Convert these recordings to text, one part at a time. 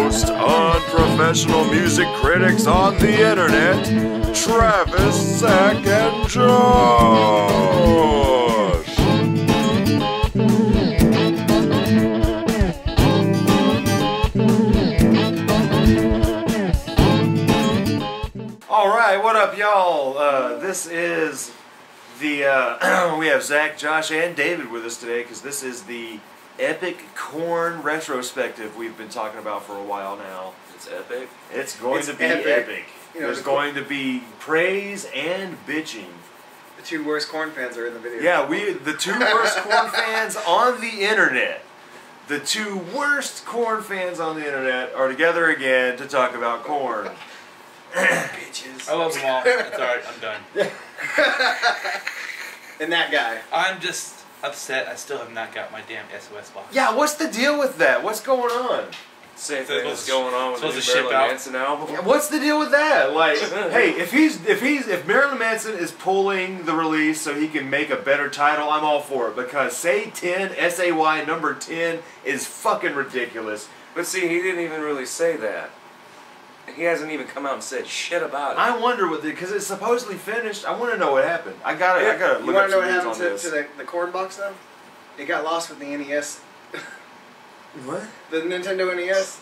most unprofessional music critics on the internet, Travis, Zach, and Josh. Alright, what up y'all? This is the, we have Zach, Josh, and David with us today because this is the epic Korn retrospective we've been talking about for a while now. It's epic? It's going to be epic. You know, there's going to be praise and bitching. The two worst Korn fans are in the video. Yeah, the two worst Korn fans on the internet. The two worst Korn fans on the internet are together again to talk about Korn. Bitches. I love them all. It's alright, I'm done. And that guy. I'm just upset I still have not got my damn SOS box. Yeah, what's the deal with that? What's going on? Same thing that's going on with the new Marilyn Manson album. Yeah, what's the deal with that? Like, hey, if Marilyn Manson is pulling the release so he can make a better title, I'm all for it because Say 10, S-A-Y number 10 is fucking ridiculous. But see, he didn't even really say that. He hasn't even come out and said shit about it. I wonder what because it's supposedly finished. I want to know what happened. I gotta look up some You want to know what news happened on to the Korn box though? It got lost with the NES. What? The Nintendo NES.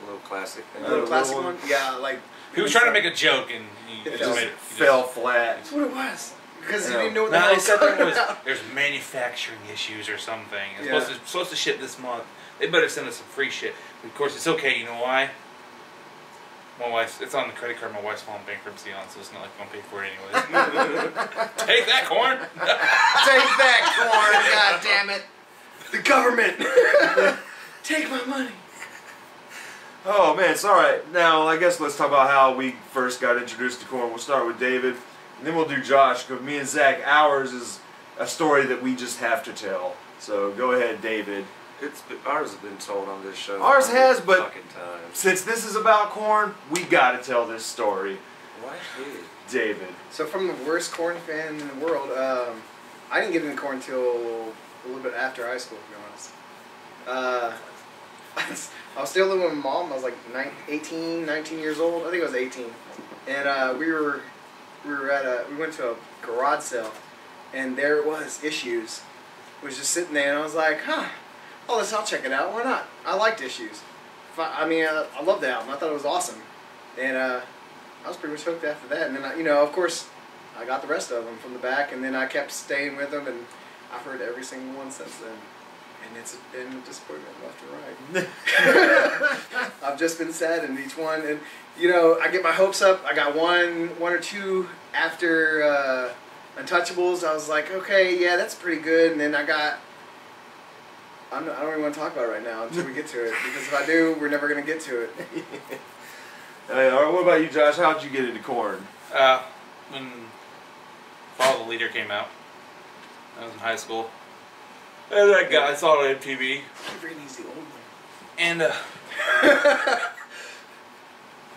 A little classic thing. The little classic one. Yeah, like. He was trying to make a joke and he It just fell flat. That's what it was. Because he Yeah. didn't know what the No, hell they was said talking there was, about. there's manufacturing issues or something. It's Yeah. supposed to ship this month. They better send us some free shit. Of course, it's okay. You know why? My wife's, it's on the credit card my wife's filing bankruptcy on, so it's not like I'm going to pay for it anyways. Take that, Korn! Take that, Korn! God damn it! The government! Take my money! Oh man, it's alright. Now, I guess let's talk about how we first got introduced to Korn. We'll start with David, and then we'll do Josh, because me and Zach, ours is a story that we just have to tell. So go ahead, David. Ours has been told on this show. Ours has, but fucking times. Since this is about Korn, we gotta tell this story. Why David. So from the worst Korn fan in the world, I didn't get into Korn until a little bit after high school, to be honest. I was still living with my mom. I was like 19 years old. I think I was 18. And we went to a garage sale, and there it was, Issues. It was just sitting there, and I was like, huh, oh, I'll check it out. Why not? I liked Issues. I loved the album. I thought it was awesome. And I was pretty much hooked after that. And then, of course, I got the rest of them from the back, and then I kept staying with them, and I've heard every single one since then. And it's been a disappointment left and right. I've just been sad in each one. And, I get my hopes up. I got one or two after Untouchables. I was like, okay, yeah, that's pretty good. And then I don't even want to talk about it right now until we get to it. Because if I do, we're never going to get to it. All right, what about you, Josh? How'd you get into Korn? When Follow the Leader came out, I was in high school. And that guy, I saw it on MTV. He's the old one. And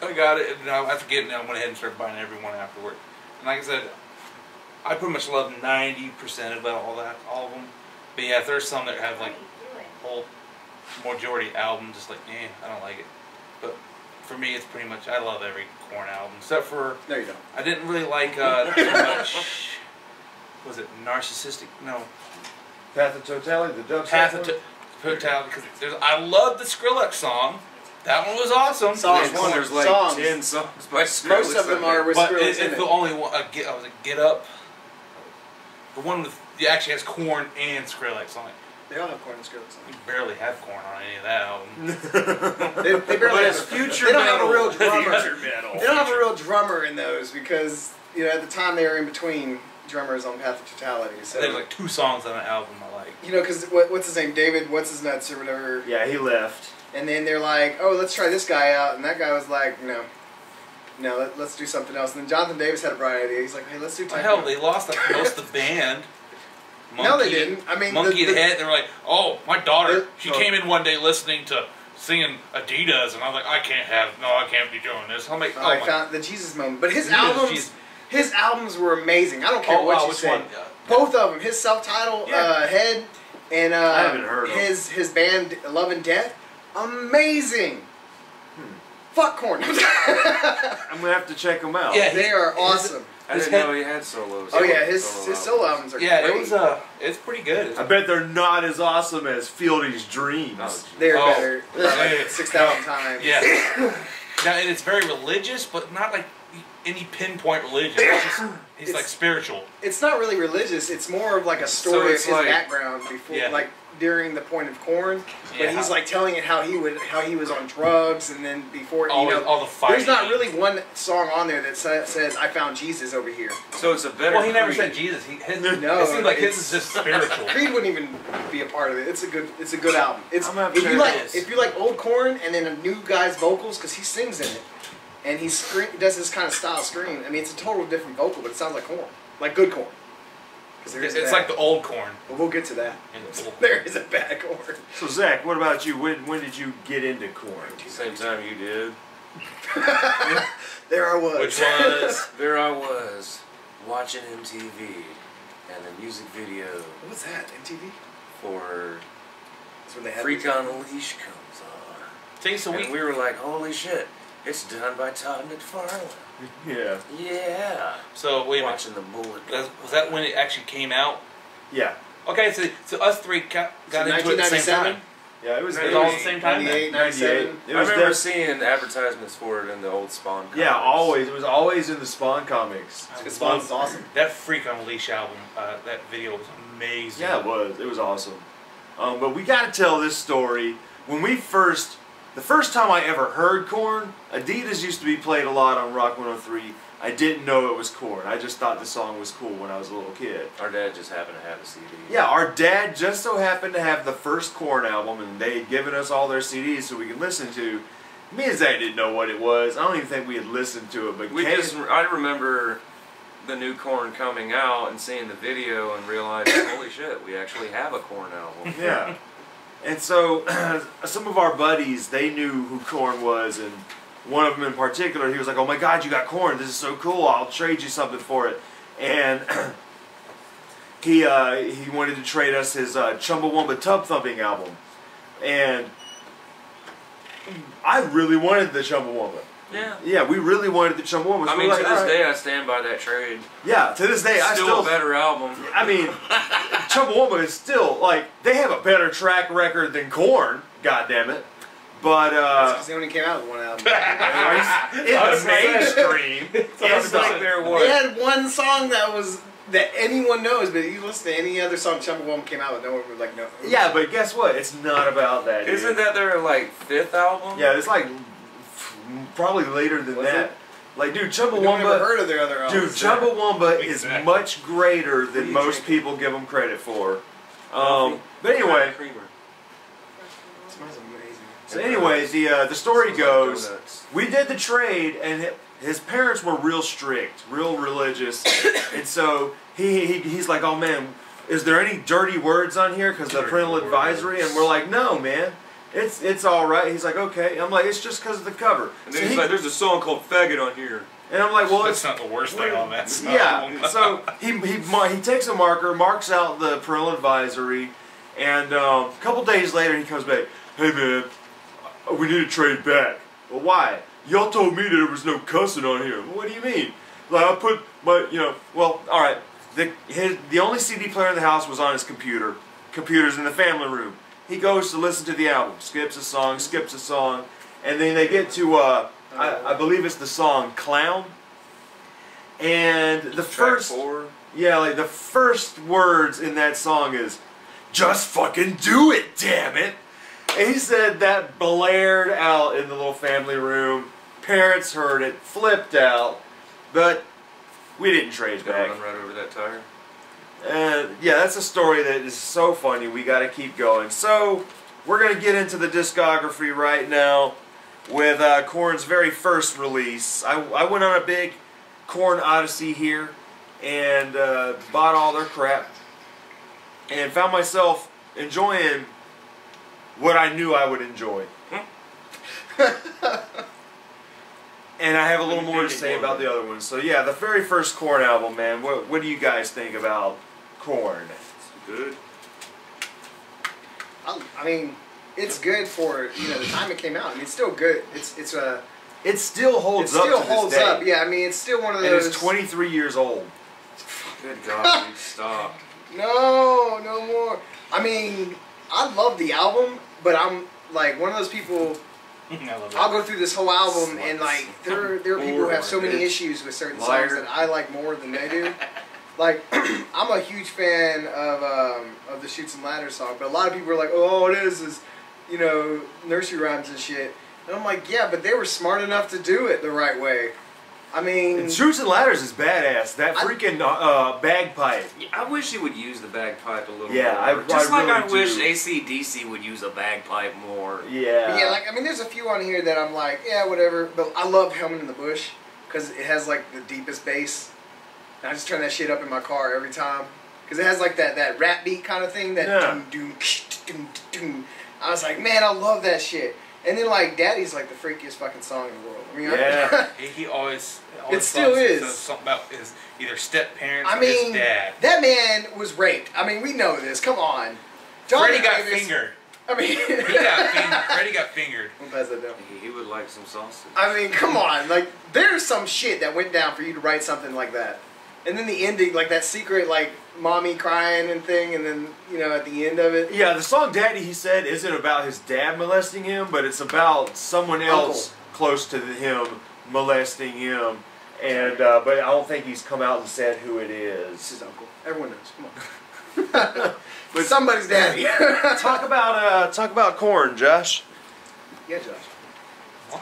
I got it, and after getting it, I went ahead and started buying every one afterward. And like I said, I pretty much love 90% of all of them. But yeah, there's some that have like whole majority album, just like, I don't like it. But for me, it's pretty much, I love every Korn album, except for, No, you don't. I didn't really like too much, was it Narcissistic? No. Path of Totality, the dubstep Path one? of Totality, because I love the Skrillex song. That one was awesome. There's like Songs. 10 songs by Skrillex. Most of them are with But Skrillex it's in it. the only one, Get Up. The one with, it actually has Korn and Skrillex on it. They all have Korn and Skrillex on You barely have Korn on any of that album. it. They barely But have it's future They don't metal. have a real drummer. Future metal. They don't have a real drummer in those because, at the time they were in between drummers on Path of Totality. So There's like 2 songs on an album I like. because what's his name? David, what's his nuts or whatever. Yeah, he left. And then they're like, oh, let's try this guy out. And that guy was like, no, let's do something else. And then Jonathan Davis had a bright idea. He's like, hey, let's do Well, techno. hell, they lost like most of the band. No, they didn't. I mean, Monkey the Head, they were like, oh, my daughter, she Oh. came in one day listening to singing Adidas, and I was like, I can't be doing this. I'm like, oh I my found the Jesus moment. But his Jesus. albums were amazing. I don't care what you which say. one? Both of them. His self-titled Yeah. Head and I haven't heard of his band Love and Death. Amazing. Fuck Korn. I'm gonna have to check them out. Yeah, They are awesome. I didn't know he had solos. Oh yeah, his solo albums are yeah, great. it's pretty good. I bet they're not as awesome as Fieldy's Dreams. Oh, They're Oh. better. Like 6,000 times. Yeah. Now, and it's very religious, but not like any pinpoint religion. It's like spiritual. It's not really religious. It's more of like a story of it's his like- background before, Yeah. like during the point of Korn. But Yeah. he's like telling it how he was on drugs, and then before All you know, the fighting. there's not really one song on there that says I found Jesus over here. So it's a better. Well, he never Creed. said Jesus. It No, seems like his it's- is just spiritual. Creed wouldn't even be a part of it. It's a good album. It's I'm gonna have if to you check like this. if you like old Korn and then a new guy's vocals because he sings in it and he does this kind of style scream. I mean, it's a total different vocal, but it sounds like Korn, like good Korn. It's like the old corn. But we'll get to that. And the old There is a bad Korn. So Zach, what about you? When did you get into Korn? Same time you did. There I was. Which was There I was, watching MTV, and the music video What was that? MTV? for That's when they had Freak this- on a Leash comes on. See, so And we were like, holy shit, it's done by Todd McFarlane. Yeah. Yeah. so wait a minute. Watching the bullet. Was that when it actually came out? Yeah. Okay, so us three got So into it at the same 1997? time. Yeah, it was It was all at the same time. 98, 98. 97. It I was remember def- seeing advertisements for it in the old Spawn comics. Yeah, always. It was always in the Spawn comics. Because Spawn's awesome. That Freak on a Leash album, that video was amazing. Yeah, it was. It was awesome. But we got to tell this story. When the first time I ever heard Korn, Adidas used to be played a lot on Rock 103. I didn't know it was Korn. I just thought the song was cool when I was a little kid. Our dad just happened to have a CD. Yeah, our dad just so happened to have the first Korn album, and they had given us all their CDs so we could listen to. Me and Zach didn't know what it was. I don't even think we had listened to it, but I remember the new Korn coming out and seeing the video and realizing, holy shit, we actually have a Korn album. yeah. And so some of our buddies, they knew who Korn was, and one of them in particular, he was like, "Oh my God, you got Korn! This is so cool! I'll trade you something for it." And he wanted to trade us his Chumbawamba Tub Thumping album, and I really wanted the Chumbawamba. Yeah. Yeah, we really wanted the Chumbawamba. So I mean, we're to like, this "All right." day, I stand by that trade. Yeah, to this day, I Still still. a better album. I mean, Chumbawamba is still like they have a better track record than Korn. God damn it! But Because they only came out with one album. in the mainstream, It's like there They was. had one song that anyone knows, but you listen to any other song Chumbawamba came out with, no one would like know. yeah. But guess what? It's not about that. Dude. Isn't that their like fifth album? Yeah, it's like probably later than Was that. it? Like, dude, No one ever Chumbawamba. heard of their other Dude, albums. Chumbawamba is Exactly. much greater than you most drinking? people give them credit for. Coffee. But anyway, Creamer. It smells amazing. so anyway, the story Smells like goes. donuts. We did the trade, and his parents were real strict, real religious, and so he's like, "Oh man, is there any dirty words on here? Because the Dirty parental words. advisory." And we're like, "No, man, it's all right." He's like, "Okay." I'm like, "It's just because of the cover." And So then he's like, there's a song called Faggot on here. and I'm like, "Well, That's it's not the worst thing on that song. yeah." So he takes a marker, marks out the parental advisory, and a couple days later he comes back. "Hey man, we need to trade back." "Well, why?" "Y'all told me there was no cussing on here." "Well, what do you mean?" "Like I put my, well, all right. The only CD player in the house was on his computer. Computer's in the family room. He goes to listen to the album, skips a song, and then they get to I believe it's the song "Clown." And the Track first 4. yeah, like the first words in that song is, "Just fucking do it, damn it." And he said that blared out in the little family room. Parents heard it, flipped out, but we didn't trade Gotta back. run right over that tire. Yeah, that's a story that is so funny. We got to keep going. So we're gonna get into the discography right now with Korn's very first release. I went on a big Korn odyssey here and bought all their crap and found myself enjoying what I knew I would enjoy. And I have a little more to say about the other ones. So yeah, the very first Korn album, man. What do you guys think about Korn? Good. I mean, it's good for the time it came out. I mean, it's still good. It still holds up. Still to this holds day. up. Yeah, I mean, it's still one of And those. it's 23 years old. Good God, dude, stop. No more. I mean, I love the album, but I'm like one of those people. I love I'll that. go through this whole album and like there are people who have so many issues with certain songs that I like more than they do. Like I'm a huge fan of the Chutes and Ladders song, but a lot of people are like, oh, all it is nursery rhymes and shit. And I'm like, yeah, but they were smart enough to do it the right way. I mean, And Chutes and Ladders is badass. That freaking bagpipe. Yeah, I wish he would use the bagpipe a little Yeah, more. I Just like really I wish do. AC/DC would use a bagpipe more. Yeah. yeah, like I mean, there's a few on here that I'm like, yeah, whatever. But I love Helmet in the Bush because it has like the deepest bass. And I just turn that shit up in my car every time because it has like that rap beat kind of thing. That Yeah. doom, doom, doom, doom. I was like, man, I love that shit. And then like Daddy's like the freakiest fucking song in the world. I mean, Yeah. He always It still is. says something about his either step parents I or mean, his dad. that man was raped. I mean, we know this. Come on. Freddie got Davis- fingered. I mean, He got fingered. Freddie got fingered. We'll pass that down. He would like some sausage. I mean, come on. Like, there's some shit that went down for you to write something like that. And then the ending, like that secret, like, mommy crying and thing, and then, at the end of it. Yeah, the song Daddy, he said, isn't about his dad molesting him, but it's about someone else close to him molesting him. And but I don't think he's come out and said who it It's is. his uncle. Everyone knows. Come on. But somebody's daddy. Talk about Korn, Josh. Yeah, Josh. Why?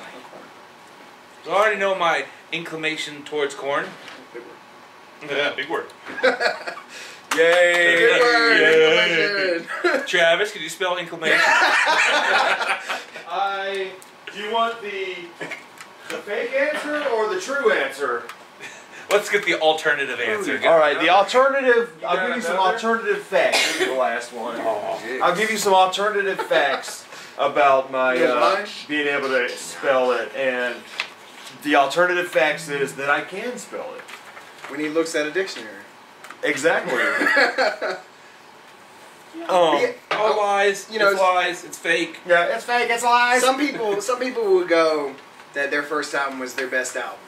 So I already know my inclination towards corn. Big word. Yeah, big word. Yay! Good word. Yay. Inclination. Travis, could you spell inclination? Do you want the fake answer or the true answer? Let's get the alternative answer. All right, the alternative. You I'll got give you some another? alternative facts. This is the last one. Oh. I'll give you some alternative facts about my Your mind? being able to spell it, and the alternative facts is that I can spell it. When he looks at a dictionary. Exactly. Yeah, All lies. You know, it's lies. It's fake. Yeah, it's fake. It's lies. some people would go that their first album was their best album.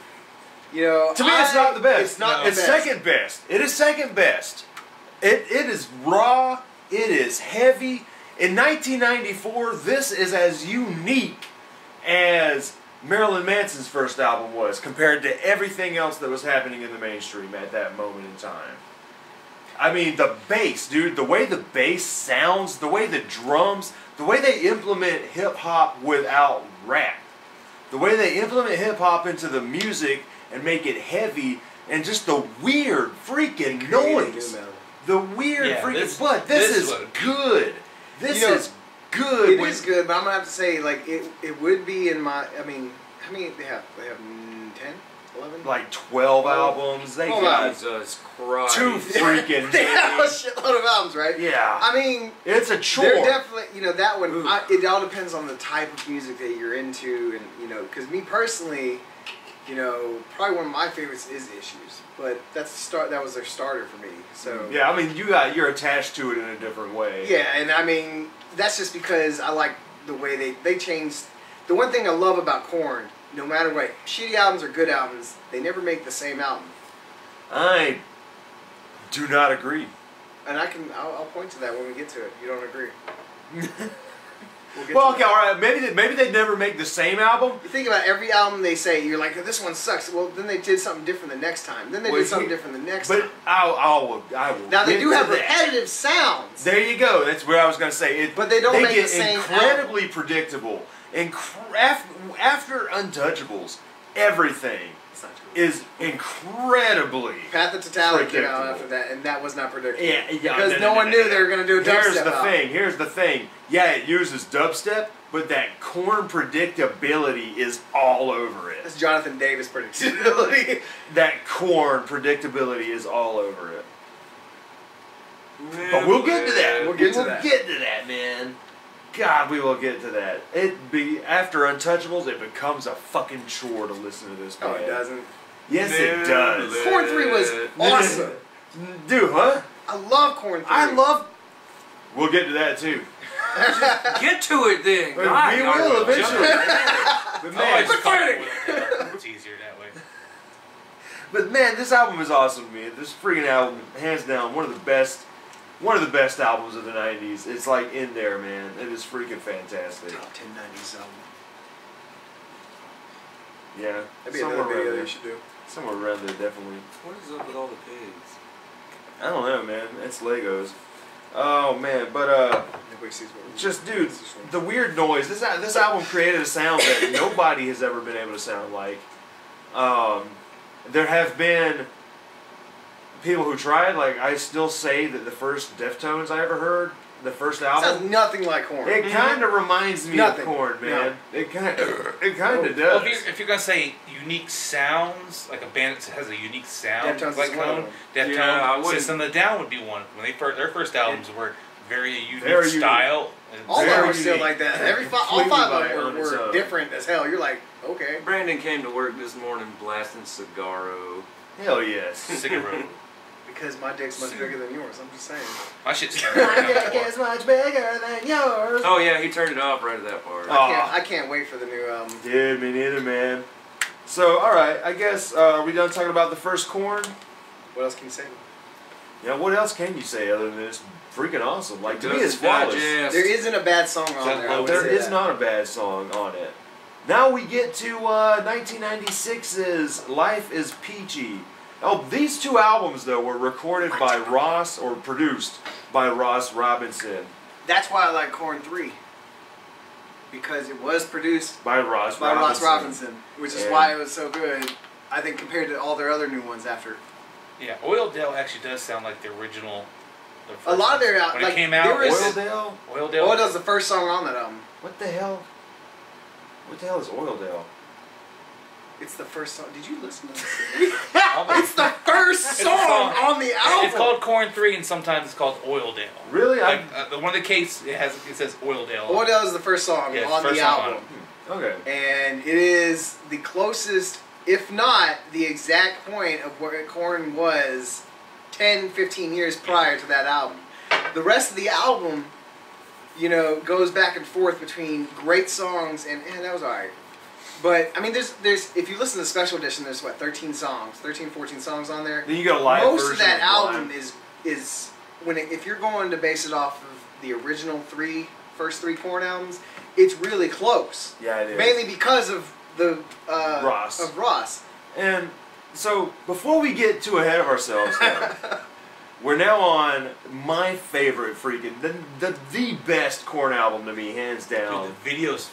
To To me, it's not the best. It's not No. the It's best. second best. It is second best. It is raw. It is heavy. In 1994, this is as unique as Marilyn Manson's first album was compared to everything else that was happening in the mainstream at that moment in time. I mean, the bass, dude, the way the bass sounds, the way the drums, the way they implement hip-hop without rap, the way they implement hip-hop into the music and make it heavy, and just the weird freaking noise. The weird Yeah, freaking... this this is would- good. This You know, is good. It is good, but I'm gonna have to say, like, it would be in my. I mean, how many they have? They have 10, 11. Like 12 albums. They Oh, got Jesus Christ. 2 freaking... They have a shitload of albums, right? Yeah. I mean, It's a chore. they're definitely, that one. Ooh. It all depends on the type of music that you're into, and because me personally, probably one of my favorites is Issues, but that's the start. That was their starter for me. So Yeah, I mean, you're attached to it in a different way. yeah, and I mean that's just because I like the way they changed. The one thing I love about Korn, no matter what, shitty albums or good albums, they never make the same album. I do not agree. And I'll point to that when we get to it. You don't agree? We'll get Well, to okay, all right. Maybe they'd never make the same album. You think about every album they say, you're like, this one sucks. Well, then they did something different the next time. Then they Well, did something different the next But time. I will. Now they get do to have that. repetitive sounds. There you go. That's what I was going to say. But they don't make get the same incredibly predictable. After Untouchables, everything It's not true. is incredibly. Path of Totality came out predictable. after that, and that was not predictable. Yeah, Because no one knew they were going to do a dubstep Here's the album. thing. Here's the thing. Yeah, it uses dubstep, but that Korn predictability is all over it. That's Jonathan Davis predictability. That Korn predictability is all over it. But we'll get to that. We'll get to that. Get to that, man. God, we will get to that. After Untouchables, it becomes a fucking chore to listen to this band. Oh, it doesn't. Yes, it does. Korn 3 was awesome. Dude, huh? I love Korn 3. We'll get to that too. Get to it then. Well, God, we y'all will are eventually. jumping. But Oh, man, it's fighting. It's easier that way. but man, this album is awesome to me. This freaking album, hands down, one of the best albums of the '90s. It's like in there, man. It is freaking fantastic. Top 10 90s album. Yeah, That'd be somewhere another video around they there. should do. Somewhere around there, definitely. What is up with all the pigs? I don't know, man. It's Legos. Oh man, but Nobody sees what we just dude, the weird noise. This album created a sound that nobody has ever been able to sound like. There have been people who tried. Like I still say that the first Deftones I ever heard, the first album, sounds nothing like Korn. it kind of reminds me Nothing. of Korn, man. It kind of does. Well, if you're gonna say unique sounds, like a band that has a unique sound, Deftones like is one of Korn, them. Deftones, Yeah, I wouldn't- System of a Down would be one. When their first albums were very unique Very unique. style. and All of Very them are still unique. like that. All Completely five by of them on its were own. different as hell. You're like, okay. Brandon came to work this morning blasting Cigarro. Hell yes. Cigarro. Because my dick's much bigger than yours. I'm just saying. My shit's My dick is much bigger than yours. Oh yeah, he turned it off right at that part. Oh. I can't wait for the new album. Dude, me neither, man. So, all right, I guess are we done talking about the first Korn? What else can you say? Yeah, what else can you say other than it's freaking awesome? Like to me, it's Doesn't flawless. digest. There isn't a bad song on there. I would There say is that. not a bad song on it. Now we get to 1996's "Life Is Peachy." Oh, these two albums though were recorded by Ross or produced by Ross Robinson. That's why I like Korn 3. Because it was produced By Ross by Robinson. Ross Robinson, which is And- why it was so good. I think compared to all their other new ones after. Yeah, Oildale actually does sound like the original. A lot of their when like it came there out, was- Oildale? Oildale. Oildale's the first song on that album. What the hell? What the hell is Oildale? It's the first song. Did you listen to this? Almost. It's the first It's a song song. on the album. It's called Korn 3, and sometimes it's called Oildale. Really? Like the one of the case, it says Oildale. Oildale is the first song Yeah, it's on the first the song on album. Okay. And it is the closest, if not the exact point of where Korn was 10, 15 years prior to that album. The rest of the album, you know, goes back and forth between great songs and that was alright. But, I mean, there's if you listen to the special edition, there's what, 13 songs, 13, 14 songs on there. Then you got a live Most version of that album Blind. is when if you're going to base it off of the original first three Korn albums, it's really close. Yeah, it is. Mainly because of the Ross. Of Ross. And so, before we get too ahead of ourselves, though, we're now on my favorite freaking the best Korn album to me, hands down. Dude, the videos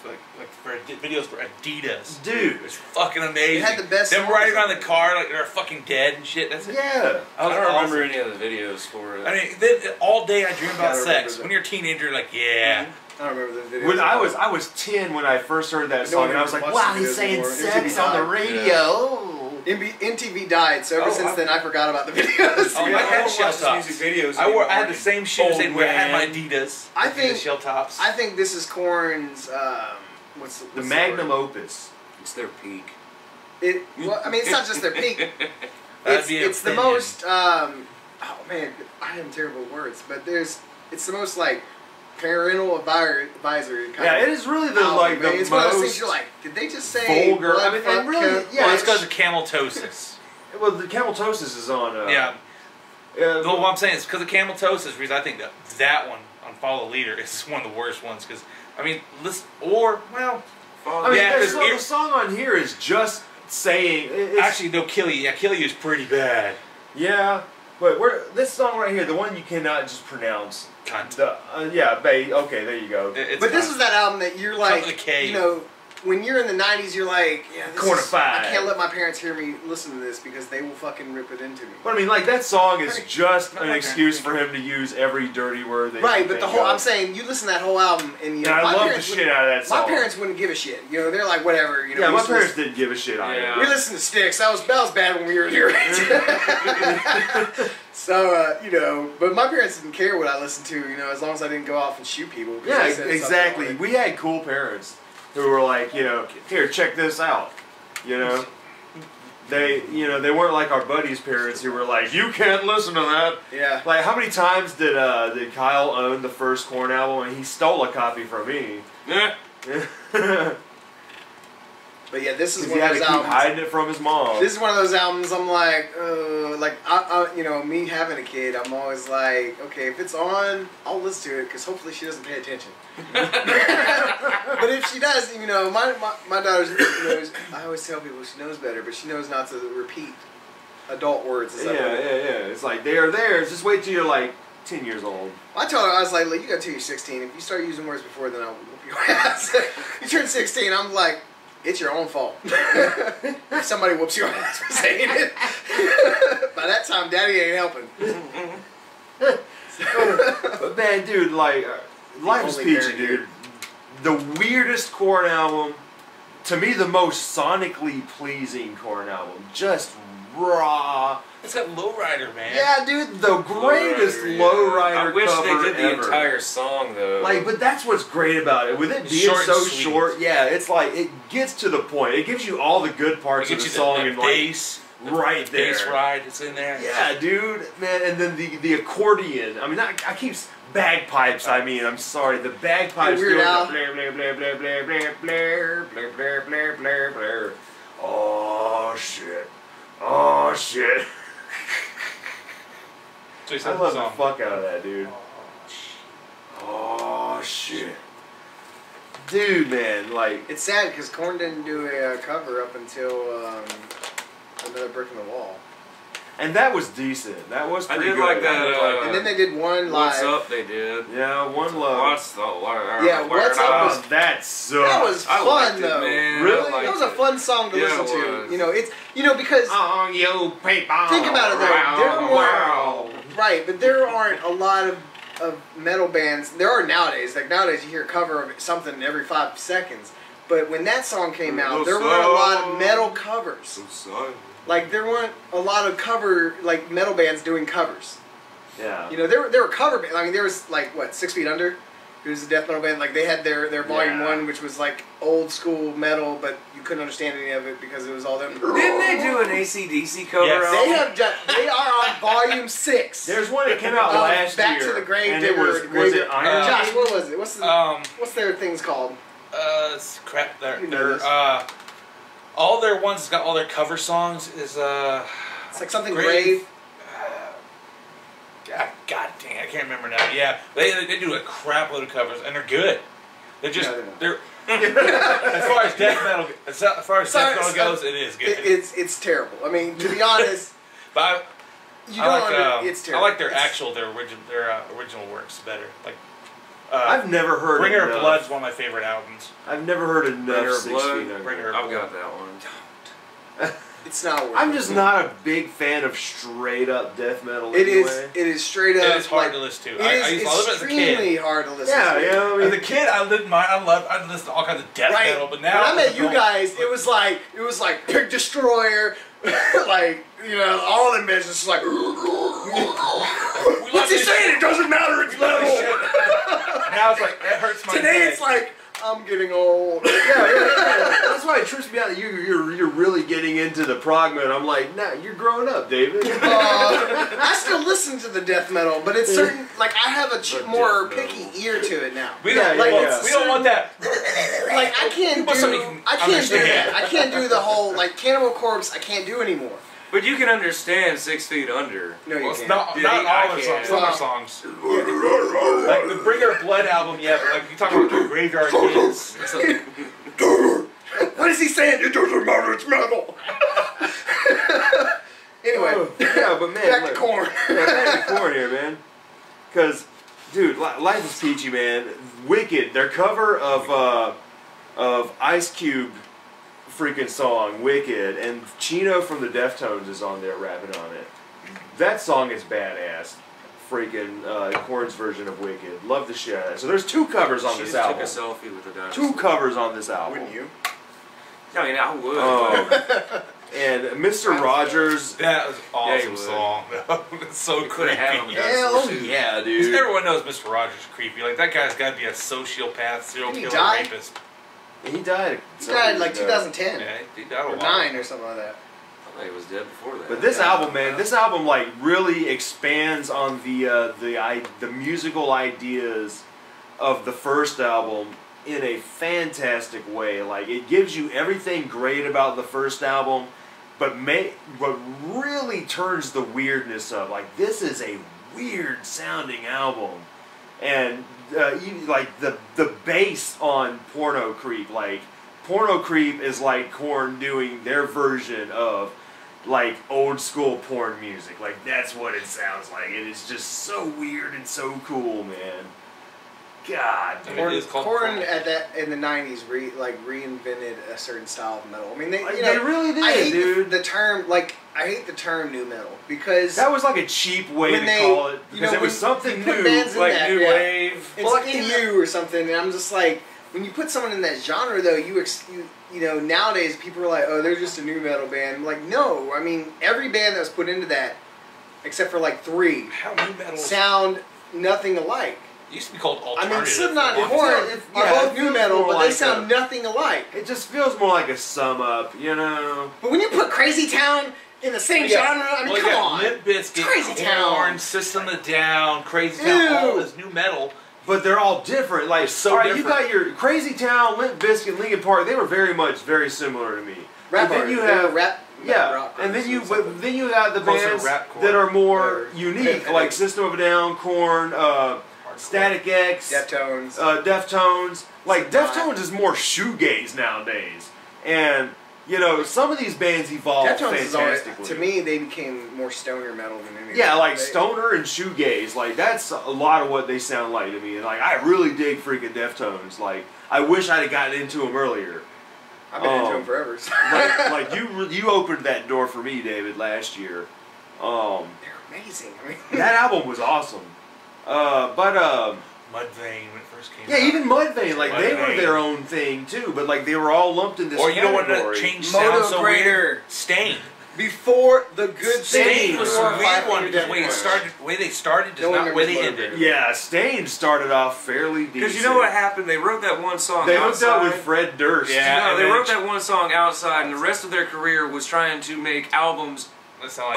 videos for Adidas. Dude, It's fucking amazing. It had the best Them songs riding around on the it. car like they're fucking dead and shit. That's it. yeah. I don't Awesome. remember any of the videos for it. I mean, all day I dream about Gotta remember sex. that. When you're a teenager, like, yeah. I don't remember the video. When I was 10 when I first heard that No song, one and I was ever like, watched wow, the he's videos saying anymore. sex MTV on the died. radio. MTV died, so ever Oh, since I- then I forgot about the videos. Oh, I had shell tops. videos. I had the same shoes Oh, where I had my man. Adidas. I Adidas think- shell tops. I think this is Korn's what's The word? magnum opus. It's their peak. Well, I mean, it's not just their peak. That'd be It's the opinion. most. Oh man, I am terrible with words, but it's the most like parental advisory kind Yeah, of it is really the album, like man. the It's one of those things most you're like, did they just say vulgar. I blood, mean, fuck, and really, cunt? yeah, Well, it's because of cameltosis. well, the Cameltosis is on. Yeah. Well, what I'm saying is because of cameltosis, reason I think that one on Follow the Leader is one of the worst ones. Because I mean, listen, or well, I mean, yeah, the 'cause song, the song on here is just saying. It's, actually they'll kill you. Yeah, kill you is pretty bad. yeah, but this song right here, the one you cannot just pronounce. Cunt. The yeah, okay, there you go. It's But this cunt. is that album that you're like, with a K. you know, when you're in the '90s, you're like, yeah, this Corner is, five. I can't let my parents hear me listen to this because they will fucking rip it into me. But I mean, like that song is just an Okay. excuse for him to use every dirty word. That he Right, can but the think whole, of. I'm saying, you listen to that whole album and you know, And I my love the parents shit wouldn't- out of that song. My parents wouldn't give a shit. You know, they're like, whatever. You know, Yeah, we my used to parents didn't give a shit either. Yeah. We listened to Styx. That was bad when we were your age. So you know, but my parents didn't care what I listened to. You know, as long as I didn't go off and shoot people. 'cause Yeah, they said exactly. something We had cool parents who were like, you know, here, check this out. You know, they weren't like our buddies' parents who were like, you can't listen to that. Yeah. Like, how many times did Kyle own the first Korn album and he stole a copy from me? Yeah. But yeah, this is Because one he of had to those keep albums. hiding it from his mom. This is one of those albums I'm like, me having a kid, I'm always like, okay, if it's on, I'll listen to it because hopefully she doesn't pay attention. But if she does, my daughter knows, I always tell people she knows better, but she knows not to repeat adult words. Yeah. It's like, they are theirs. Just wait till you're like 10 years old. I told her, I was like, look, you got till you're 16. If you start using words before, then I'll whoop your ass. You turn 16, I'm like, it's your own fault. If somebody whoops your ass for saying it. By that time, Daddy ain't helping. But man, dude, like, Life is Only Peachy, parent dude. The weirdest Korn album, to me the most sonically pleasing Korn album. Just raw. It's got Lowrider, man. Yeah, dude, the greatest Lowrider I wish cover they did the ever. entire song though. Like, but that's what's great about it. With it being Short and so sweet. short, yeah, it's like it gets to the point. It gives you all the good parts It of the gets song you and the like bass, right there. bass ride. It's in there. Yeah, dude, man, and then the accordion. I mean, I keep bagpipes. I mean, I'm sorry, the bagpipes Weird doing Al. the blair blair blair blair blair blair blair blair blair blair blair blair. Oh shit! Oh shit! So he I said love the the song. fuck out of that, dude. Oh shit! Dude, man, like It's sad because Korn didn't do a cover up until Another Brick in the Wall. and that was decent. That was I pretty did good. like that. And then they did one live. What's Up? They did. Yeah, One Love. What's the word? Yeah, What's Up Oh, was- that sucked. That was I fun liked it, though. man. Really? I That was a liked it. fun song to Yeah, listen it to. was. It's because Oh, you people. Think about it, though. There were- Wow. right, but there aren't a lot of metal bands. There are nowadays. Like nowadays, you hear a cover of something every 5 seconds. But when that song came out, there weren't a lot of metal covers. Like there weren't a lot of metal bands doing covers. Yeah. There were cover bands. I mean, there was like 6 Feet Under, who's a death metal band. Like they had their volume Yeah. 1, which was like old school metal, but you couldn't understand any of it because it was all them. Didn't they do an AC/DC cover Yes. album? They are on volume 6. There's one that came out last Back year. to the Grave and Digger. it was it Iron Josh, Maiden? what was it? What's their things called? It's crap. You know They're all their ones that's got all their cover songs is It's like something Grave. Grave. God dang, I can't remember now. Yeah, they do a crap load of covers and they're good. They're just No, they're as far as death metal goes, it is good. It's terrible. I mean, to be honest, But you don't. It's I terrible. like their It's- original works better. Like I've never heard Bringer of enough. Blood's one of my favorite albums. I've never heard enough Bringer of 6 Blood. Feet Under. Bringer of I've Blood. got that one. It's not worth I'm it. just not a big fan of straight up death metal It is. anyway. It is straight up. It is hard like, to listen to. It I is used to love it as a extremely kid. hard to listen Yeah, to. you know, I As mean, a kid, I listened to all kinds of death Right. metal, but now when I met you adult- guys, it was like Pig Destroyer, like all them business like. What's he saying? It doesn't matter. It's metal. Now it's like that hurts my Today neck. it's like I'm getting old. yeah. That's why it trips me out that you're really getting into the prog metal. I'm like, nah, you're growing up, David. I still listen to the death metal, but it's certain. Like I have a The more death picky metal. ear to it now. We don't, Yeah, like, yeah. we don't want that. Like I can't You want something you do. can I can't do understand. that. I can't do the whole like Cannibal Corpse. I can't do anymore. But you can understand 6 Feet Under. No, you Well, it's can't. not Yeah, all I their can't. songs. Some of their songs. Like the Bringer of Blood album, yeah, but like you talk about the Graveyard Kids. It's like, What is he saying? It doesn't matter. It's metal. Anyway, yeah, but man, back to look, Korn. yeah, back to Korn here, man. Because, dude, Life is Peachy, man. Wicked. Their cover of Ice Cube freaking song, Wicked, and Chino from the Deftones is on there rapping on it. That song is badass. Freaking Korn's version of Wicked. Love the shit out of it. So there's 2 covers on She this just album. took a selfie with the dinosaur. 2 covers on this album. Wouldn't you? I mean, I would. Oh. And Mr. Rogers. that was an Yeah, awesome you would. song. It's so You could have had him. creepy. Hell yeah, dude. Everyone knows Mr. Rogers is creepy. Like that guy's got to be a sociopath, serial Didn't he killer, die? rapist. He died. He died like 2010 Yeah, he died a or while. 9 or something like that. He was dead before that. But this album, man, this album like really expands on the musical ideas of the first album in a fantastic way. Like it gives you everything great about the first album, but really turns the weirdness up. Like this is a weird sounding album, and like the bass on Porno Creep, like Porno Creep is like Korn doing their version of like old school porn music. Like that's what it sounds like. It is just so weird and so cool, man. God, Korn in the '90s reinvented a certain style of metal. I mean, they really did, I hate dude. The term, like, I hate the term new metal because that was like a cheap way to call it because it was something new, like new wave. It's like you or something, and I'm just like, when you put someone in that genre, though, you know, nowadays people are like, oh, they're just a new metal band. I'm like, no, I mean, every band that was put into that, except for like 3, sound nothing alike. It used to be called alternative. I mean, Slipknot and Korn are both new metal, but they sound nothing alike. It just feels more like a sum up, you know. But when you put Crazy Town in the same genre, I mean, come on. Limp Bizkit, Crazy Town, Korn, System of a Down, Crazy Town, all this new metal. But they're all different. Like, so different. You got your Crazy Town, Limp Bizkit, Linkin Park. They were very similar to me. Rap then you have rap. And then you got the bands that are more unique, like System of a Down, Korn, Static X, Deftones. Like Deftones is more shoegaze nowadays, and you know some of these bands evolved fantastically. To me, they became more stoner metal than anything. Yeah, like stoner and shoegaze. Like that's a lot of what they sound like to me. And like I really dig freaking Deftones. Like I wish I'd have gotten into them earlier. I've been into them forever. So. like you opened that door for me, David, last year. They're amazing. I mean, that album was awesome. Mudvayne when it first came out. Yeah, even Mudvayne, like they were their own thing too, but like they were all lumped in this category. Or you know what changed sound so weird? Stain. Before the good Stain was a weird one because the way they started is not the way they ended. Yeah, Stain started off fairly decent. Because you know what happened? They wrote that one song They outside. hooked up with Fred Durst. Yeah, they wrote that one song outside, and the rest of their career was trying to make albums that sound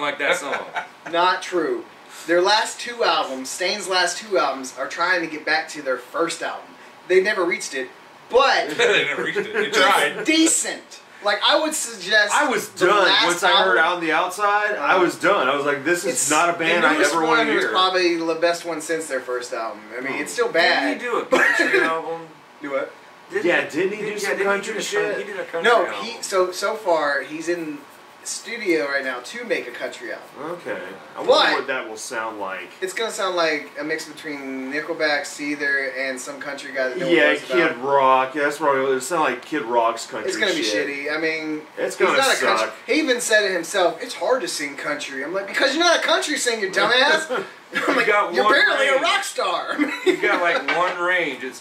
like that song. Not true. Their last 2 albums, Stain's last 2 albums, are trying to get back to their first album. They never reached it, but they never reached it. They tried. It's decent. Like I would suggest. I was done once I heard Out on the Outside. I was done. I was like, this is not a band I ever want to hear. It's probably the best one since their first album. I mean, it's still bad. Didn't he do a country album? Do what? Didn't he do some country shit? He did a country album. No, so far he's in studio right now to make a country album. Okay. I wonder what that will sound like. It's gonna sound like a mix between Nickelback, Seether, and some country guy that no one knows Kid Rock. Yeah, that's right. It sounds like Kid Rock's country. It's gonna be shitty. I mean, it's gonna suck. He even said it himself. It's hard to sing country. I'm like, because you're not a country singer, dumbass. I'm like, you're barely a rock star. You got like one range. It's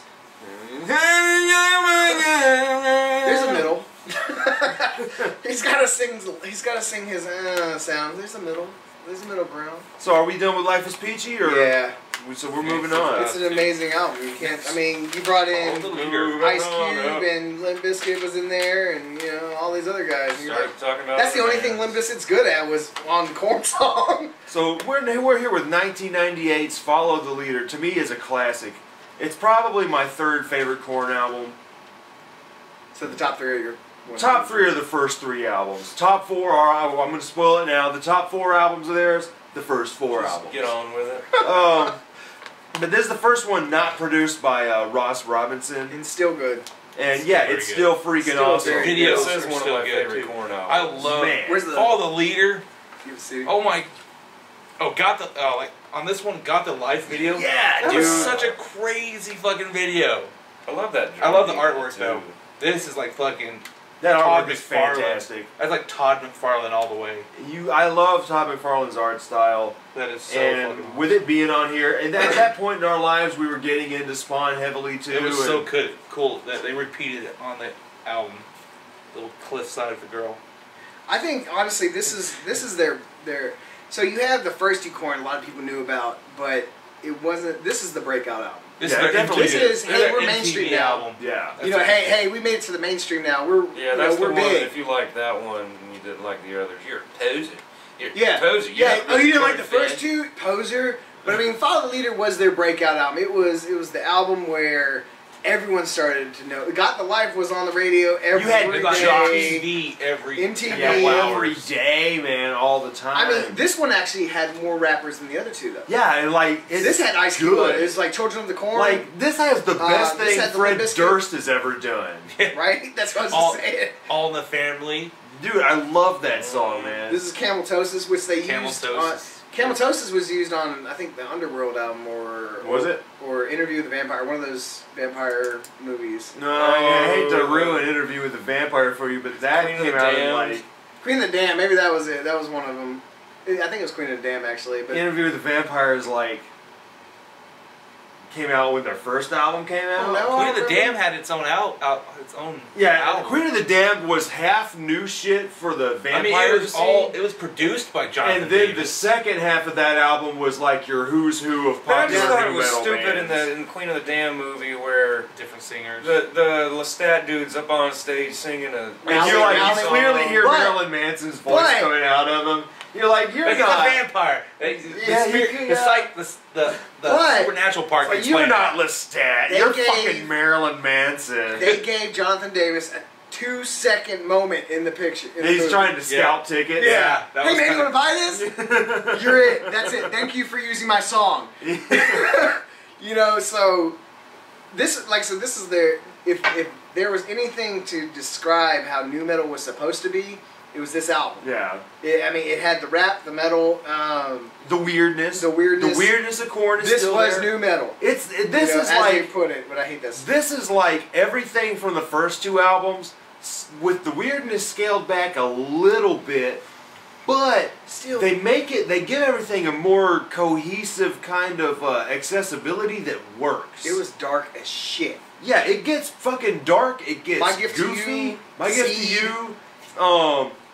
there's a middle. He's gotta sing his sounds. There's a middle ground. So are we done with Life is Peachy, or so we're moving on? It's an amazing album. You can't. I mean, you brought in Ice Cube and Limp Bizkit was in there, and you know all these other guys. And that's the only thing Limp Bizkit's good at was on the Korn song. So we're here with 1998's "Follow the Leader." To me, is a classic. It's probably my 3rd favorite Korn album. So the top 3 are your. Top 3 are the first 3 albums. Top 4 are, I'm going to spoil it now, the top 4 albums of theirs, the first 4 albums. Get on with it. But this is the first one not produced by Ross Robinson. And still good. And yeah, it's still freaking awesome. Videos is one of my favorite Korn albums. I love Follow the Leader. Oh my. Like on this one, Got the Life video. Yeah, dude. It was such a crazy fucking video. I love that. I love the artwork though. This is like fucking. That artwork is fantastic. That's like Todd McFarlane all the way. I love Todd McFarlane's art style. That is so and fucking with it being on here, and at that point in our lives, we were getting into Spawn heavily too. It was so cool that they repeated it on the album. Little cliffside of the girl. I think honestly, this is their. So you have the first 2 Korn a lot of people knew about, but it wasn't. This is the breakout album. This is we're mainstream now. Yeah. You know, hey, we made it to the mainstream now. We're that's we're the big. one. If you like that one, you didn't like the others. You're a poser. You're a Yeah. poser. Yeah. You're Oh, you didn't like the fan. first two? Poser. But I mean, Follow the Leader was their breakout album. It was the album where everyone started to know. Got the Life was on the radio every You had day. MTV every MTV. Yeah, couple every hours. day, man, all the time. I mean, this one actually had more rappers than the other two, though. yeah, and like it's This had Ice Cube. good. It's like Children of the Corn. Like this has the best this thing had the Fred Limp Bizkit. Durst has ever done. right? That's what I was All, just saying. all in the Family. Dude, I love that song, man. This is Cameltosis, which they used on... Cameltosis. Cameltosis was used on, I think, the Underworld album, or... Was it? Or Interview with the Vampire, one of those vampire movies. No, I hate to ruin Interview with the Vampire for you, but that Queen of came the out in Damned. like Queen of the Dam, maybe that was it. That was one of them. I think it was Queen of the Dam, actually. But Interview with the Vampire is like came out when their first album came out. Oh, no. Queen of the Dam had its own its own Yeah, album. Queen of the Damned was half new shit for the vampire I mean, it was scene. it was produced by Jonathan And then the Davis. second half of that album was like your who's who of But I popular just thought it new was metal stupid in bands. the Queen of the Dam movie where Different singers. the Lestat dude's up on stage singing a. And you're like, you Marilyn clearly hear But- Marilyn Manson's voice but- coming out of him. You're like, you're But he's a not. vampire. Yeah, It's like the But- supernatural part. But gets you're played not out. Lestat. They You're gave- fucking Marilyn Manson. they gave Jonathan Davis a 2-second moment in the picture. In the He's movie. trying to scalp tickets. Yeah. That Hey was man, you kinda- want to buy this? You're it. That's it. Thank you for using my song. You know, so this is their if there was anything to describe how nu metal was supposed to be, it was this album. Yeah. I mean, it had the rap, the metal, The weirdness. The weirdness. The weirdness of Korn is this still was there. nu metal. This You know, is as they like put it, but I hate this. this is like everything from the first two albums, with the weirdness scaled back a little bit, but Still, they give everything a more cohesive kind of accessibility that works. it was dark as shit. Yeah, it gets fucking dark. It gets My Gift to goofy. You, My gift to Seed. you.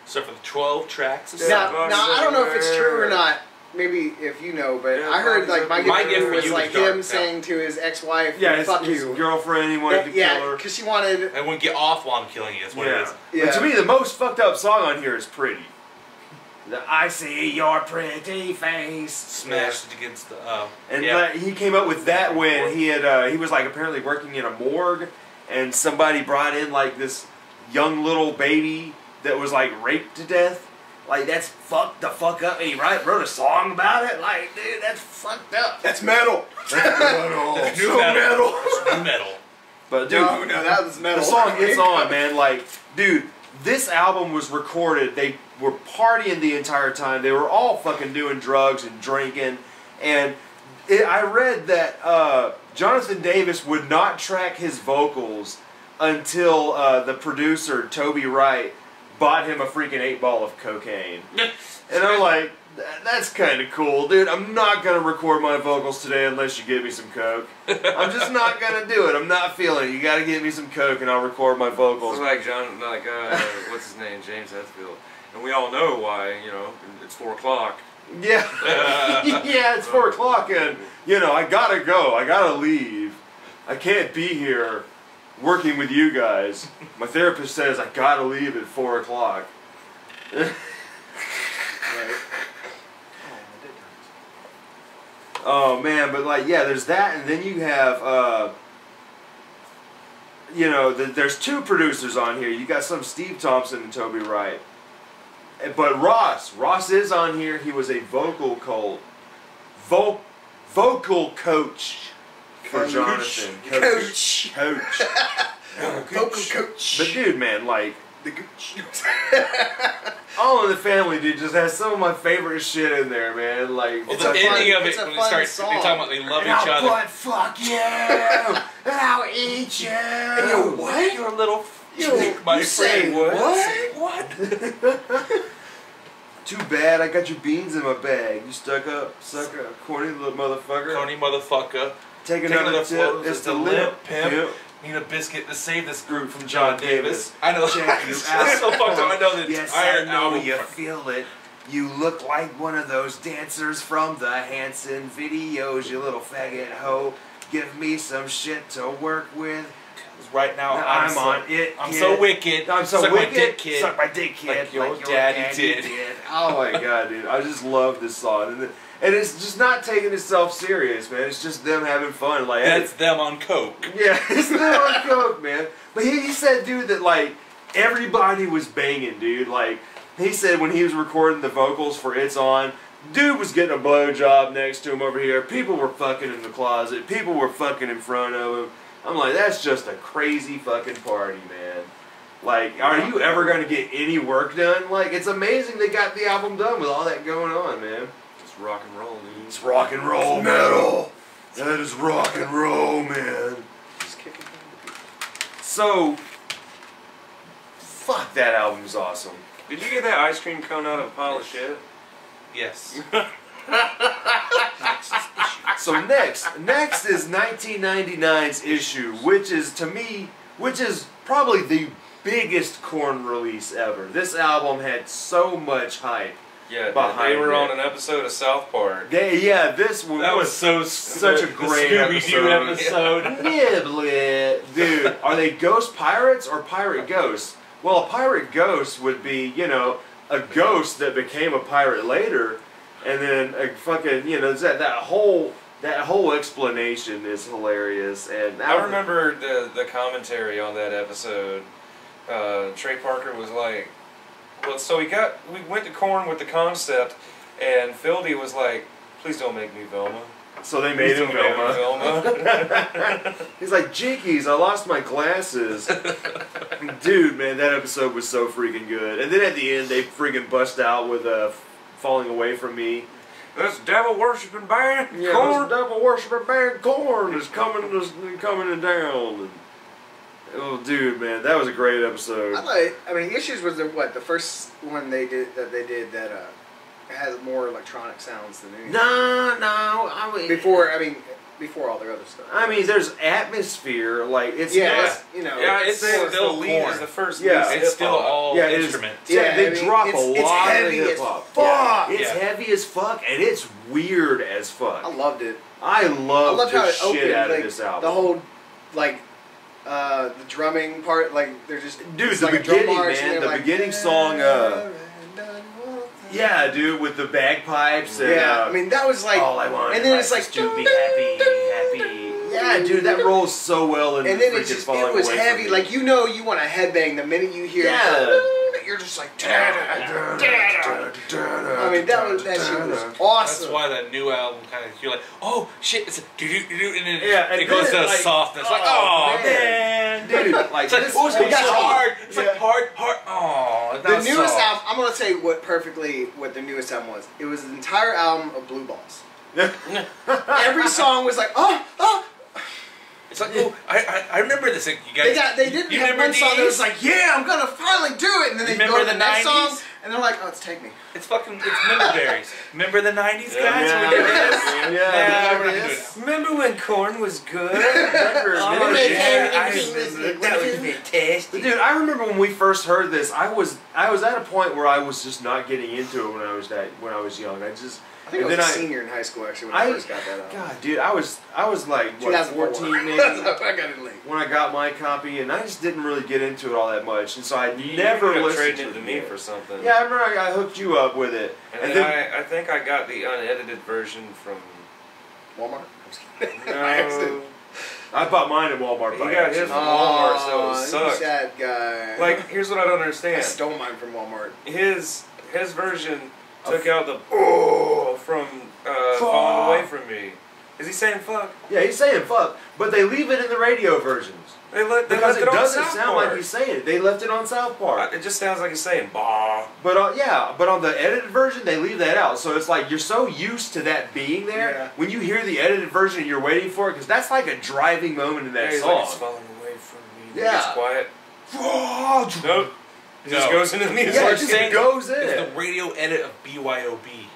So for the 12 tracks. Of Now, songs. I don't know if it's true or not. Maybe if you know, but Yeah, I heard like My My Gift Gift for was You like was dark, him yeah. saying to his ex-wife, Yeah, "Fuck his you." girlfriend. He wanted to Yeah, kill her. because she wanted. I wouldn't get off while I'm killing you. That's what it is. But Yeah. to me, the most fucked up song on here is "Pretty." I see your pretty face. Smashed it against the. And yeah. that- he came up with that when he had he was like apparently working in a morgue, and somebody brought in like this young little baby that was like raped to death. Like that's fucked the fuck up. And he wrote a song about it. Like, dude, that's fucked up. That's metal. That's metal. That's So new metal. metal. New metal. But dude, No, that was metal. the song "It's On," man. Like, dude, this album was recorded. They were partying the entire time. They were all fucking doing drugs and drinking. And I read that Jonathan Davis would not track his vocals until the producer Toby Wright bought him a freaking 8-ball of cocaine. And I'm like, that's kind of cool, dude. I'm not gonna record my vocals today unless you give me some coke. I'm just not gonna do it. I'm not feeling it. You gotta give me some coke and I'll record my vocals. It's like what's his name, James Hetfield, and we all know why. You know, it's 4 o'clock. Yeah, yeah. It's 4 o'clock, and you know I gotta go. I gotta leave. I can't be here working with you guys. My therapist says I gotta leave at 4 o'clock. Right. Oh man, but like yeah, there's that, and then you have you know, there's two producers on here. You got some Steve Thompson and Toby Wright, but Ross is on here. He was a vocal coach for Jonathan. Coach. Vocal coach. But dude, man, like The gooch. All in the Family, dude, just has some of my favorite shit in there, man. Like, Well, It's the a fun- ending of it's it a when fun they start song. they talking about they love and each I'll other. butt fuck you, and I'll eat you. And you're what? You're a little. You say what? Too bad I got your beans in my bag. You sucker, corny little motherfucker. Corny motherfucker. Take Take another another tip. photos. It's It's the the lip lip pimp. pimp. Need a biscuit to save this group from John John Davis. Davis. I know. Check you It's out. so fucked up. I know the Yes, entire I know album. you feel it. You look like one of those dancers from the Hanson videos, you little faggot hoe. Give me some shit to work with. 'Cause right now I'm on it. I'm kid. so wicked. I'm so Suck wicked. my dick, kid. Suck my dick, kid. Like your daddy did. Oh my god, dude! I just love this song, and it's just not taking itself serious, man. It's just them having fun. Like That's them on coke. yeah, it's them on coke, man. But he said, dude, that like everybody was banging, dude. Like he said when he was recording the vocals for "It's On." Dude was getting a blowjob next to him over here. People were fucking in the closet. People were fucking in front of him. I'm like, that's just a crazy fucking party, man. Like, are you ever going to get any work done? Like, it's amazing they got the album done with all that going on, man. It's rock and roll, dude. It's rock and roll, metal. That is rock and roll, man. Just kick it down the beat. So, fuck, that album's awesome. Did you get that ice cream cone out of a pile of shit? Yes. So next is 1999's Issue, which is, to me, probably the biggest Korn release ever. This album had so much hype. Yeah, Behind they were it. on an episode of South Park. This That was so such a great Scooby-Doo episode. Niblet. Dude, are they ghost pirates or pirate ghosts? Well, a pirate ghost would be, you know, a ghost that became a pirate later, and then a fucking, you know, that whole explanation is hilarious. And I remember the commentary on that episode. Trey Parker was like, well, so we went to Korn with the concept, and Phildy was like, please don't make me Velma. So they made him Please don't make me Velma. Velma. He's like, Jinkies, I lost my glasses. Dude, man, that episode was so freaking good. And then at the end, they freaking bust out with Falling Away From Me. This devil worshipping band, Yeah, Korn. this devil worshiper band Korn is coming down. And, oh, dude, man, that was a great episode. I mean, Issues was the first one they did that has more electronic sounds than anything. No, I mean Before all their other stuff. I mean, there's atmosphere, like it's Yeah, not. it's, you know. Yeah, it's it's still the lead Korn. is the first. Yeah, lead It's still hip-hop. all Yeah, it is. instruments. Yeah, They I mean, drop a it's lot of heavy as hip hop. fuck. Yeah, it's Yeah. heavy as fuck, and it's weird as fuck. I loved it. I I love loved how the it shit opened. out Like of this album. the whole, like, the drumming part. Like they're just Dude, it's the like a drum beginning, march, man, and the they're like, beginning song, yeah, dude, with the bagpipes and Yeah, I mean that was like, all I want and then in it's life like is to be happy. Yeah, dude, that rolls so well into and then freaking it's just Falling it was Away From heavy. Me. Like you know you want to headbang the minute you hear. Yeah. You're just like. I mean that shit was awesome. That's why that new album kind of, you're like, oh shit, it's a do-do-do-do, and then Yeah, and it goes then to like, softness. Like, oh, oh man. man, Dude, like it's like, this, oh, it's it got so hard. It's yeah. like hard. Oh, The newest album, I'm gonna tell you what the newest album was. It was an entire album of blue balls. Every song was like, oh. It's like, oh, I remember this. Like, you guys, They didn't you have remember one song that was these? like, yeah, I'm gonna finally do it, and then they Remember go to the the next 90s? song, and they're like, oh, it's Take Me. It's member berries. Remember the 90s, Yeah, guys? yeah, when we did this? yeah, Nah, we're not yeah. doing it. Remember when Korn was good? Oh, yeah, I remember. that was fantastic. But dude, I remember when we first heard this, I was at a point where I was just not getting into it when I was young. I think I and was a then senior in high school actually when I first got that album. God, dude, I was like what, 2004. 14 maybe I got it late. when I got my copy, and I just didn't really get into it all that much, and so I You never ended up listened trading to it to it me again. for something. Yeah, I remember I hooked you up with it, And then I think I got the unedited version from. Walmart. I'm just kidding. No, By accident. I bought mine at Walmart. He by got his accident. from Walmart, so it you sucked. sad guy. Like, here's what I don't I understand. stole mine from Walmart. His version took out the from Falling Away From Me. Is he saying fuck? Yeah, he's saying fuck, but they leave it in the radio versions They left because it on doesn't South sound Park. like he's saying it. They left it on South Park. It just sounds like he's saying bah. But but on the edited version, they leave that out. So it's like you're so used to that being there. Yeah. When you hear the edited version, you're waiting for it because that's like a driving moment in that Yeah, he's song. like, it's falling away from me. Then Yeah. It's quiet. Oh, Nope. It just No. goes into the music. yeah, it Worst just thing goes It's in. the radio edit of BYOB.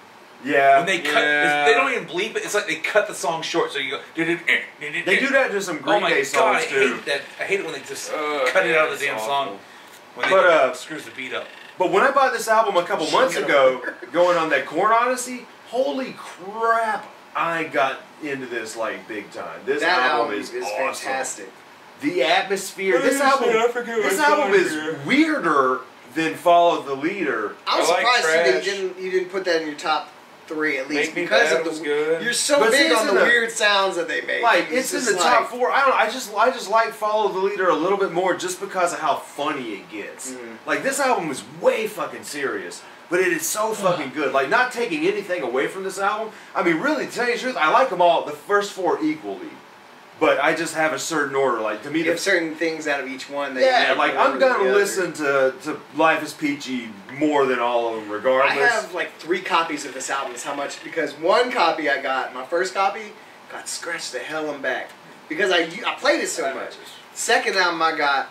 Yeah. When they cut, Yeah. they don't even bleep it. It's like they cut the song short, so you go. They do that to some Green Oh my Day god, songs I too. hate that. I hate it when they just cut it yeah, out of it's the damn awful. song. When But, they screws the beat up. But when I bought this album a couple months ago, going on that Korn Odyssey, holy crap! I got into this like big time. This That album album is is awesome. fantastic. the atmosphere. What This did you say? I album, forget this what album song is here. weirder than Follow the Leader. I was I like surprised that Trash. you didn't put that in your top 3 at least Make Me because Bad of was the. good. You're so But see, big it's on in the the- weird sounds that they make. Like it's in just the like- top 4. I don't know. I just like Follow the Leader a little bit more just because of how funny it gets. Like this album is way fucking serious, but it is so fucking good. Like not taking anything away from this album. I mean, really, to tell you the truth, I like them all, the first 4 equally. But I just have a certain order. Like to me, You have certain things out of each one. That yeah, you like more I'm than gonna the other. listen to Life is Peachy more than all of them, regardless. I have like 3 copies of this album. Is how much? Because one copy I got, my first copy, got scratched the hell and back because I played it so much. Second album I got,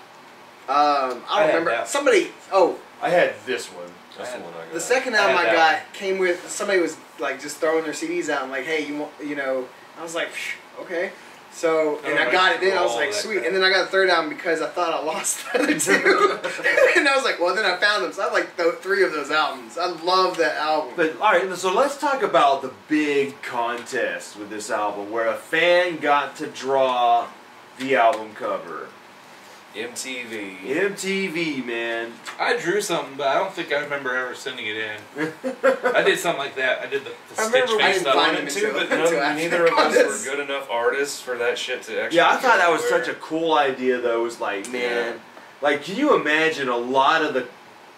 I don't had remember. that. Somebody, I had this one. That's the one I got. the second I album had I that got came with somebody was like just throwing their CDs out and like, hey, you know, I was like, phew, okay. So, and I got it then, I was like, sweet. And then I got the third album because I thought I lost the other 2. And I was like, well, then I found them. So I have like 3 of those albums. I love that album. But alright, so let's talk about the big contest with this album where a fan got to draw the album cover. MTV. MTV, man. I drew something, but I don't think I remember ever sending it in. I did something like that. I did the I stitch remember we face didn't stuff. find wanted it to, until- but until after neither of us this. were good enough artists for that shit to actually. Yeah, I thought that was go such a cool idea though. It was like, man, Yeah. like can you imagine a lot of the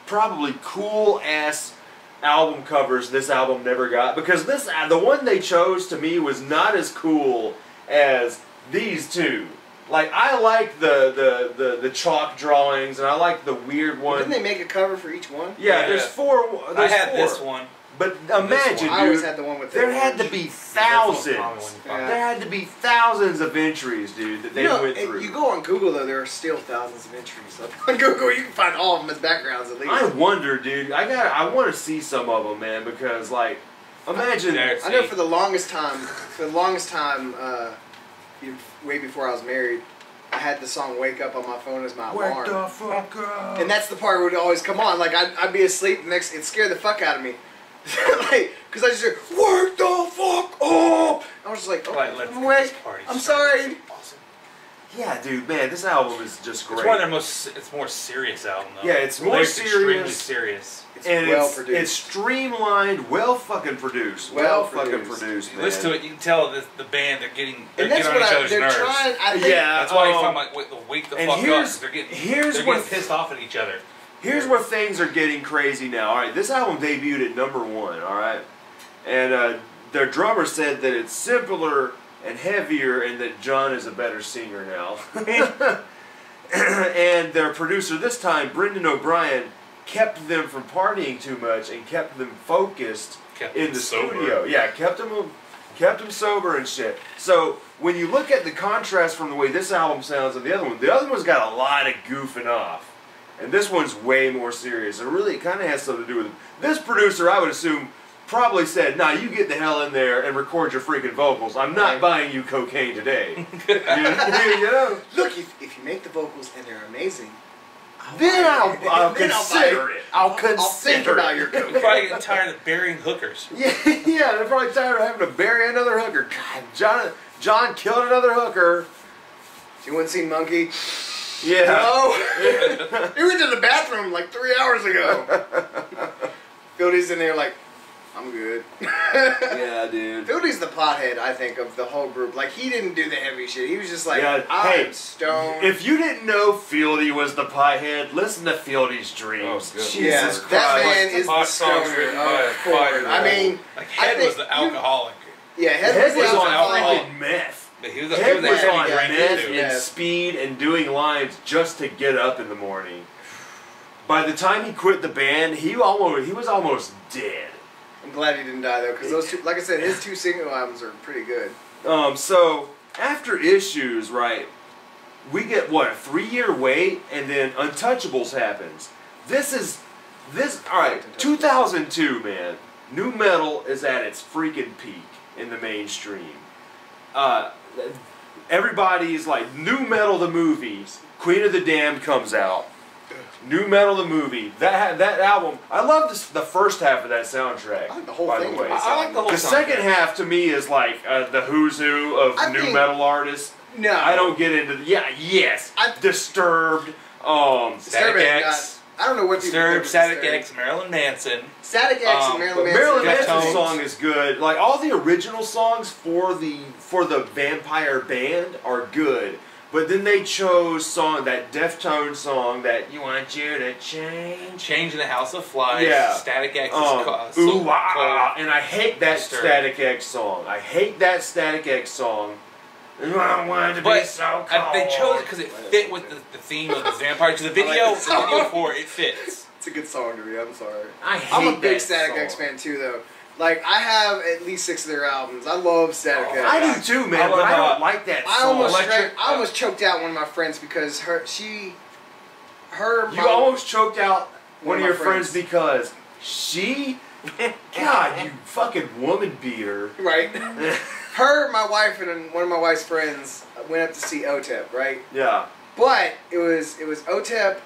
probably cool ass album covers this album never got? Because the one they chose to me was not as cool as these 2. Like I like the chalk drawings and I like the weird one. Didn't they make a cover for each one? Yeah, Yeah. there's 4. I There's had 4. this one. But imagine, I always dude, had the one with the there had to orange. be That's the most common one thousands. you find. Yeah. There had to be thousands of entries, dude, that they You know, went and through. you go on Google though, there are still thousands of entries. So on Google, you can find all of them as backgrounds at least. I wonder, dude. I want to see some of them, man, because like, imagine. Yeah, I know for the longest time, way before I was married, I had the song "Wake Up" on my phone as my Wake the alarm, fuck up. and that's the part where it would always come on. Like I'd be asleep, and it scared the fuck out of me, like because I just heard "Wake the fuck up." I was just like, oh, Like, let's I'm get awake. this party I'm started. sorry. Awesome. Yeah, dude, man, this album is just great. It's one of their most. It's more serious album though. Yeah, it's more Lyrics extremely serious. serious. It's and well it's produced. streamlined, well fucking produced, Well fucking produced. produced, You man. listen to it, you can tell the band they're getting and that's on what each other's they're nerves. trying. I think, Yeah. That's why you Um, find like wake the and fuck up. here's- They're getting here's they're what- getting pissed off at each other. Here's where things are getting crazy now. All right, this album debuted at #1. All right, and their drummer said that it's simpler and heavier, and that John is a better singer now. And their producer this time, Brendan O'Brien, kept them from partying too much and kept them focused Kept in them the sober. studio. Yeah, kept them sober and shit. So when you look at the contrast from the way this album sounds and the other one's got a lot of goofing off. And this one's way more serious. It really kind of has something to do with it. This producer, I would assume, probably said, nah, you get the hell in there and record your freaking vocals. I'm not buying you cocaine today. you know? Look, if you make the vocals and they're amazing, Then I'll Then I'll consider buy it. I'll I'll think consider about it. your They're cocaine. probably getting tired of burying hookers. Yeah, they're probably tired of having to bury another hooker. God, John killed another hooker. You wouldn't see Monkey? Yeah. No. He went to the bathroom like 3 hours ago. Fieldy's in there like, I'm good. Yeah, dude. Fieldy's the pothead, I think, of the whole group. Like, he didn't do the heavy shit. He was just like, Yeah, I'm hey, stoned. If you didn't know Fieldy was the pothead, listen to Fieldy's Dreams. Oh, good. Jesus yeah, Christ. that man is the Hot songs stoner written by of a Korn. five-year-old. I mean, Like I Head think was the alcoholic. Yeah, Head Head was the on alcoholic. freaking meth. He was Head a was heavy on drinker meth too. and Yeah. speed and doing lines just to get up in the morning. By the time he quit the band, he was almost dead. I'm glad he didn't die, though, because those two, like I said, his 2 single albums are pretty good. So after Issues, right, we get what, a 3-year wait, and then Untouchables happens. All right, 2002, man. Nu metal is at its freaking peak in the mainstream. Everybody's like, Nu Metal the movie, Queen of the Damned comes out. Nu Metal the movie, that album. I love the first half of that soundtrack. I like the whole by thing. the way. I like the whole The soundtrack. second half to me is like the who's who of I nu think- metal artists. No. I don't get into Disturbed. Static X. I don't know what people Disturbed, think Static of X, Marilyn Manson. Static X and Marilyn Manson. Marilyn Manson's Deftones. song is good. Like all the original songs for the Vampire Band are good. But then they chose that Deftones song that You Want You to Change. Change in the House of Flies. Yeah. Static X is Ooh, wah, and I hate that Disturbed. Static X song. I hate that Static X song. I wanted to be But so cold. they chose it because it fit with the theme of the vampire. Because the video for it fits. It's a good song to me. I'm sorry. I hate I'm a big that Static song. X fan too, though. Like I have at least 6 of their albums. I love Static X. I do too, man. But I don't like that song. I almost choked out one of my friends because You almost choked out one of your friends because she. God, you fucking woman beater. Right. Her, my wife, and one of my wife's friends went up to see OTEP, right? Yeah. But it was OTEP,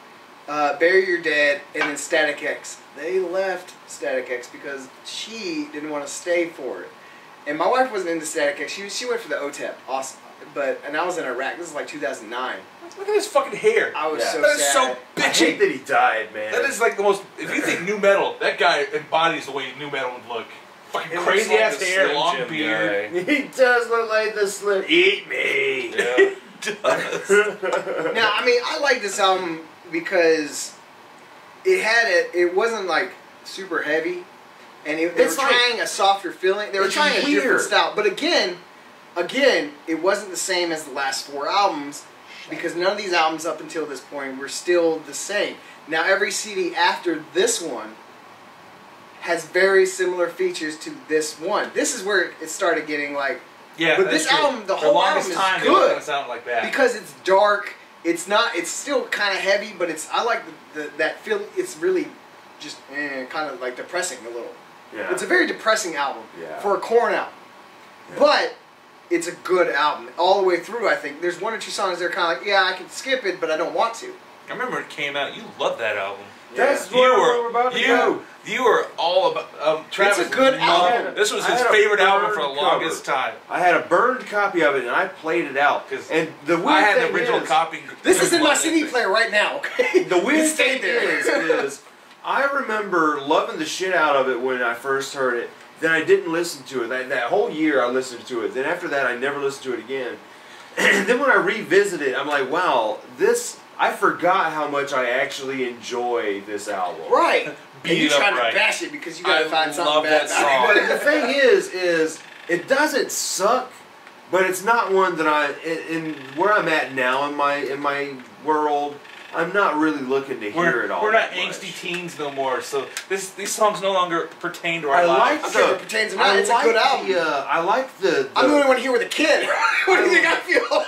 Bury Your Dead, and then Static X. They left Static X because she didn't want to stay for it. And my wife wasn't into Static X. She went for the OTEP. Awesome. And I was in Iraq. This is like 2009. Look at his fucking hair. I was so That is sad. so I hate bitchy. that he died, man. That is like the most. If you think new metal, that guy embodies the way new metal would look. Fucking It looks crazy like ass the hair, Slim long Jim beard. guy. He does look like the Slim. Eat me. Yeah. Now, I mean, I like this album because it wasn't like super heavy, and they were It's like- trying a softer feeling. They were it's trying a different weird. style. But again, it wasn't the same as the last 4 albums because none of these albums up until this point were still the same. Now, every CD after this one has very similar features to this one. This is where it started getting like. Yeah, But that's this true. album, the For whole longest album is time, good. It wasn't gonna sound like that. Because it's dark, it's still kind of heavy, but I like that feel. It's really just kind of like depressing a little. Yeah. It's a very depressing album Yeah. for a Korn album, but it's a good album all the way through. I think there's 1 or 2 songs that are kind of like, yeah, I can skip it, but I don't want to. I remember it came out. You loved that album. That's You where were we're about to go. You were all about. Travis It's a good loved- album. This was I his had a favorite album burned for the longest time. I had a burned copy of it and I played it out. 'Cause And the weird I had thing the original is, copy. This is in my Loved CD it. player right now. Okay, The weird It stayed thing is I remember loving the shit out of it when I first heard it. Then I didn't listen to it. That whole year I listened to it. Then after that I never listened to it again. And then when I revisit it, I'm like, wow, I forgot how much I actually enjoy this album. right. Beat And you're it up trying right. to bash it because you gotta I find something love bad that about song. it. But the thing is it doesn't suck, but it's not one that in where I'm at now in my world, I'm not really looking to hear it all. We're not that much. angsty teens no more, so these songs no longer pertain to our I lives. like Okay, the. it pertains to mine. It's a good album. I like the. I'm the only one here with a kid. What do you think I feel?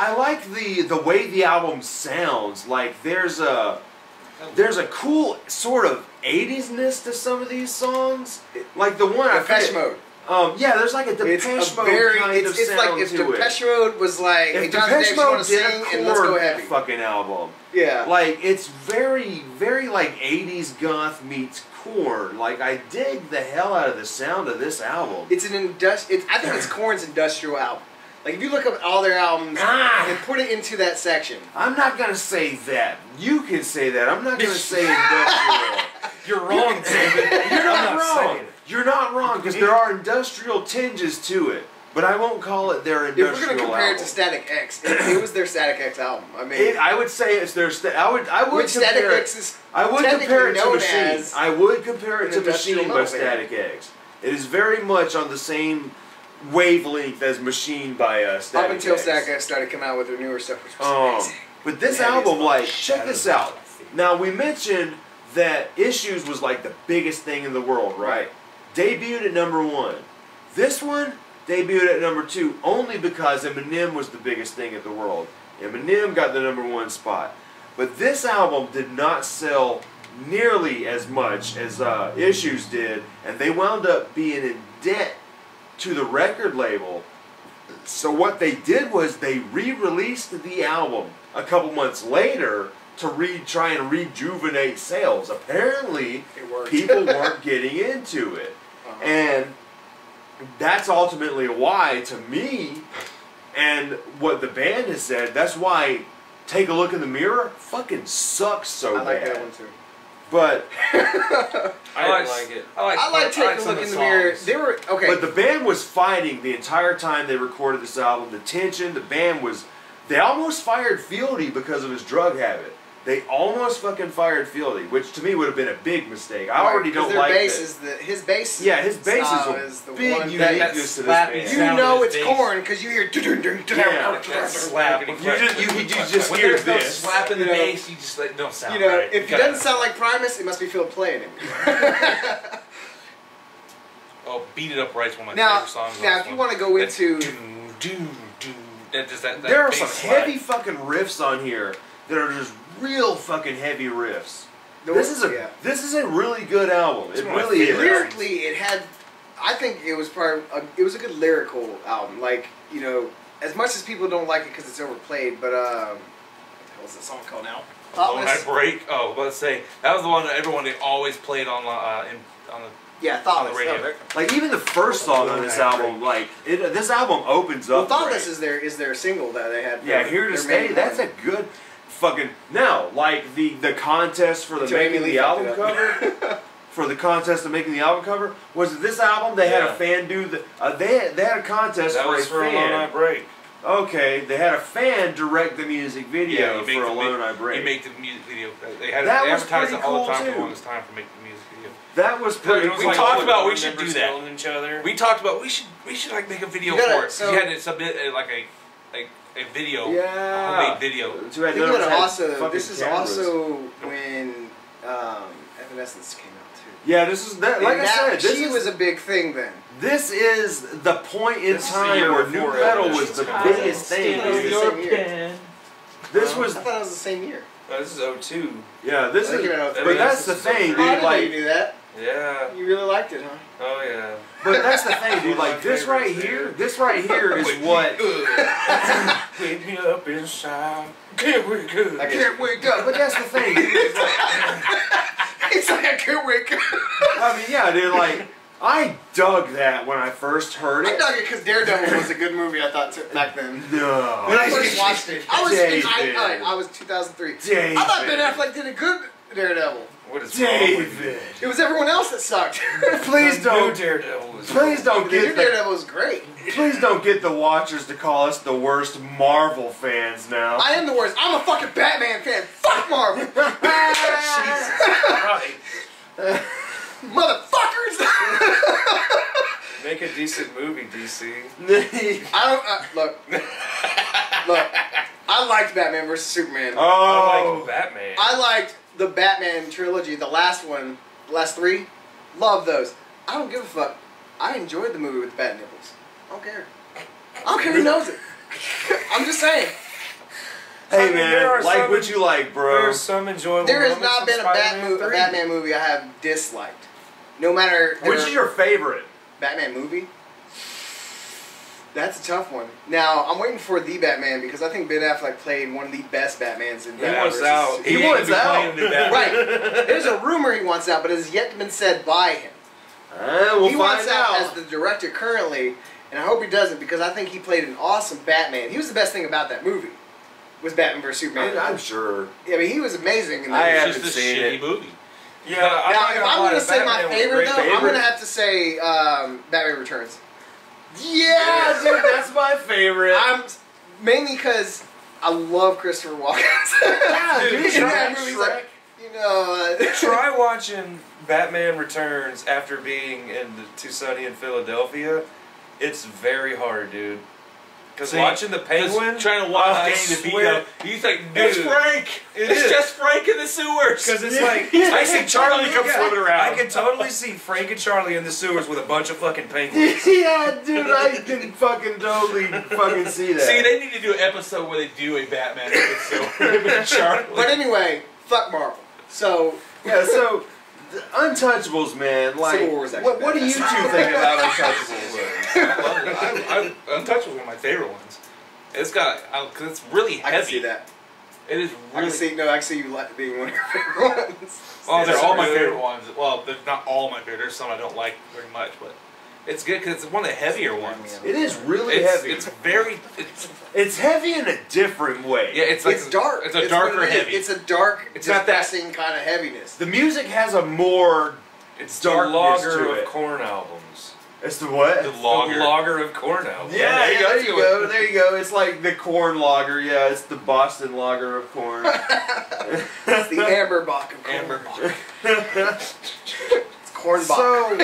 I like the way the album sounds. Like there's a cool sort of 80s-ness to some of these songs. Like the one I Depeche forget- Mode. Yeah, there's like a Depeche It's a Mode very. kind of It's sound like if to Depeche it. Mode was like, hey, If Jonathan Depeche Davis, you want Mode to did sing a and let's go Korn heavy. fucking album, Yeah. like it's very, very like 80s goth meets Korn. Like I dig the hell out of the sound of this album. It's an I think it's Korn's industrial album. Like if you look up all their albums and put it into that section. I'm not gonna say that. You can say that. I'm not gonna say industrial. You're wrong, David. You're not I'm not wrong. saying it. You're not wrong because there are industrial tinges to it, but I won't call it their If industrial we're gonna compare album. it to Static X, it was their Static X album. I mean, I would say it's their. I would which Static compare it. X is I would compare it to known Machine. as I would compare it an to industrial Machine by metal band. Static X. It is very much on the same wavelength as Machine by Static up until X. Static X started coming out with their newer stuff, which was amazing. But this Yeah, it is album, fun. like, check this out. Now, we mentioned that Issues was like the biggest thing in the world, right? Debuted at #1. This one debuted at #2 only because Eminem was the biggest thing in the world. Eminem got the #1 spot. But this album did not sell nearly as much as Issues did, and they wound up being in debt to the record label. So what they did was they re-released the album a couple months later to try and rejuvenate sales. Apparently, It worked. people weren't getting into it. And that's ultimately why, to me, And what the band has said, that's why Take a Look in the Mirror fucking sucks so I like bad. that one too. But I didn't like it. I like Take a Look in the Mirror. They were okay. But the band was fighting the entire time they recorded this album. The tension, the band was... They almost fired Fieldy because of his drug habit. They almost fucking fired Fieldy, which to me would have been a big mistake. I already don't like his bass. Yeah, his bass is the big one uniqueness that to this slappy band. You sound know of it's his Korn because you hear. That slap. You just When hear there's no this. slap in the You know, bass, you just like don't sound You know, right. if it doesn't sound like Primus, it must be Phil playing it. Oh, Beat It Up Right's one of my Now, favorite songs. now, if you want to go into, There are some bass heavy slide. fucking riffs on here that are just real fucking heavy riffs. the- This is a really good album. It one of my really is. favorite lyrically, it had. I think it was it was a good lyrical album. Like, you know, as much as people don't like it because it's overplayed, but what the hell is that song called now? When I Break. Oh, let's say that was the one that everyone always played on the Yeah, Thoughtless. radio. No, Like even the first song on this album, like this album opens well, up. Thoughtless great. is their single that they had. Yeah, Here to Stay. That's a good fucking. Now, like the contest for the Until Amy making Lee the album fucked it cover. For the contest of making the album cover, was it this album? They had a fan do the. They had a contest That for was a for a Alone I fan. Break. Okay, they had a fan direct the music video you make for the Alone I You Break. make the music video. They had That they was advertised pretty it all the cool, time for too. the longest time for making the music video. That was pretty. It was We like talked all the about we board should do members that. killing each other. We talked about we should like make a video You gotta- for it. so- You had to submit like a video, Yeah. a homemade video. Too bad Think none of of it us had also. fucking This is cameras. also when Evanescence came out too. Yeah, this is that. Like And I said, this she is was a big thing then. this is the point in This is the time year where new before metal Evanescence was the came out. biggest thing. Still Dude. your pen. This was I thought it was the same year. This is 02. yeah. This I think is it came out but that's the thing, I didn't dude. know you Like, knew that. Yeah. You really liked it, huh? Oh yeah. but that's the thing, dude. Like this right here, this right here is what. Wake me up inside. Can't wake up. I can't wake up. But that's the thing. Dude. It's like, It's like I can't wake up. I mean, yeah, dude. Like I dug that when I first heard I it. dug it because Daredevil was a good movie. I thought back then. No. When I first watched it, I was David. I was 2003. David. I thought Ben Affleck did a good Daredevil. What is wrong with you? David. It was everyone else that sucked. Please The new don't. Daredevil was Please don't The new get the. Daredevil was great. Please don't get the watchers to call us the worst Marvel fans now. I am the worst. I'm a fucking Batman fan. Fuck Marvel. right. Motherfuckers. Make a decent movie, DC. I don't look. Look, I liked Batman vs Superman. I Oh, like Batman. I liked the Batman trilogy, the last one, the last three. Love those. I don't give a fuck. I enjoyed the movie with the bat nipples. I don't care. I don't care who knows it. I'm just saying. hey I mean, there man, are like some- what you like, bro. There's some enjoyable There has moments not in been a Spider-Man 3. Batman movie I have disliked. No matter Which is your favorite? Batman movie. That's a tough one. Now I'm waiting for the Batman because I think Ben Affleck played one of the best Batmans in He Batman wants versus out. Superman. He wants out. playing the Batman. Right. There's a rumor he wants out, but it has yet been said by him. We'll He find wants out out. as the director currently, and I hope he doesn't because I think he played an awesome Batman. He was the best thing about that movie. Was Batman vs Superman? I'm sure. I mean, he was amazing in I that movie. haven't It's just a seen shitty it. movie. Yeah, Now, if I'm going to say my favorite, though, I'm going to have to say Batman Returns. Yeah, dude, that's my favorite. I'm mainly because I love Christopher Walken. Yeah, Dude, dude, in try that movie, he's like, you know, Try watching Batman Returns after being in Too Sunny in Philadelphia. It's very hard, dude. Because See, watching the Penguin, Just trying to watch I Danny swear- DeVito. He's like, Dude, it's Frank. it It's is. just Frank in the sewers. Because it's like, I see Charlie come swimming around. I can totally see Frank and Charlie in the sewers with a bunch of fucking penguins. Yeah, dude, I can fucking totally fucking see that. See, they need to do an episode where they do a Batman episode with Charlie. but anyway, fuck Marvel. So, Yeah, so the Untouchables, man. Like, Civil War is actually what do you two think about Untouchables? Untouchables is one of my favorite ones. It's got, because it's really heavy. I can see that. It is I really. can see, no, I can see you like being one of your favorite ones. Well, they're It's all my really- favorite ones. Well, they're not all my favorite. There's some I don't like very much, but It's good because it's one of the heavier ones. It is really heavy. It's very. It's heavy in a different way. Yeah, it's like It's dark. It's a darker heavy. It's a dark, It's not that- depressing kind of heaviness. The music has a more It's the darkness Lager to of it. Korn albums. It's the what? The The lager. Lager of Korn albums. Yeah, there you there go. you go. There you go. It's like the corn lager. Yeah, it's the Boston lager of corn. It's the amber Bach of Korn. Amber. It's corn Bach. So,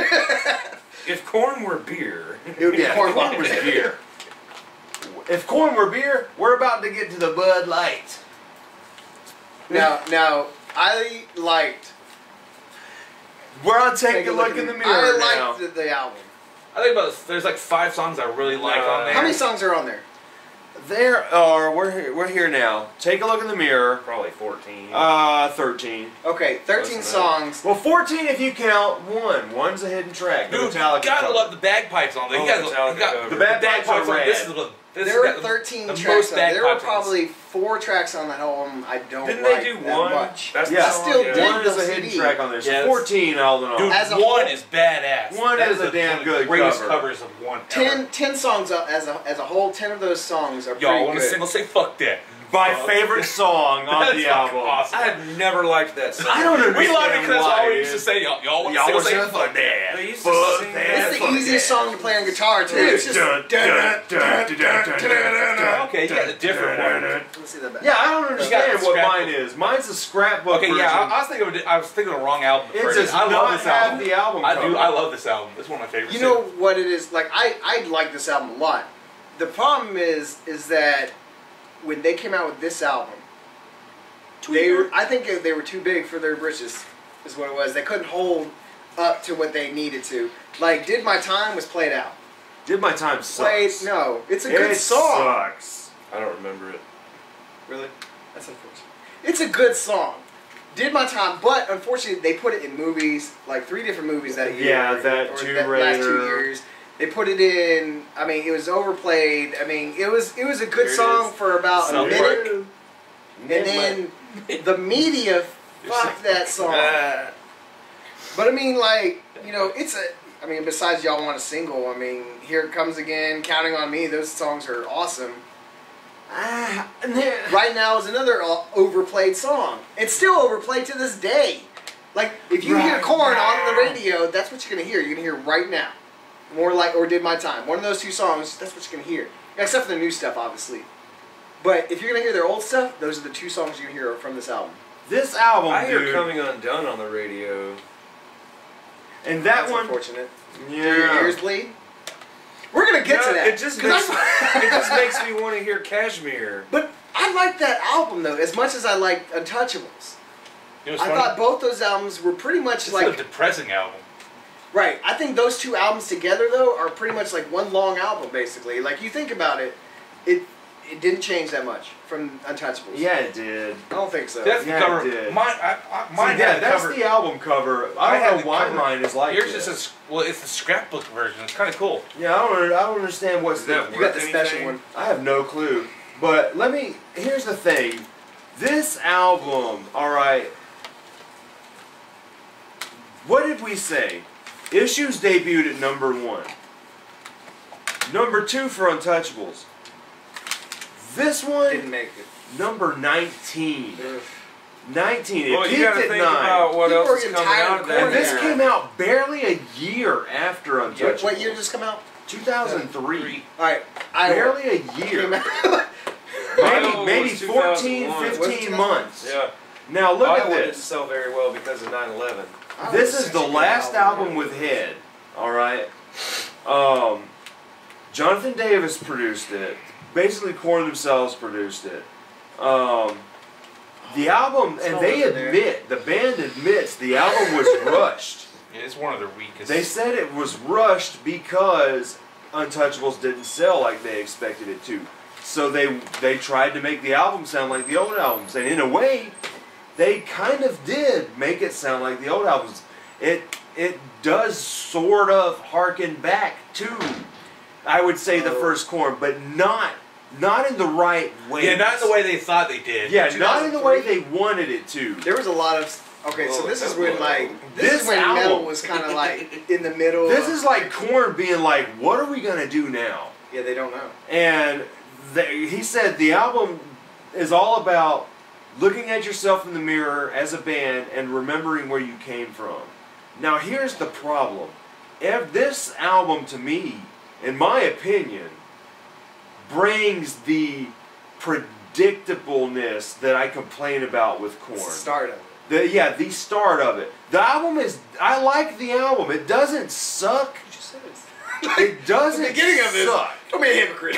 If Korn were beer, it would be yeah, corn corn Bach. was beer. If corn were beer, we're about to get to the Bud Light. Now, I liked. We're on Take a Look in the Mirror I now. liked the album. I think there's like 5 songs I really like on there. How many songs are on there? There are, we're here now. Take a Look in the Mirror. probably 14. 13. Okay, 13 Close songs. Well, 14 if you count one. One's a hidden track. The Dude, you Metallica gotta cover. love the bagpipes on there. Oh, You gotta, Metallica you got cover. The bagpipes are on rad. this is the this There has were got 13 the tracks most on there. There were bagpipes on probably 4 tracks on that album I don't Didn't like they do that one? much. That's Yeah. the song, Still yeah. did. One is a the hidden CD. track on there. So Yeah, 14 all in all. Dude, As a one whole- is badass. One That is a damn one of the good greatest cover. covers of one ever. 10 songs as a whole. 10 of those songs are Y'all pretty want a good. single? Say fuck that. My favorite song on That's the fucking album. awesome. I have never liked that song. I don't understand We love it because that's why, all we used to dude. say. Y'all want a Y'all single? was Say saying fuck that. They used to Fuck sing that. that. It's the Fuck easiest that. song to play on guitar too. Dun, It's just dun, dun, dun, dun, dun, dun, dun, Okay, you got a different one. Let's see that back. Yeah, I don't understand the what scrapbook. mine is. Mine's a scrapbook Okay, version. yeah, I was thinking of the wrong album. It first. does I love not this have album. the album I cover. do. I love this album. It's one of my favorites. You know what it is? Like I like this album a lot. The problem is that when they came out with this album, I think they were too big for their britches. Is what it was. They couldn't hold up to what they needed to. Like Did My Time was played out. Did My Time Played sucks. no, it's a It good song. sucks. I don't remember it. Really? That's unfortunate. It's a good song. Did My Time, but unfortunately they put it in movies, like 3 different movies that year. Yeah, that or Tomb last 2 Raider. years. They put it in. I mean, it was overplayed. I mean, it was a good Here it song is. for about a Somewhere. minute, and then the media fucked that song. But I mean, like, you know, it's a. I mean, besides Y'all Want a Single, I mean, Here It Comes Again, Counting on Me. Those songs are awesome. Right Now is another overplayed song. It's still overplayed to this day. Like, if you hear Right Korn on Now. the radio, that's what you're gonna hear. You're gonna hear Right Now, more like, or Did My Time. One of those 2 songs. That's what you're gonna hear. Except for the new stuff, obviously. But if you're gonna hear their old stuff, those are the 2 songs you hear from this album. This album, I hear dude, Coming Undone on the radio. and that That's one, unfortunate. Do your yeah. ears bleed? We're gonna get No, to that. It just 'Cause makes, I'm- it just makes me want to hear Kashmir. But I like that album though, as much as I like Untouchables. It was I funny. thought both those albums were pretty much It's like a depressing album. right. I think those 2 albums together though are pretty much like one long album basically. Like you think about it, it didn't change that much from Untouchables. Yeah, it did. I don't think so. That's Yeah, the cover. it did. Mine, mine See, yeah, had the that's cover. the album cover. I I had don't the know why cover. mine is like Yours this. is it's the scrapbook version. It's kind of cool. Yeah, I don't understand what's Is the. that You got the worth special anything? one. I have no clue. But here's the thing. This album, alright. What did we say? Issues debuted at number 1. Number 2 for Untouchables. This Didn't one, make it. number 19. Ugh. 19. It Well, you peaked gotta at think 9. about what People else are is getting coming tired out of of Korn And that. this now. came out barely a year after Untouchables. What year did this come out? 2003. All right, Iowa Barely a came year. out. Iowa Maybe was 14, 2001. 15 months. Yeah. Now look Iowa at didn't this. sell very well because of 9/11. This is the last album with Head. Alright? Jonathan Davis produced it. Basically Korn themselves produced it. The album, and they admit, the band admits the album was rushed. Yeah, it's one of their weakest. They said it was rushed because Untouchables didn't sell like they expected it to. So they tried to make the album sound like the old albums. And in a way, they kind of did make it sound like the old albums. It does sort of harken back to, I would say, the first Korn, but not in the right way. Yeah, not in the way they thought they did. Yeah, not in the way 2003. they wanted it to. There was a lot of Okay, so Whoa, this is whoa. when like This is when album- metal was kind of like in the middle. This of- is like Korn being like, what are we gonna do now? yeah, they don't know. And he said the album is all about looking at yourself in the mirror as a band and remembering where you came from. Now here's the problem. If this album, to me, in my opinion, brings the predictableness that I complain about with Korn. It's the start of it. The start of it. The album is, I like the album. It doesn't suck. You just said it. It doesn't The beginning of this. suck. Don't be a hypocrite.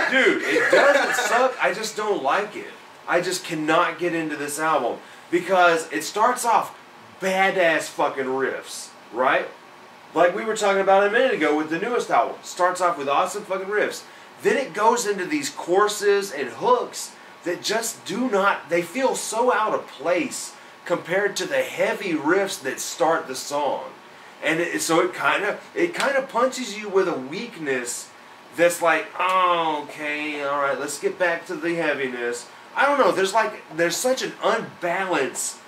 Dude, it doesn't suck. I just don't like it. I just cannot get into this album because it starts off badass fucking riffs, right? Like we were talking about a minute ago with the newest album. Starts off with awesome fucking riffs. Then it goes into these choruses and hooks that just do not, they feel so out of place compared to the heavy riffs that start the song. And so it kind of punches you with a weakness that's like, oh, okay, all right, let's get back to the heaviness. I don't know. There's such an unbalance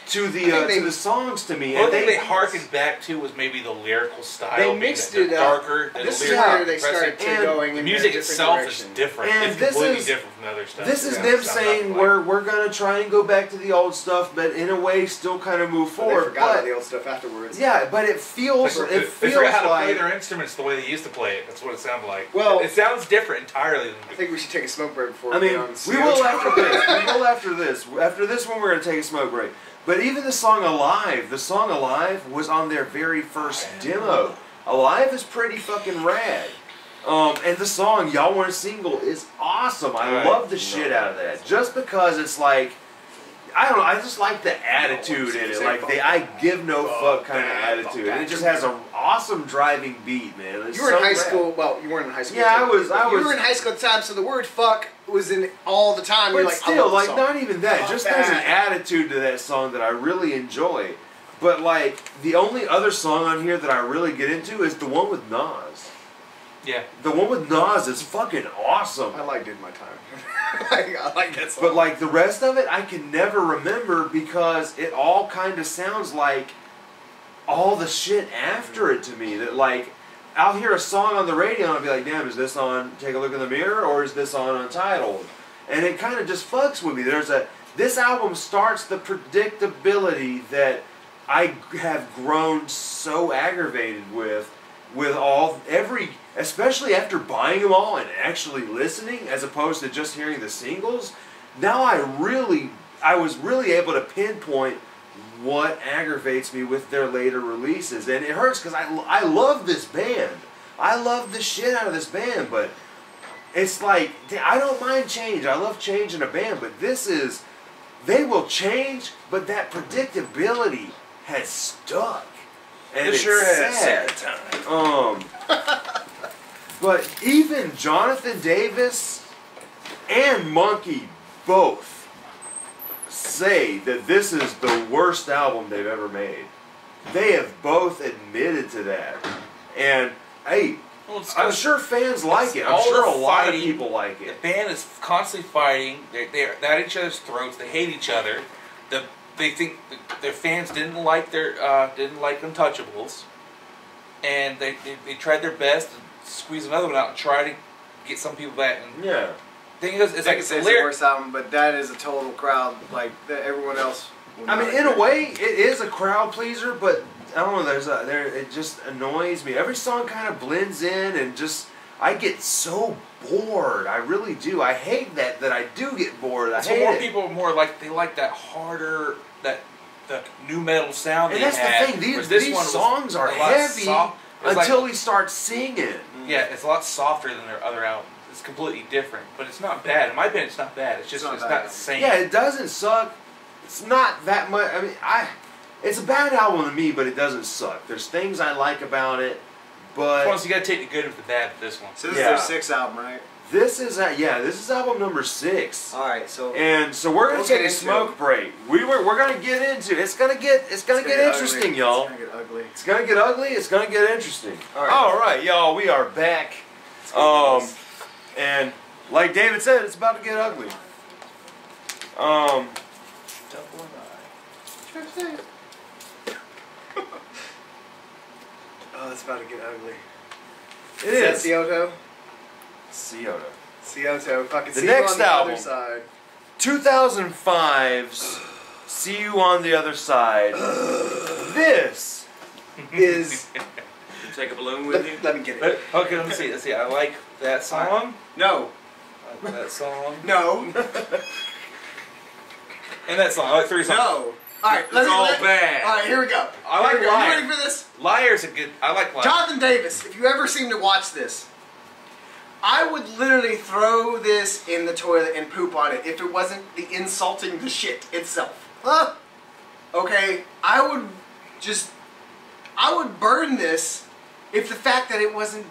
to the songs to me. One And thing they harkened back to was maybe the lyrical style. They being mixed the it up. darker. This is lyrical where they started depressing. going The in music a different itself direction. is different. And it's this completely is- different from the other stuff. This is Yeah. them It's not saying like- we're gonna try and go back to the old stuff, but in a way still kind of move But they forward. forgot about But the old stuff afterwards. yeah, but it feels Like, it they feels forgot how to play like their instruments the way they used to play it. That's what it sounded like. Well- it sounds different entirely. I think we should take a smoke break before I we mean, get on we will after this. We will after this. After this one, we're going to take a smoke break. But even the song Alive was on their very first demo. Alive is pretty fucking rad. And the song Y'all Want a Single is awesome. I Right. love the shit out of that. Just because it's like, I don't know, I just like the attitude in it. Like the I give no fuck kind of attitude. And it just has an awesome driving beat, man. It's You were in so high rad. school. Well, you weren't in high school. Yeah, I technically, was- but I You was- were in high school at the time, so the word "fuck" was in all the time. But You're like, I still, love the like, song. not even that. Fuck Just there's an that. attitude to that song that I really enjoy. But, like, the only other song on here that I really get into is the one with Nas. Yeah. The one with Nas is fucking awesome. I liked it in my time. I like that song. But, like, the rest of it, I can never remember because it all kind of sounds like all the shit after it to me. That, like, I'll hear a song on the radio and I'll be like, damn, is this on Take a Look in the Mirror or is this on Untitled? And it kind of just fucks with me. This album starts the predictability that I have grown so aggravated with especially after buying them all and actually listening as opposed to just hearing the singles. Now I was really able to pinpoint what aggravates me with their later releases, and it hurts because I love this band. I love the shit out of this band, but it's like, I don't mind change. I love change in a band, but they will change, but that predictability has stuck. And It it's sure has. sad. But even Jonathan Davis and Monkey both say that this is the worst album they've ever made. They have both admitted to that. And, hey, Well, it's I'm sure fans like it. I'm all sure the a lot of fighting. people like The it. band is constantly fighting. They're at each other's throats. They hate each other. They think their fans didn't like Untouchables, and they tried their best to squeeze another one out and try to get some people back. And Yeah. thing is, it's like it's it's the lyric. worst album, but that is a total crowd. Like everyone else. will I not mean, in a agree. way, it is a crowd pleaser, but I don't know. It just annoys me. Every song kind of blends in, and just I get so bored. I really do. I hate that I do get bored. I So hate more it. people are more like they like that harder, the new metal sound. And they that's had, the thing. whereas These one was songs are a lot heavy soft. It's until like, he starts singing. yeah, it's a lot softer than their other albums. It's completely different, but it's not bad. In my opinion, it's not bad. It's just It's not it's bad. not the same. Yeah, it doesn't suck. It's not that much. I mean, it's a bad album to me, but it doesn't suck. There's things I like about it, but Plus, you got to take the good with the bad with this one. So this Yeah. is their 6th album, right? this is album number 6. All right, so And so we're gonna Let's take get a into smoke break. We're gonna get into it. It's gonna get interesting, ugly. y'all. It's gonna get ugly. It's gonna get ugly. It's gonna get interesting. All right. Y'all. We are back. And like David said, it's about to get ugly. Oh, it's about to get ugly. It Is is. that Cioto? Cioto. Cioto. Fucking The see you next on the album. other side. 2005's See You on the Other Side. This Is You take a balloon with you? let me get it. Okay, let me see. Let's see. I like that song. No. I like that song. No. And that song. I like 3 songs. No. Alright, It's all bad. Alright, here we go. I like Here we go. Liar. You ready for this? Liar's a good. I like Liar. Jonathan Davis, if you ever seem to watch this, I would literally throw this in the toilet and poop on it if it wasn't the insulting the shit itself. Okay, I would burn this if the fact that it wasn't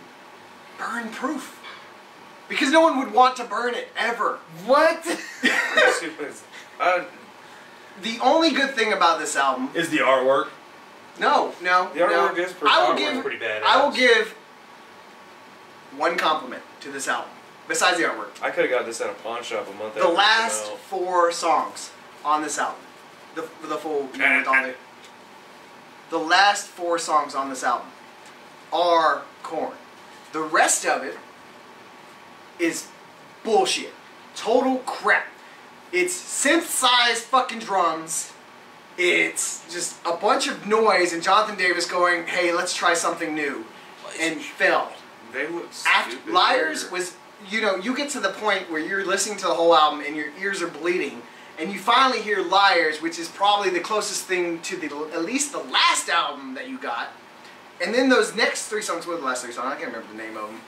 burn proof. Because no one would want to burn it, ever. what The only good thing about this album, is the artwork. no, The artwork is pretty, I will artwork's give, pretty badass. I will give one compliment to this album, besides the artwork. I could have got this at a pawn shop a month The after it last came out. 4 songs on this album, the full, you know, with all the last 4 songs on this album are Korn. The rest of it is bullshit, total crap. It's synthesized fucking drums. It's just a bunch of noise and Jonathan Davis going, "Hey, let's try something new," and failed. They look After stupid. Liars was, you know, you get to the point where you're listening to the whole album and your ears are bleeding, and you finally hear Liars, which is probably the closest thing to at least the last album that you got. And then those next 3 songs, what were the last 3 songs? I can't remember the name of them.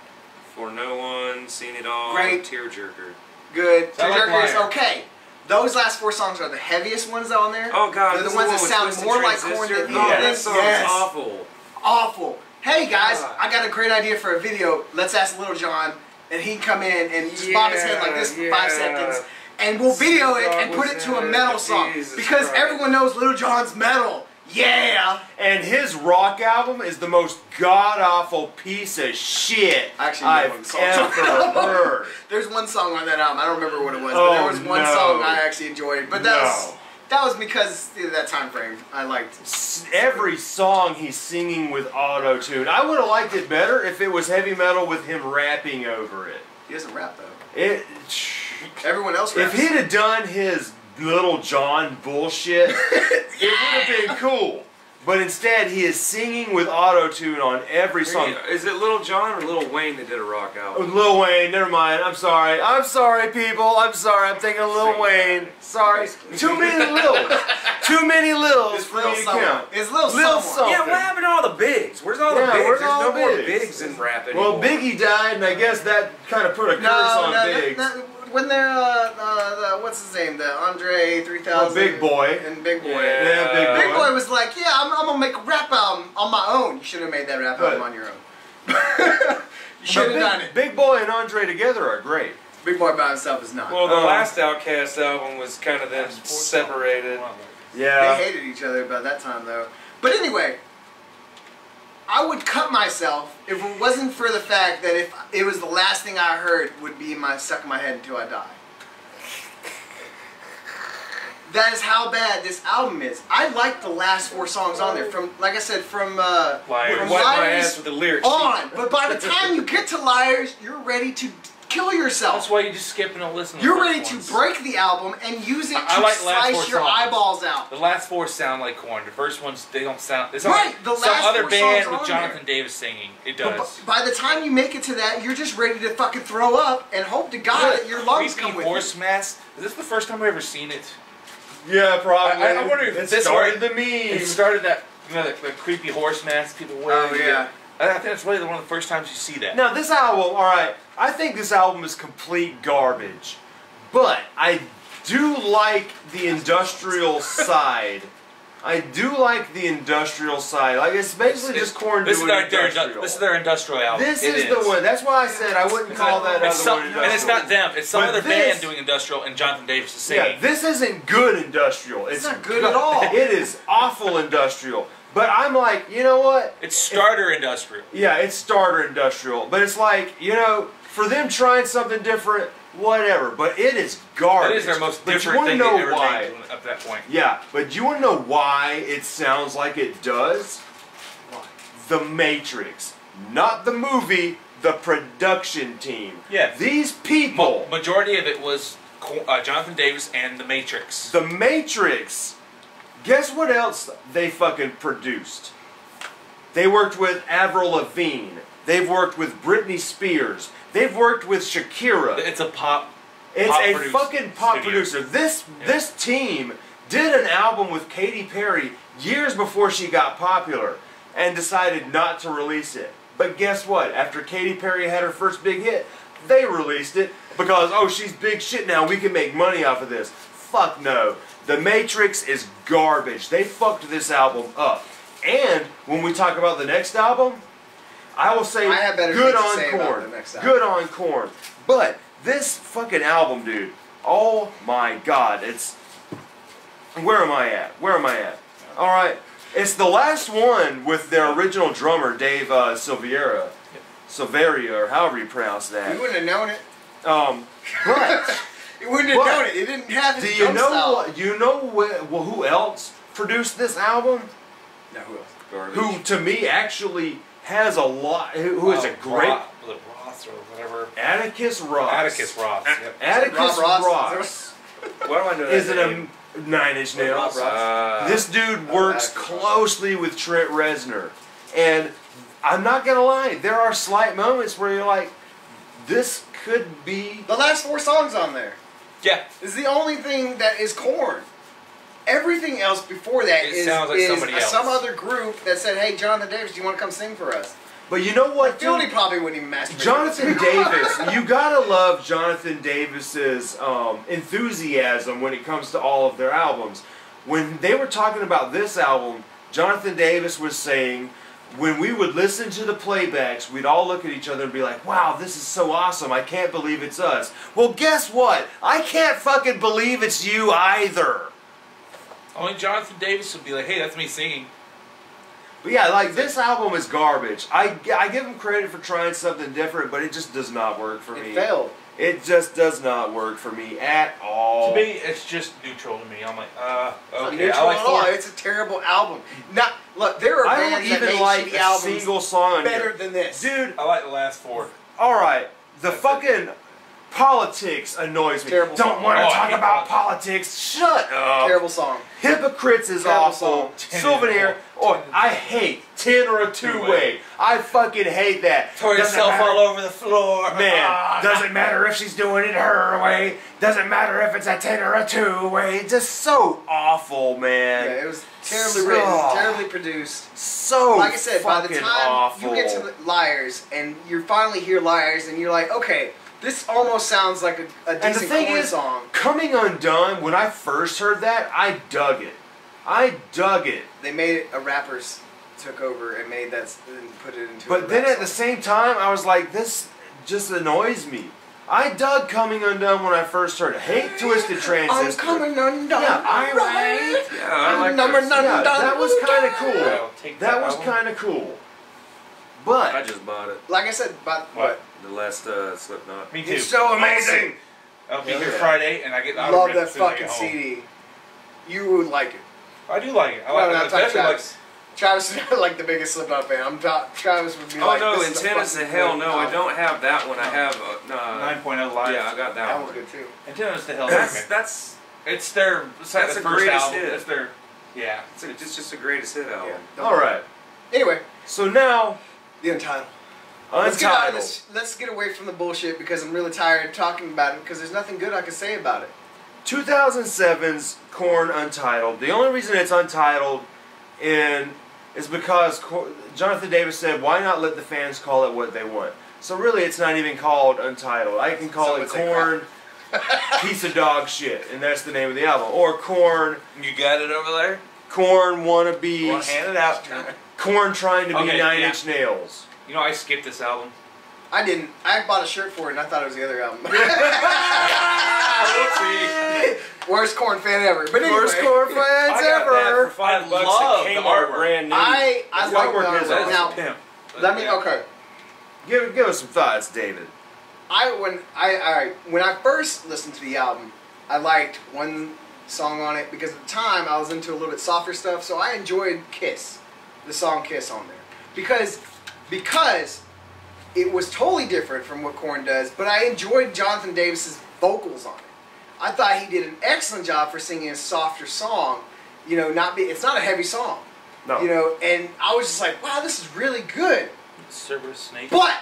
For No One, Seen It All, Great. Tearjerker. Good. I like Tearjerker is Liar. okay. Those last 4 songs are the heaviest ones on there. Oh god, They're this the ones is that the one with sound Twisted more like Korn Transistor? than Oh, anything. that song's Yes. awful. Awful. Hey guys, God. I got a great idea for a video. Let's ask Little John, and he can come in and just bob his head like this for 5 seconds, and we'll video it and put it to a metal song Jesus because Christ. everyone knows Little John's metal. Yeah. And his rock album is the most god-awful piece of shit Actually, no I've one saw ever heard. There's one song on that album. I don't remember what it was, Oh, but there was one no. song I actually enjoyed. But that was No. that was because that time frame I liked. Every song he's singing with auto-tune. I would have liked it better if it was heavy metal with him rapping over it. He doesn't rap though. It. Everyone else If raps. he'd have done his Little John bullshit, it would have been cool. But instead, he is singing with auto-tune on every song. Is it Little John or Little Wayne that did a rock Oh, album? Lil Wayne, never mind. I'm sorry. I'm sorry, people. I'm sorry. I'm thinking of Lil Wayne. Sorry. Too many Lils. Too many Lils It's for Lil me to someone. count. It's Lil Lil someone. Yeah, what happened to all the bigs? Where's all the Yeah, bigs? where's There's all no the more bigs? bigs in rap anymore. Well, Biggie died, and I guess that kind of put a curse on Biggs. When they're what's his name, the Andre 3000, Oh, Big Boy. and Big Boy. Yeah, Big Boy. Big Boy was like, yeah, I'm gonna make a rap album on my own. You should have made that rap album on your own. You should have done it. Big Boy and Andre together are great. Big Boy by himself is not. Well, the last Outkast album was kind of then separated. Yeah. They hated each other by that time, though. But anyway, I would cut myself if it wasn't for the fact that if it was the last thing I heard would be stuck in my head until I die. That is how bad this album is. I like the last 4 songs on there. From, like I said, from Liars. Wipe from my Liars ass with the lyrics. on. But by the time you get to Liars, you're ready to kill yourself. That's why you just skip and don't listen. You're the ready first to ones. break the album and use it I to like the last 4 slice your songs. eyeballs out. The last 4 sound like Korn. The first ones, they don't sound. It's not Right, like the some last other 4 band songs with on Jonathan there. Davis singing. It But does. by the time you make it to that, you're just ready to fucking throw up and hope to God that your lungs Creepy come with horse you. mask. Is this the first time we've ever seen it? Yeah, probably. I wonder if it this started the It meme. started that, you know, the creepy horse mask people wear. Oh, yeah. I think that's really one of the first times you see that. Now, this album, alright, I think this album is complete garbage. But I do like the industrial side. I do like the industrial side. Like, it's basically just Korn This doing is their industrial. this is their industrial album. This It is the one. That's why I said I wouldn't call that other It's some, one industrial. and it's not them. It's some But other this- band doing industrial, and Jonathan Davis is singing. Yeah, this isn't good industrial. It's not good at all. It is awful industrial. But I'm like, you know what? It's starter industrial. Yeah, it's starter industrial. But it's like, you know, for them trying something different, whatever. But it is garbage. That is their most But you different wanna thing know they ever why? made up to that point. Yeah, but you want to know why it sounds like it does? The Matrix. Not the movie, the production team. Yeah. These people. Majority of it was Jonathan Davis and The Matrix. The Matrix. Guess what else they fucking produced? They worked with Avril Lavigne. They've worked with Britney Spears. They've worked with Shakira. It's a pop. It's pop a produced fucking pop studio. producer. This team did an album with Katy Perry years before she got popular and decided not to release it. But guess what? After Katy Perry had her first big hit, they released it because, oh, she's big shit now. We can make money off of this. Fuck no. The Matrix is garbage. They fucked this album up. And when we talk about the next album, I will say I have better good things to on say about Korn. the next album. Good on Korn. But this fucking album, dude. Oh my god. It's... Where am I at? Where am I at? Alright. It's the last one with their original drummer, Dave Silveria, or however you pronounce that. You wouldn't have known it. But You wouldn't have known it. It didn't have his do you drum know style. what? You know who else produced this album? No, who else? Garbage. Who to me actually has a lot. Who is a great Ross or whatever. Atticus Ross. Atticus Ross. Yep. Atticus Rob Ross. Ross? Why do I know that Is it name? a Nine Inch Nails? This dude works Atticus Ross. closely with Trent Reznor, and I'm not gonna lie, there are slight moments where you're like, this could be. The last 4 songs on there Yeah. is the only thing that is Korn. Everything else before that It is sounds like somebody else. some other group that said, "Hey, Jonathan Davis, do you want to come sing for us?" But you know what, Fieldy dude? probably wouldn't even masturbate. Jonathan Davis, you gotta love Jonathan Davis's enthusiasm when it comes to all of their albums. When they were talking about this album, Jonathan Davis was saying, when we would listen to the playbacks, we'd all look at each other and be like, wow, this is so awesome, I can't believe it's us. Well, guess what? I can't fucking believe it's you either. Only Jonathan Davis would be like, hey, that's me singing. But yeah, like, this album is garbage. I give him credit for trying something different, but it just does not work for me. It failed. It just does not work for me at all. To me, it's just neutral to me. I'm like, okay. Neutral I like at all. Thor. It's a terrible album. Not look. There are I don't bands that even make like shitty a albums single song on better here. than this. Dude, I like the last 4. alright, the That's fucking politics annoys me. Terrible Don't song. want to Oh, I talk hate about politics. politics. Shut up. Terrible song. Hypocrites is Terrible awful. song. Souvenir. Or I hate 10 or a two-way. I fucking hate that. Tore Doesn't yourself matter- all over the floor. Man, doesn't matter if she's doing it her way. Doesn't matter if it's a 10 or a two-way. Just so awful, man. Yeah, it was terribly So- written, terribly produced. So Like I said, by the fucking time awful. you get to the Liars and you finally hear Liars and you're like, okay, this almost sounds like a And the decent thing Korn is, song. Coming Undone, when I first heard that, I dug it. I dug it. They made it, rappers took over and made that and put it into. But a then rap at the song. same time, I was like, this just annoys me. I dug Coming Undone when I first heard it. Hate Twisted I'm Transistor. coming undone. Yeah, right. Yeah, I like Number that. none Yeah, done. that was kind of I'll cool. take That was album. kind of cool. I But just bought it. Like I said, but What? The last Slipknot. Me too. it's so amazing. I'll be Hell here yeah. Friday, and I get. I'll Love rip it that as soon as I fucking get home. CD. You would like it. I do like it. I No, like no, it. I'm talking Especially like. Travis. Travis is not like the biggest Slipknot fan. Travis would be Oh like, no, this is a Antennas to fucking Hell. great No, I album. don't have that one. I have 9.0 live. yeah, I got that That one. one's good too. Antennas to Hell. That's Okay. that's It's their. It's That's the the first greatest album. hit. It's their. Yeah. it's just a greatest hit album. Yeah. all right. Anyway, So now, the Untitled. Let's get out of Untitled. this. Let's get away from the bullshit because I'm really tired of talking about it because there's nothing good I can say about it. 2007's Korn Untitled. The only reason it's untitled is because Jonathan Davis said, why not let the fans call it what they want? So really it's not even called Untitled. I can call Some it would say Korn Piece of Dog Shit, and that's the name of the album. Or Korn You got it over there. Wannabes. Well, hand it out. Korn Trying to Be Okay, Nine yeah. Inch Nails. You know, I skipped this album. I didn't. I bought a shirt for it and I thought it was the other album. Worst Korn fan ever. But anyway, Worst Korn Fans I got that ever. for $5 love at the Kmart, artwork. brand new. I His like artwork the is artwork. awesome. Now, Pimp. let me. Okay. Give us some thoughts, David. when I first listened to the album, I liked one song on it because at the time I was into a little bit softer stuff, so I enjoyed Kiss, the song Kiss on there, because it was totally different from what Korn does, but I enjoyed Jonathan Davis's vocals on it. I thought he did an excellent job for singing a softer song. You know, it's not a heavy song. No. You know, and I was just like, wow, this is really good. Cerberus Snake. But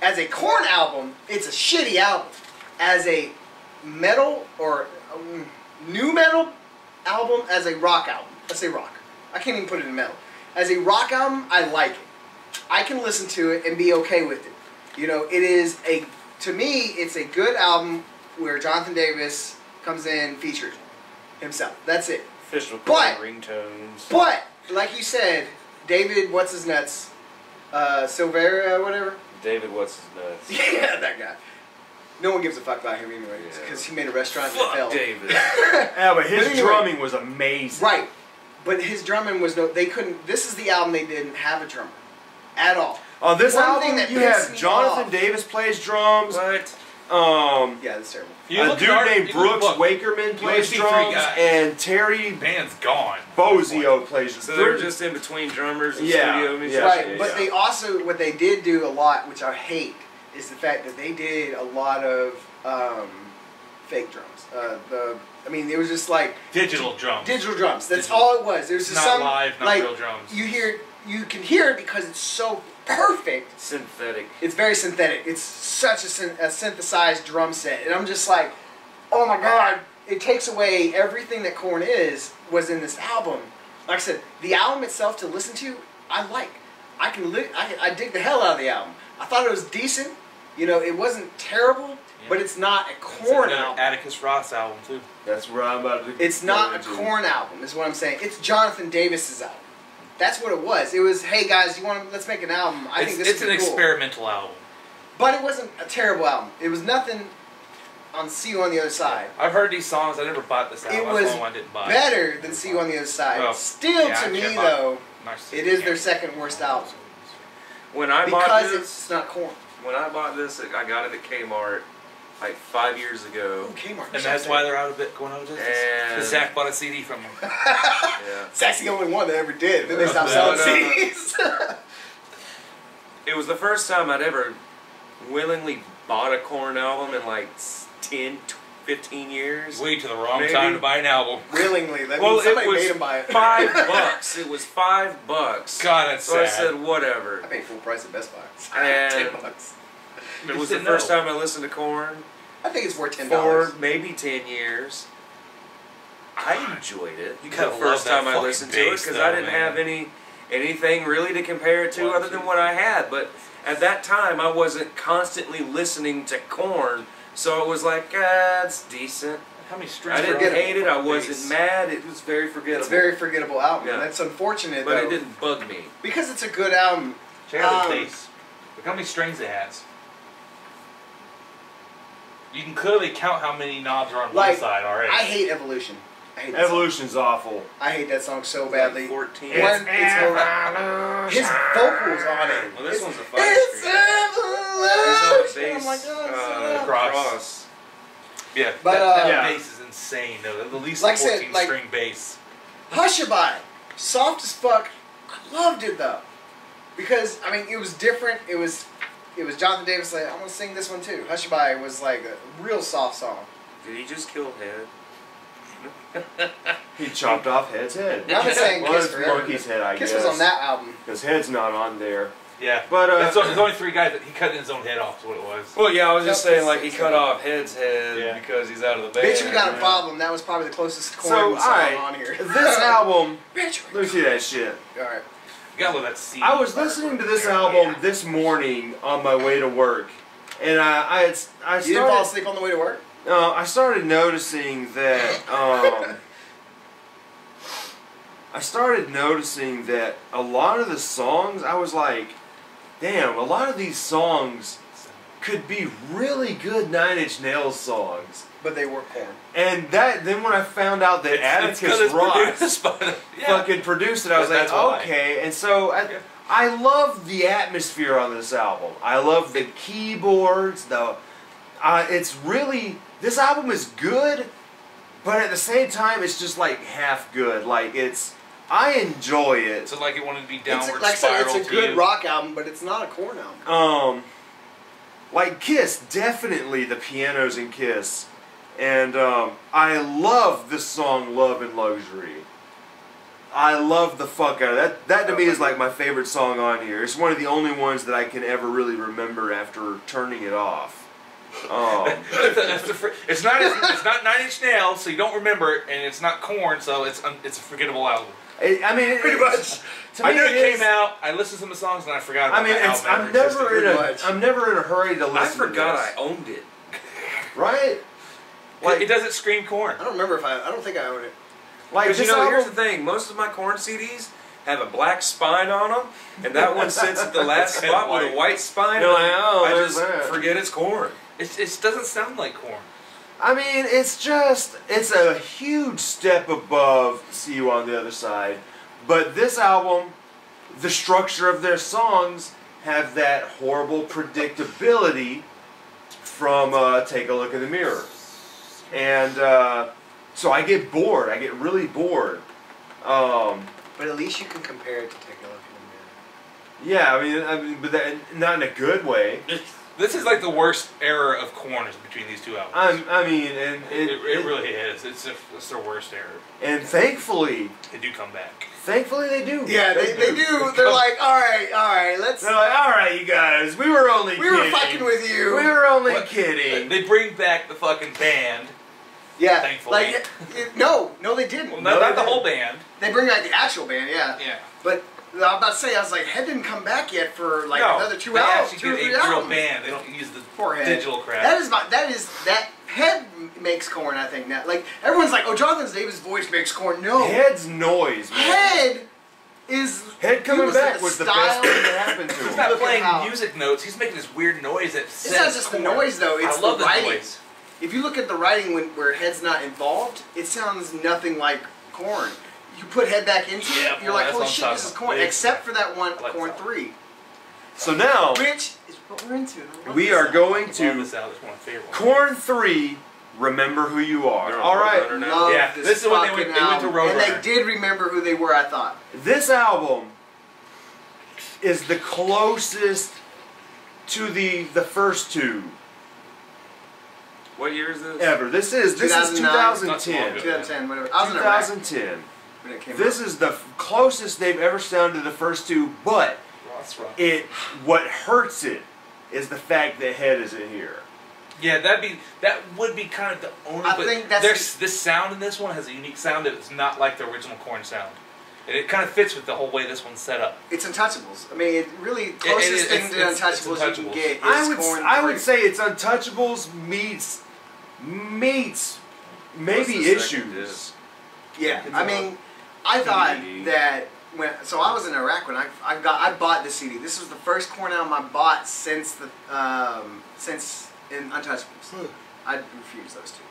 as a Korn album, it's a shitty album. As a metal or new metal album, as a rock album, let's say rock. I can't even put it in metal. As a rock album, I like it. I can listen to it and be okay with it. You know, to me, it's a good album where Jonathan Davis comes in, featured himself. That's it. Official But- ringtones. But, like you said, David, what's his nuts? Silvera, whatever? David, what's his nuts? Yeah, that guy. No one gives a fuck about him anyway, Yeah. because he made a restaurant that Fuck failed. David. Yeah, but his But anyway- drumming was amazing. Right. But his drumming was they couldn't, this is the album they didn't have a drummer. At all. On this One album, thing that you pissed have me Jonathan off- Davis plays drums. What? Yeah, that's terrible. You A look dude at named Brooks Wakerman plays see three drums, guys. and Terry Band's gone. Bozio plays drums. So they were just in between drummers and Yeah, studio yeah. musicians. Right, yeah, but yeah. they also, what they did do a lot, which I hate, is the fact that they did a lot of fake drums. It was just like Digital drums. digital drums. That's Digital. all it was. There's It's just not some live, not like real drums. you can hear it because it's so perfect. Synthetic. It's very synthetic. It's such a synthesized drum set, and I'm just like, oh my god! It takes away everything that Korn was in this album. Like I said, the album itself to listen to, I like. I dig the hell out of the album. I thought it was decent. You know, it wasn't terrible, but it's not a Korn album. Atticus Ross album too. That's where I'm about to. It's not a Korn album, is what I'm saying. It's Jonathan Davis's album. That's what it was. It was, hey guys, let's make an album. I think this It's would an be cool. experimental album. But it wasn't a terrible album. It was nothing on See You on the Other Side. I've heard these songs. I never bought this album. It That's was the one I didn't buy. better than See You on the Other Side. Well, Still, yeah, to I me can't buy though, Narcissistic it is their Cancer. second worst album. When I bought Because this, it's not Korn. when I bought this, I got it at Kmart like 5 years ago. Oh, Kmart. And that's why they're going out of business. And- Because Zach bought a CD from them. Yeah. Zach's the only one that ever did. Then they stopped No, selling no, no. CDs. It was the first time I'd ever willingly bought a Korn album in like 10, 15 years. Wait to the wrong Maybe. time to buy an album. Willingly. That Well, means somebody it was made him buy it. $5. It was $5. God, that's So I sad. said, whatever. I paid full price at Best Buy. And- $10. It was just the didn't first know. time I listened to Korn. I think it's worth $10. For maybe 10 years. I enjoyed it. You The gotta first love that time I fucking listened to it bass, because though, I didn't man. have anything really to compare it to Well, other than what I had. But at that time, I wasn't constantly listening to Korn, so it was like, it's decent. How many strings I didn't are on hate it. I that wasn't bass? mad. It was very forgettable. It's a very forgettable album. Yeah. And that's unfortunate, but though. it didn't bug me. Because it's a good album. Check out the Um, bass. Look how many strings it has. You can clearly count how many knobs are on Like, one side already. I hate Evolution. I hate that song. Evolution's awful. I hate that song so Like badly. 14. One, it's his vocals on it. Well, this It's- one's a 5 It's string. He's Evolution. on Oh the my bass. God. Cross. Yeah, But, that yeah. bass is insane though. At least Like I said, 14 like- string bass. Hushabye. Soft as fuck. I loved it though. Because, I mean, it was different. It was Jonathan Davis like, I'm going to sing this one too. Hushabye was like a real soft song. Did he just kill Head? He chopped off Head's head. Now I'm saying Well, Kiss it's forever. Monkey's head, I Kiss guess. was on that album. Because Head's not on there. Yeah, But, there's only 3 guys that he cut his own head off. Is what it was. Well, yeah, I was just Yep, saying, like, he it's- cut off Head's head Yeah. because he's out of the band. Bitch, we got a yeah. problem. That was probably the closest Korn So, song alright, on here. this album, Bitch, let me see that shit. Alright. You gotta love that CD. I was listening to this album this morning on my way to work, and I You didn't fall started asleep on the way to work? I started noticing that a lot of the songs, I was like, damn, a lot of these songs could be really good Nine Inch Nails songs. But they were Korn. And then when I found out that It's 'cause Atticus it's Ross produced by- yeah. fucking produced it, I was like, That's why. okay. And so I love the atmosphere on this album. I love the keyboards. It's really, this album is good, but at the same time, it's just like half good. Like I enjoy it. So like it wanted to be downward Like I said, spiral. it's a good rock album, but it's not a Korn album. Like Kiss, definitely the pianos in Kiss. And I love this song, Love and Luxury. I love the fuck out of that. That to me is like my favorite song on here. It's one of the only ones that I can ever really remember after turning it off. It's not Nine Inch Nails, so you don't remember it, and it's not Korn, so it's a forgettable album. I mean, Pretty much. I knew it came out. I listened to some of the songs and I forgot about I mean, the album. I'm never in a hurry to listen. I forgot to I this. owned it. Right? Like, it doesn't scream Korn. I don't remember if I don't think I own it. Like Because this you know, here's the album, thing: most of my Korn CDs have a black spine on them, and that one sits at the last spot with a white spine. You're like, oh, I there's just that. forget it's Korn. It doesn't sound like Korn. I mean, it's a huge step above See You on the Other Side. But this album, the structure of their songs have that horrible predictability from Take a Look in the Mirror. And so I get bored. I get really bored. But at least you can compare it to Take a Look in the Mirror. Yeah, I mean, but not in a good way. This is like the worst era of Korn is between these two albums. I mean, and It really is. It's their worst era. and thankfully They do come back. they do. Yeah, they do. They're like, all right, let's. They're like, all right, you guys, we were only We kidding. were fucking with you. We were only What? kidding. They bring back the fucking band. Yeah, Thankfully. like no, they didn't. Well, No, not the they whole band. They bring back the actual band, yeah. Yeah. But I was about to say, I was like, Head didn't come back yet for like No, another 2 they hours, actually 2 or get 3 a real albums. band. They don't use the Poor Head. digital crap. That Head makes Korn, I think now. Like everyone's like, oh, Jonathan Davis' voice makes Korn. No, Head's noise, man. Head is Head coming he back at was the style- best thing that happened to He's him. not Look at playing how- music notes. He's making this weird noise that says It's not just the Korn. noise though. It's I love the the writing. noise. If you look at the writing where Head's not involved, it sounds nothing like Korn. You put Head back into Yeah, it, you're boy, like, that's holy what I'm shit, talking this is about. Korn. Big Except for that one, I like Korn that. 3, So now which is what we're into. I love we this are album. going Love to this album. It's one of my favorite ones. Korn 3. Remember Who You Are. They're on All right. Roadrunner now. Love Yeah, this is when they fucking went to album. Roadrunner. And they did remember who they were, I thought. This album is the closest to the first two What year is this? ever. This is 2009. Not too 2010. long ago. 2010, whatever. I was in Iraq 2010. when it came This out. is the closest they've ever sounded to the first two, but Ross Rock. what hurts it is the fact that Head isn't here. Yeah, that would be kind of the only. I but think that's there's this sound in this one has a unique sound that is not like the original Korn sound. And it kind of fits with the whole way this one's set up. It's Untouchables. I mean, it really closest thing to it's Untouchables you can Untouchables. get is I Korn would 3. say it's Untouchables meets maybe What's the second Issues. disc? Yeah, It's I on mean, I thought DVD. that so I was in Iraq when I bought the CD. This was the first Korn album I bought since in Untouchables. I refused those two.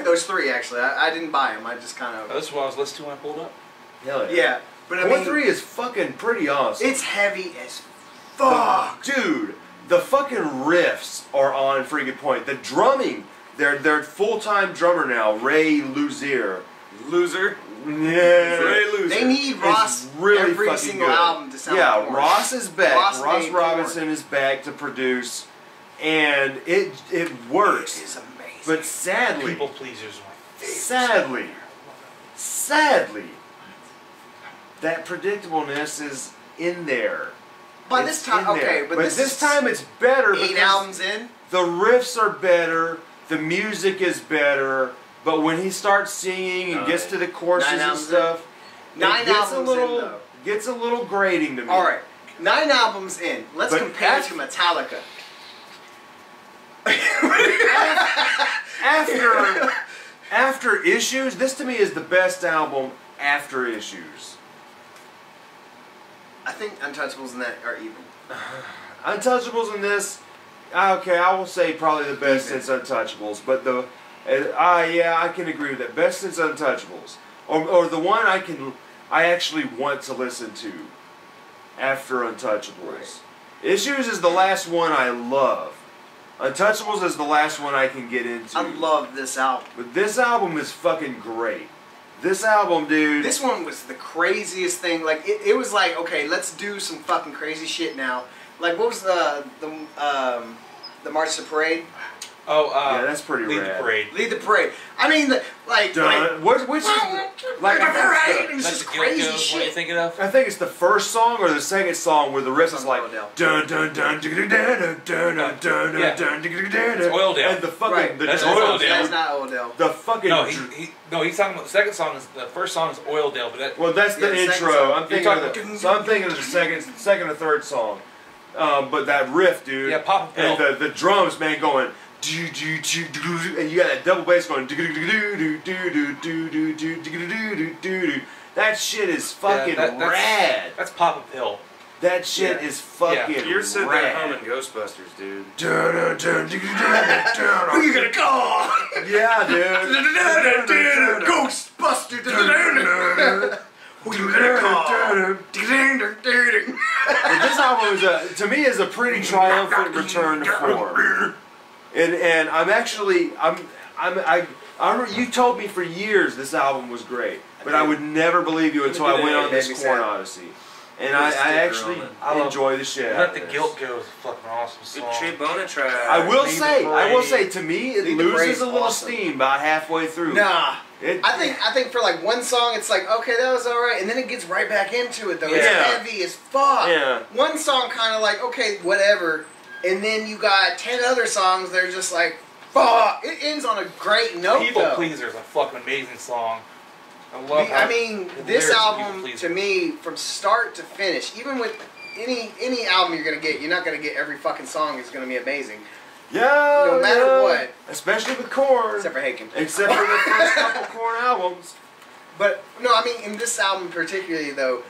Those three actually. I didn't buy them. I just kind Oh, of this is what I was listening to when I pulled up. Hell yeah. yeah. But I Korn mean, 3 is fucking pretty awesome. it's heavy as fuck. Dude, the fucking riffs are on freaking point. The drumming, their full-time drummer now, Ray Luzier. Loser. Yeah, Ray Luzier. They need is Ross really every fucking single good. album to sound Yeah, like Korn. Ross is back. Ross Ross made Robinson is back to produce, and it It works. is amazing. But sadly, People pleasers are my favorite. sadly, that predictableness is in there. by It's this time, in there. okay, but this is time it's better 8 because albums in. the riffs are better, the music is better, but when he starts singing and gets to the choruses 9 and albums stuff, Nine it gets albums in, though. gets a little grating to me. All right, 9 albums in. Let's But compare it af- to Metallica. After Issues, this to me is the best album after Issues. I think Untouchables and that are even. Untouchables in this okay, I will say probably the best since Untouchables, but yeah, I can agree with that. Best since Untouchables, or the one I actually want to listen to after Untouchables. Right. Issues is the last one I love. Untouchables is the last one I can get into. I love this album. But this album is fucking great. This album, dude. This one was the craziest thing. Like, it was like, okay, let's do some fucking crazy shit now. Like, what was the March to Parade? Oh, yeah, that's pretty Lead rad. the Parade. Lead the Parade. I mean, which is like it's just crazy shit. What are you thinking of? I think it's the first song or the second song where the riff is like dun dun dun dun dun dun dun dun dun dun. It's Oildale. And the fucking That's Oildale. That's not Oildale. The fucking no, he's talking about the second song. The first song is Oildale, but that. Well, that's the intro. I'm thinking of the second or third song. But that riff, dude. Yeah, Pop a Pill. And the drums, man, going. And you got that double bass going. That shit is fucking rad. That's Pop a Pill. That shit is fucking You're sitting there rad. humming Ghostbusters, dude. Who you gonna call? Yeah, dude. Ghostbuster. Who you gonna call? But this album to me is a pretty triumphant return to form. And I'm actually you told me for years this album was great, but I would never believe you until I went on this Korn Odyssey. And I actually enjoy the shit out of Let this. the Guilt Go is a fucking awesome song. Tree Bona track. I will say, to me, it loses a little steam about halfway through. Nah. I think for like one song it's like, okay, that was alright, and then it gets right back into it though. Yeah. It's heavy as fuck. Yeah. One song kind of like, okay, whatever, and then you got 10 other songs that are just like, fuck. It ends on a great note. People though. Pleaser is a fucking amazing song. I mean, this album to me, from start to finish, even with any album you're gonna get, you're not gonna get every fucking song is gonna be amazing. Yeah. No matter what. Especially with Korn. Except for Haken. Except for the first couple Korn albums. But no, I mean in this album particularly though,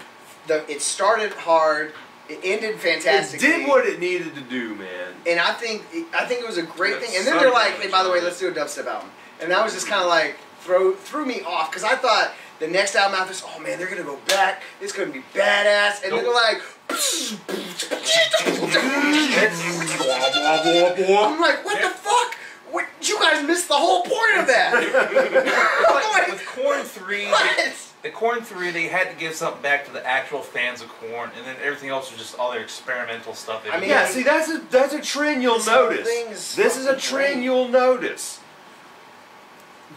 it started hard, it ended fantastically. It did what it needed to do, man. And I think it was a great thing. And then they're like, hey, by the way, let's do a dubstep album. And that was just kind of like threw me off because I thought the next album after this, oh man, they're gonna go back. It's gonna be badass. And then they're like, I'm like, what the fuck? What, you guys missed the whole point of that. With Korn 3, the Korn 3, they had to give something back to the actual fans of Korn, and then everything else was just all their experimental stuff. I mean, yeah, see, that's a trend you'll notice. This is a trend you'll notice.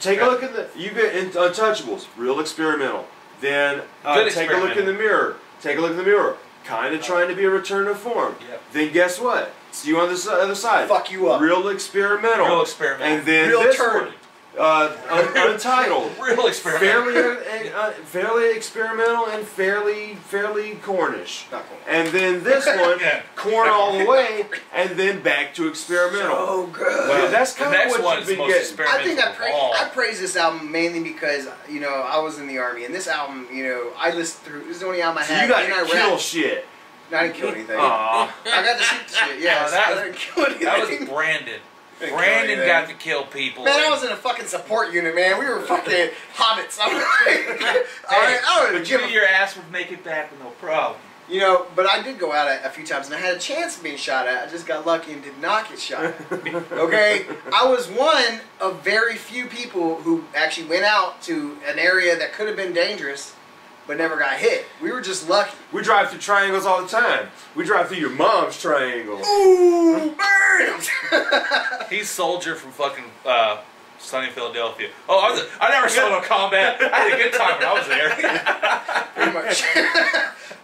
Take a look at you get Untouchables, real experimental. Then take a look in the mirror. Take a look in the mirror. Kind of trying to be a return to form. Yep. Then guess what? See you on the other side. Fuck you up. Real experimental. Real experimental. And then real this turn. one. Untitled. Real experimental. Fairly experimental and fairly Cornish. Not Korn. And then this one, Korn all the way, and then back to experimental. So good. Well, that's kind of what you've been getting. I think I praise this album mainly because, you know, I was in the Army, and this album, you know, I listened through. This is the only album I had. So you got to kill shit. No, I didn't kill anything. Aww. I got to shoot the shit. Yeah, I didn't kill anything. That was Brandon. Brandon got to kill people. Man, I was in a fucking support unit, man. We were fucking hobbits. But you knew your ass would make it back with no problem. You know, but I did go out a few times, and I had a chance of being shot at. I just got lucky and did not get shot at. Okay? I was one of very few people who actually went out to an area that could have been dangerous, but never got hit. We were just lucky. We drive through triangles all the time. We drive through your mom's triangle. Ooh, burn! He's Soldier from fucking sunny Philadelphia. Oh, I never saw no combat. I had a good time when I was there. Pretty much.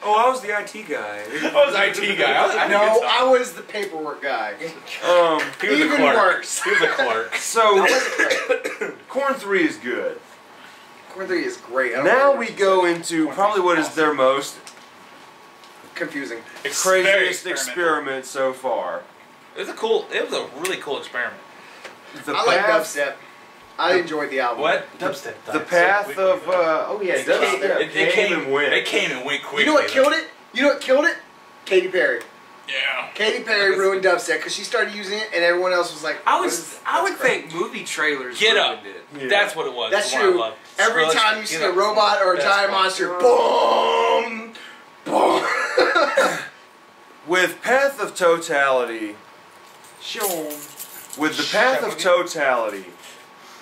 Oh, I was the IT guy. I was the IT guy. No, I was the paperwork guy. He was Even the clerk. worse. He was the clerk. So, Korn 3 is good. Korn 3 is great. Now we go into probably what is their most confusing, craziest experiment so far. It was a really cool experiment. I like dubstep. I enjoyed the album. What? Dubstep. The path of dubstep. They came and went quickly. You know what killed it? You know what killed it? Katy Perry. Yeah. Katy Perry ruined dubstep because she started using it, and everyone else was like, I would think movie trailers Get Up. ruined it. Yeah. That's what it was. That's the one I true. love. Every Skrillex, time you see Get a Up. robot or a Best giant one. monster, boom, boom. With Path of Totality, with the Path of Totality,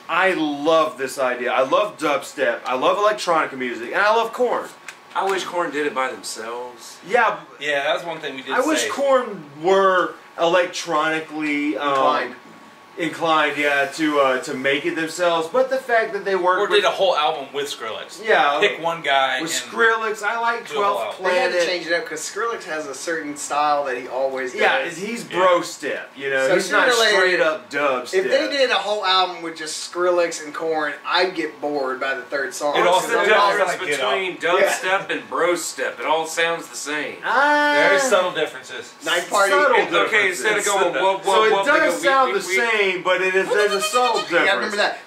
I love this idea. I love dubstep. I love electronic music, and I love Korn. I wish Korn did it by themselves. Yeah, Yeah, that was one thing we did I say. wish Korn were electronically inclined, yeah, to make it themselves. But the fact that they work Or with, did a whole album with Skrillex. yeah, Pick one guy. with and Skrillex, I like do a whole 12th album. They had to Planet. change it up because Skrillex has a certain style that he always does. Yeah, he's bro step. You know, So he's not sooner or later, straight up dubstep. If they did a whole album with just Skrillex and Korn, I'd get bored by the third song. It What's also the does difference like Get between dubstep and bro step? It all sounds the same. Very subtle differences. Night Party. Subtle Okay, instead of going whoop, So whoop, it whoop, they does go, sound we- the we- same, but there's a subtle difference. Yeah, I remember that.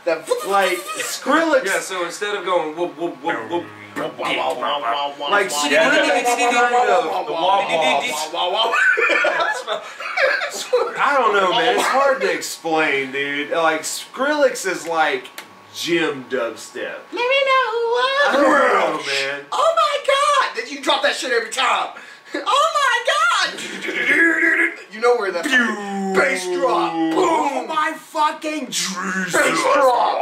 Like Skrillex, Yeah, so instead of going whoop, whoop, whoop, whoop, like Skrillex Yeah. kind of. The wah I don't know, man. It's hard to explain, dude. Like Skrillex is like gym dubstep. Let me know. I don't know, man. Oh my god! Did you drop that shit every time? Oh my god! You know where the bass drop. Oh Boom! my fucking Bass drop.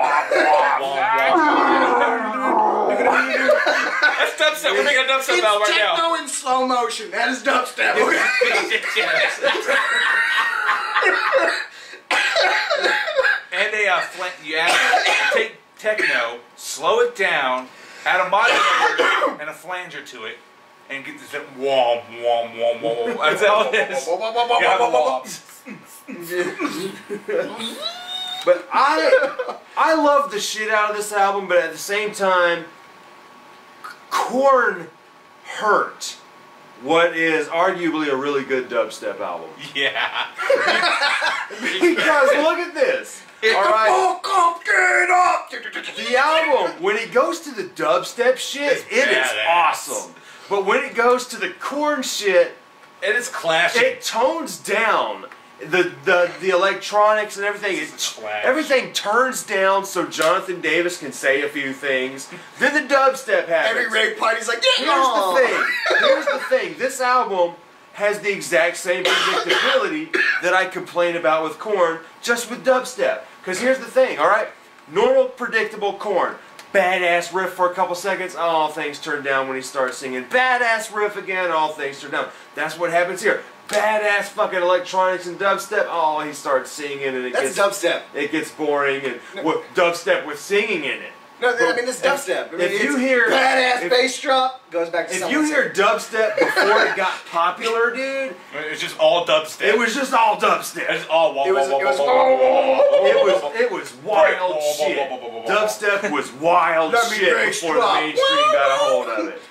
That's dubstep. We're making a dubstep It's album right now. techno in slow motion. That is dubstep. And you take techno, slow it down, add a modulator and a flanger to it, and get this womp womp womp womp. That's how it is. But I love the shit out of this album, but at the same time, Korn hurt what is arguably a really good dubstep album. Yeah. Because look at this. Alright, Get up! the album, when it goes to the dubstep shit, it is badass. awesome. But when it goes to the Korn shit, It is clashing. it tones down the electronics and everything. Everything turns down so Jonathan Davis can say a few things. Then the dubstep happens. Every rave party's like, yeah! Here's the thing. This album has the exact same predictability that I complain about with Korn, just with dubstep. Because here's the thing, alright? Normal, predictable Korn. Badass riff for a couple seconds, all things turn down when he starts singing. Badass riff again, all things turn down. That's what happens here. Badass fucking electronics and dubstep, oh, he starts singing and That's dubstep. it gets boring, and dubstep with singing in it. No, I mean, it's dubstep. I mean, if you hear badass bass drop, goes back to if something. you hear dubstep before it got popular, dude, It's just all dubstep. it was just all dubstep. It's all wah, It was- wah, it wah, was- wah, wah, wah, wah. It was wild Wah, wah, shit. wah, wah, wah, wah. Dubstep was wild Let me shit bass before the drop. mainstream got a hold of it.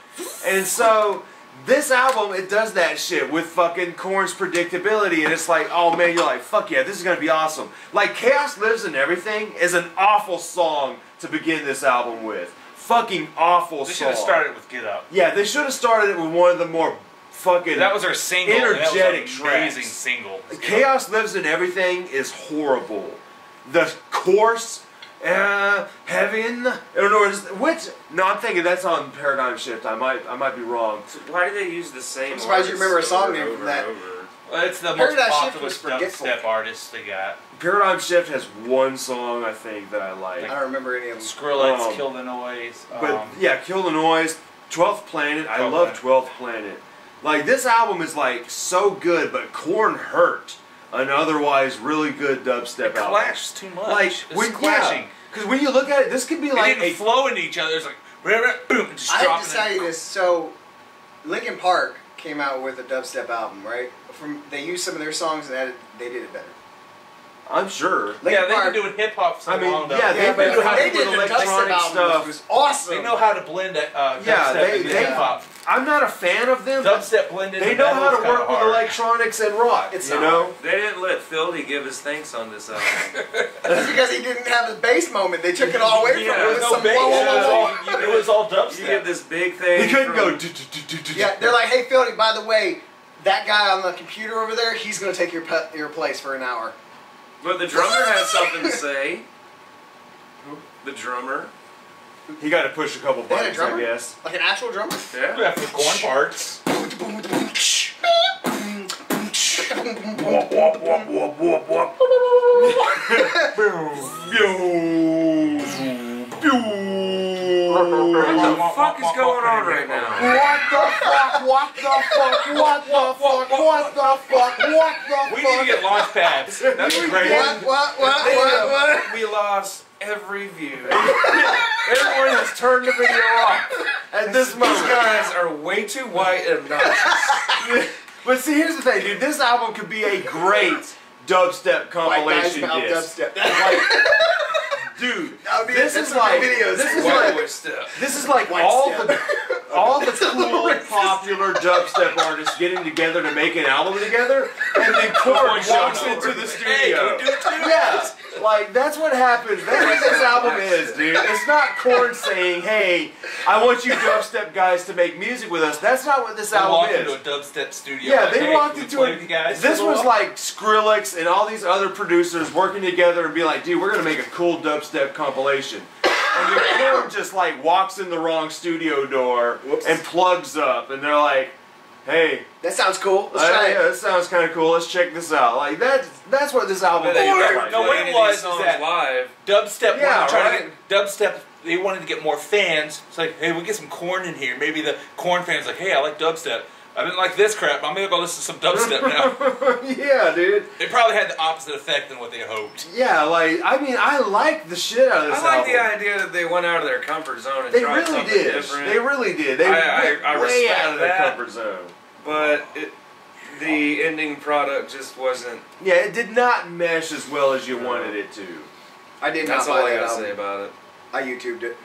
And so this album, it does that shit with fucking Korn's predictability, and it's like, oh man, you're like, fuck yeah, this is gonna be awesome. Like Chaos Lives in Everything is an awful song to begin this album with. Fucking awful They song. should have started with Get Up. Yeah, they should have started it with one of the more fucking. That was our single. and that was an Energetic amazing tracks. single. Chaos Lives in Everything is horrible. The chorus, heavy in the, I'm thinking that's on Paradigm Shift. I might be wrong. So why do they use the same? I'm surprised you remember a artists song over name and from that. over and over? Well, it's the most Paradise Shift popular was forgetful. dubstep artist they got. Paradigm Shift has one song I think that I like. I don't remember any of them. Skrillex, Kill the Noise. But yeah, Kill the Noise, 12th Planet. I 12th love Planet. 12th Planet. Like this album is like so good, but Korn hurt an otherwise really good dubstep it album. clashed too much. Like it's when clashing. because when you look at it, this could be They like didn't flow into each other. It's like boom, and just I hate dropping to tell it. you this. So, Linkin Park came out with a dubstep album, right? They used some of their songs and they did it better. I'm sure. Yeah, Linkin they've Park- been doing hip hop so I mean, long. though. yeah, they've been but doing they did with the dubstep electronic album, stuff. which was awesome. They know how to blend Yeah, dubstep into they- hip hop. I'm not a fan of them. But Dubstep blended. they know how to work with electronics and rock. It's you not know. They didn't let Phildy give his thanks on this album. That's because he didn't have the bass moment. They took it all away from Yeah, him. there It was no some bass. whoa, whoa, whoa, whoa. It was all dubstep. You get this big thing. He couldn't from- go. Yeah, they're like, hey, Philly, by the way, that guy on the computer over there, he's gonna take your place for an hour. But the drummer has something to say. The drummer. He got to push a couple They had a buttons, drummer? I guess. Like an actual drummer? Yeah. Yeah, for the corn parts. Whoop, whoop, whoop, whoop, whoop, whoop. What the fuck is going on right now? What the fuck? What the fuck? What the fuck? What the fuck? What the We need to get launch pads. That's great. What? We lost every view. Everyone has turned the video off at this These moment. guys are way too white and obnoxious. But see, here's the thing, dude. This album could be a great dubstep compilation disc. Like, dude, this is like White boy stuff. this is like White all step. the cool, popular dubstep artists getting together to make an album together, and then Korn walks into the studio. Yeah, like that's what happens. That's what this album is, dude. It's not Korn saying, "Hey, I want you dubstep guys to make music with us." That's not what this They album walked is. into a dubstep studio. Yeah, like, they hey, walked can we into play it. with you guys This for a was while? like Skrillex and all these other producers working together and be like, dude, we're gonna make a cool dubstep compilation. And your Korn just like walks in the wrong studio door and plugs up, and they're like, hey, That sounds cool. Let's try yeah, it. this sounds kind of cool. Let's check this out. Like that's what this album But is. they never like. no, play what any it of was these is songs that- live. Dubstep Yeah, wanted to try right. to get dubstep. They wanted to get more fans. It's like, hey, we get some Korn in here. Maybe the Korn fans like, hey, I like dubstep. I didn't like this crap. I'm gonna go listen to some dubstep now. Yeah, dude. It probably had the opposite effect than what they hoped. Yeah, like I mean, I like the shit out of this I like album. the idea that they went out of their comfort zone and They tried really something did. different. They really did. They I went way respect out of their that. comfort zone. But the ending product just wasn't. Yeah, it did not mesh as well as you wanted it to. I did not That's buy all I that gotta album. say about it. I YouTubed it.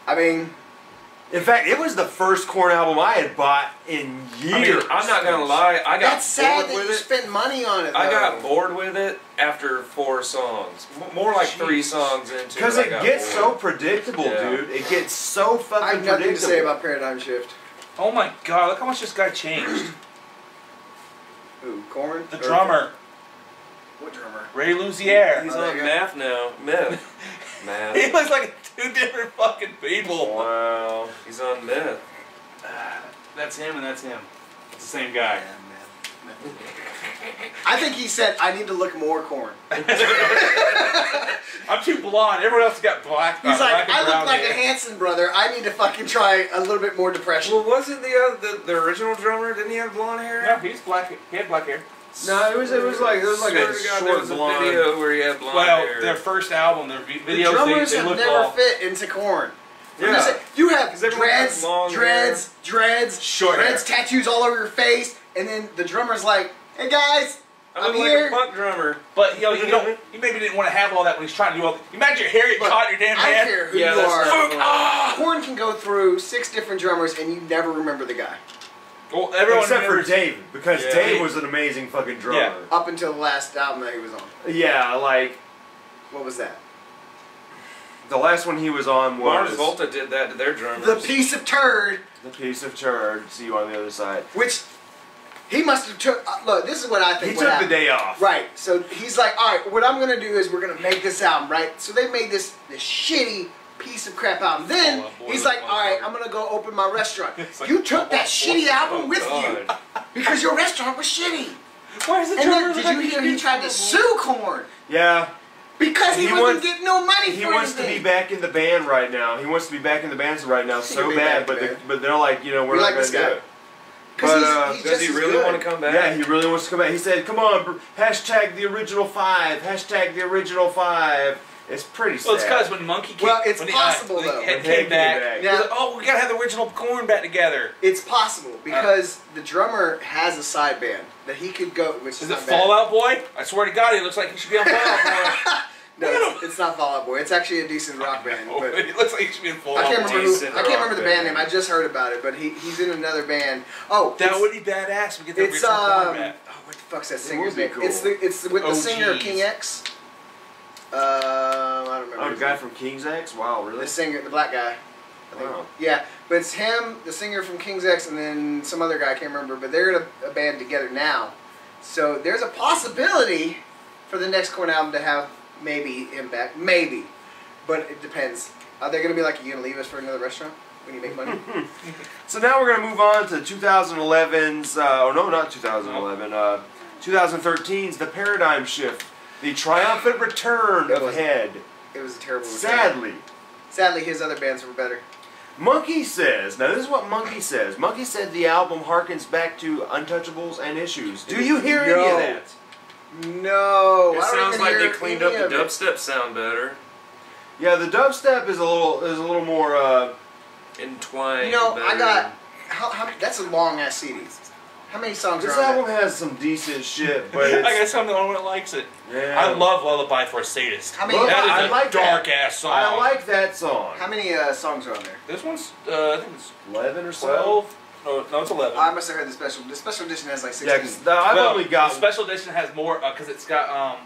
I mean, In fact, it was the first Korn album I had bought in years. I mean, I'm not gonna lie. I got that's sad bored that with you it. spent money on it. I though. got bored with it after 4 songs. More like 3 songs into it. Because I it got gets so bored. predictable, Yeah. dude. It gets so fucking I have nothing predictable. to say about Paradigm Shift. Oh my god, look how much this guy changed. Who? Korn? The Or- drummer, What drummer? Ray Luzier. He's Oh, there on you go. math now. Meth. He Math. looks like 2 different fucking people. Wow. He's on meth. That's him and that's him. It's the same guy. I think he said, I need to look more Korn. I'm too blonde. Everyone else got black. He's black like, and I look brown like hair. a Hanson brother. I need to fucking try a little bit more depression. Well, wasn't the original drummer? Didn't he have blonde hair? No, he's black. He had black hair. No, it was like Swear a to God, there short was a blonde. video where he had blonde Well, hair. their first album, their The videos, drummers they have look never all fit into Korn. Yeah. You have 'Cause everyone has long dreads, Short hair. tattoos all over your face, and then the drummer's like, hey guys, I I'm look like here. a punk drummer. But you don't. You maybe didn't want to have all that when he's trying to do all. Imagine your hair get Look, caught in your damn I don't hand. care who Yeah, you that's are. not fun. Korn can go through 6 different drummers and you never remember the guy. Well, everyone Except for remembers- Dave, because Yeah. Dave was an amazing fucking drummer. Yeah. Up until the last album that he was on. Yeah, like What was that? the last one he was on Mars was Volta did that to their drummers. The piece of turd, The Piece of Turd. See you on the other side. which he must have took. Look, this is what I think. He what took the happened. day off. Right. So he's like, all right, what I'm gonna do is we're gonna make this album, right? So they made this shitty piece of crap album. Then Oh, boy, he's like, oh, all right, boy. I'm gonna go open my restaurant. It's like, You took that shitty album Oh, with you God. because your restaurant was shitty. Why is the And drummer? then did you hear he tried to sue Korn Yeah. because he He wasn't wants- getting no money He for wants to be anything. back in the band right now. He wants to be back in the bands right now He so can be bad, back, but man. but they're like, we're We not like gonna this do guy. it. Because But, he's Does just he as really good. want to come back? Yeah, he really wants to come back. He said, "Come on, hashtag the original 5, hashtag the original 5." It's pretty sad. Well, it's because when Monkey came, Well, it's when possible, when though. Head When came Head back, came back. he was like, oh, we gotta have the original Korn back together. It's possible because the drummer has a side band that he could go. Which Is is it not bad. Fallout Boy? I swear to God, he looks like he should be on Fallout Boy. No, it's not Fall Out Boy. It's actually a decent rock band. Oh, But he looks like he should be in Fallout I can't Boy. remember. Decent I can't remember rock the band band. name. I just heard about it. But he's in another band. Oh, That it's- would be badass. We get the It's original Korn oh, back. what the fuck's that It singer's would be name? cool. It's with the Oh, singer geez. King X. I don't remember. Oh, the his guy name. from King's X? Wow, really? The singer, the black guy. I think. Wow. Yeah, but it's him, the singer from King's X, and then some other guy, I can't remember, but they're in a band together now. So there's a possibility for the next Korn album to have maybe impact. Maybe. But it depends. Are they going to be like, you going to leave us for another restaurant when you make money? So now we're going to move on to 2011's, oh no, not 2011, 2013's The Paradigm Shift. The triumphant return of Head. It was a terrible return. Sadly, his other bands were better. Monkey says, now this is what Monkey says. Monkey said the album harkens back to Untouchables and Issues. Do you hear any of that? No. It I don't sounds even like hear they cleaned up any the of it. dubstep sound better. Yeah, the dubstep is a little more. Entwined. You know, better. I got. How that's a long ass CD. How many songs This are on album that? has some decent shit, but it's, I guess I'm the only one that likes it. yeah. I love Lullaby for a Sadist. How many? Look, That is I a like dark that. ass song. I like that song. How many songs are on there? This one's, I think it's 11 or so. 12. No, it's 11. I must have heard the special. The special edition has like Yeah, 16 'cause I've Well, only got the special edition has more because it's got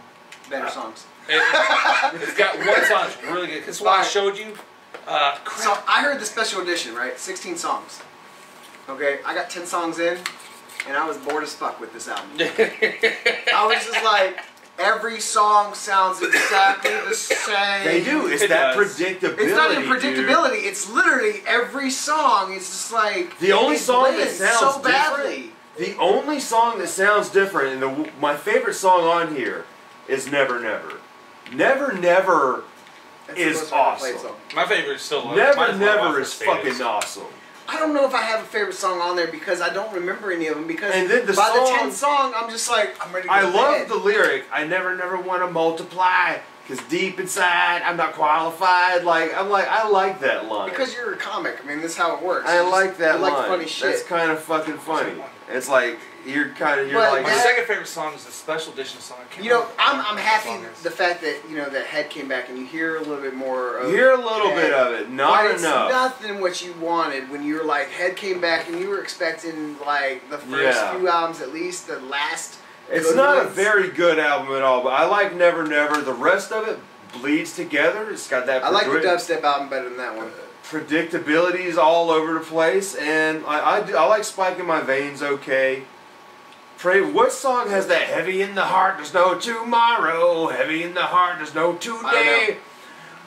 better songs. it's got one song that's really good. Because what I showed you, So I heard the special edition, right? 16 songs. Okay, I got 10 songs in, and I was bored as fuck with this album. I was just like, every song sounds exactly the same. They do. It's It that does. predictability. It's not even dude. predictability. It's literally every song. It's just like The only it song that blends sounds so badly. The only song that sounds different, and my favorite song on here is Never Never. Never Never That's the is most overplayed awesome. song. my favorite is still Never mine's Never Lullaby is for a Sadist. fucking awesome. I don't know if I have a favorite song on there because I don't remember any of them. Because And then the by the song- 10th song, I'm just like, I'm ready to go I to love bed. the lyric, I never want to multiply, because deep inside, I'm not qualified. I like that line. Because you're a comic. I mean, this is how it works. I You like just- that you line. like funny shit. That's kind of fucking funny. It's like, you're But like... My that- second favorite song is the special edition song. I can't You know, remember I'm what happy song is. the fact that that Head came back and you hear a little bit more of You hear a little Head, bit of it, not but it's enough. nothing what you wanted when you were like Head came back and you were expecting like the first Yeah. few albums at least, the last. It's good not a ones. very good album at all, but I like Never Never. The rest of it bleeds together. It's got that I like the dubstep album better than that one. predictabilities all over the place, and I like Spike in My Veins okay. Pray, what song has that heavy in the heart, there's no tomorrow, heavy in the heart, there's no today?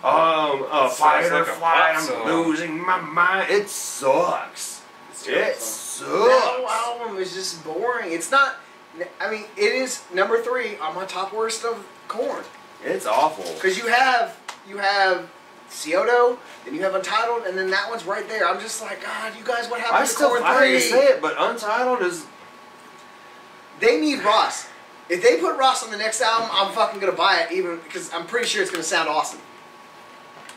sounds Fight or like a flight, pop I'm song. losing my mind. It sucks. It's a terrible It song. That whole sucks. album is just boring. It's not. I mean, it is number 3 on my top worst of Korn. It's awful. Because you have Scioto, then you have Untitled, and then that one's right there. I'm just like, God, you guys, what happened I to still, Korn I hate 3? to say it, but Untitled is... They need Ross. If they put Ross on the next album, I'm fucking gonna buy it, even because I'm pretty sure it's gonna sound awesome.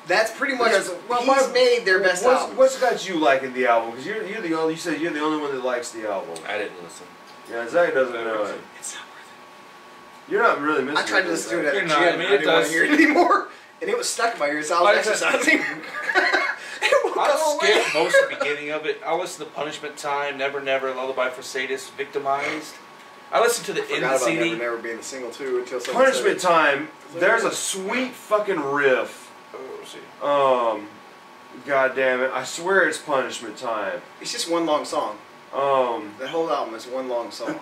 That's pretty much he's made their best album. What's got you liking the album? Because you're the only, you said you're the only one that likes the album. I didn't listen. Yeah, Zach doesn't know it. It's not worth You're not really missing it. I tried to it, listen to it Zach. at the You're gym. not. I I mean, it didn't want does- to hear it anymore, and it was stuck in my ears. So I was Like I said- exercising. It won't I go away. skipped most of the beginning of it. I listened to Punishment Time, Never Never, Lullaby for Sadist, Victimized. I listened to the end Forgot of the about CD. Never Never being the single too until someone Punishment said Time. There's a sweet fucking riff. Oh, let's see. God damn it! I swear it's Punishment Time. it's just one long song. The whole album is one long song.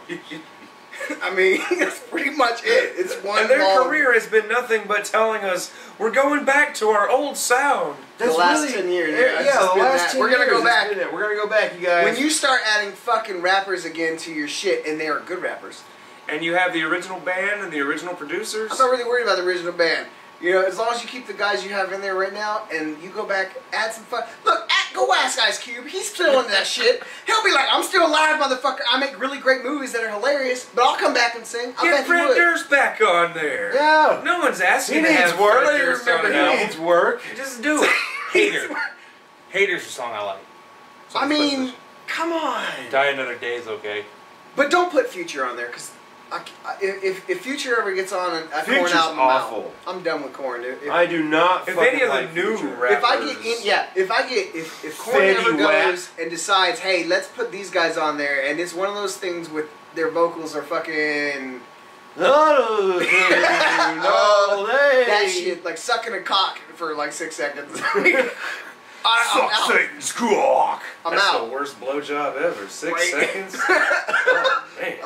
I mean, that's pretty much it. It's one And their long. career has been nothing but telling us we're going back to our old sound. The That's last really- 10 years, Yeah, it's just the been last that. 10 We're gonna years go it's back. been it. We're gonna go back, you guys. When you start adding fucking rappers again to your shit, and they are good rappers. And you have the original band and the original producers. I'm not really worried about the original band. You know, as long as you keep the guys you have in there right now, and you go back, add some fun. Look, go ask Ice Cube. He's still into that shit. He'll be like, I'm still alive, motherfucker. I make really great movies that are hilarious, but I'll come back and sing. I Get bet Fred you would. Durst back on there. Yeah. No one's asking He to needs have work. Fred Durst on He an album. needs work. Just do it. Hater. Hater's the song I like. It's on I the mean, special come on. edition. Die Another Day is okay. But don't put Future on there, because if Future ever gets on a Korn Future's album, awful. I'm done with Korn. I do not. If fucking any of the like new Future. rappers. if Korn Fetty ever Wap. goes and decides, hey, let's put these guys on there, and it's one of those things with their vocals are fucking all day. that shit, like sucking a cock for like 6 seconds. I'm out. Satan's cock. I'm That's out. the worst blowjob ever. 6 Wait. seconds? Oh, man.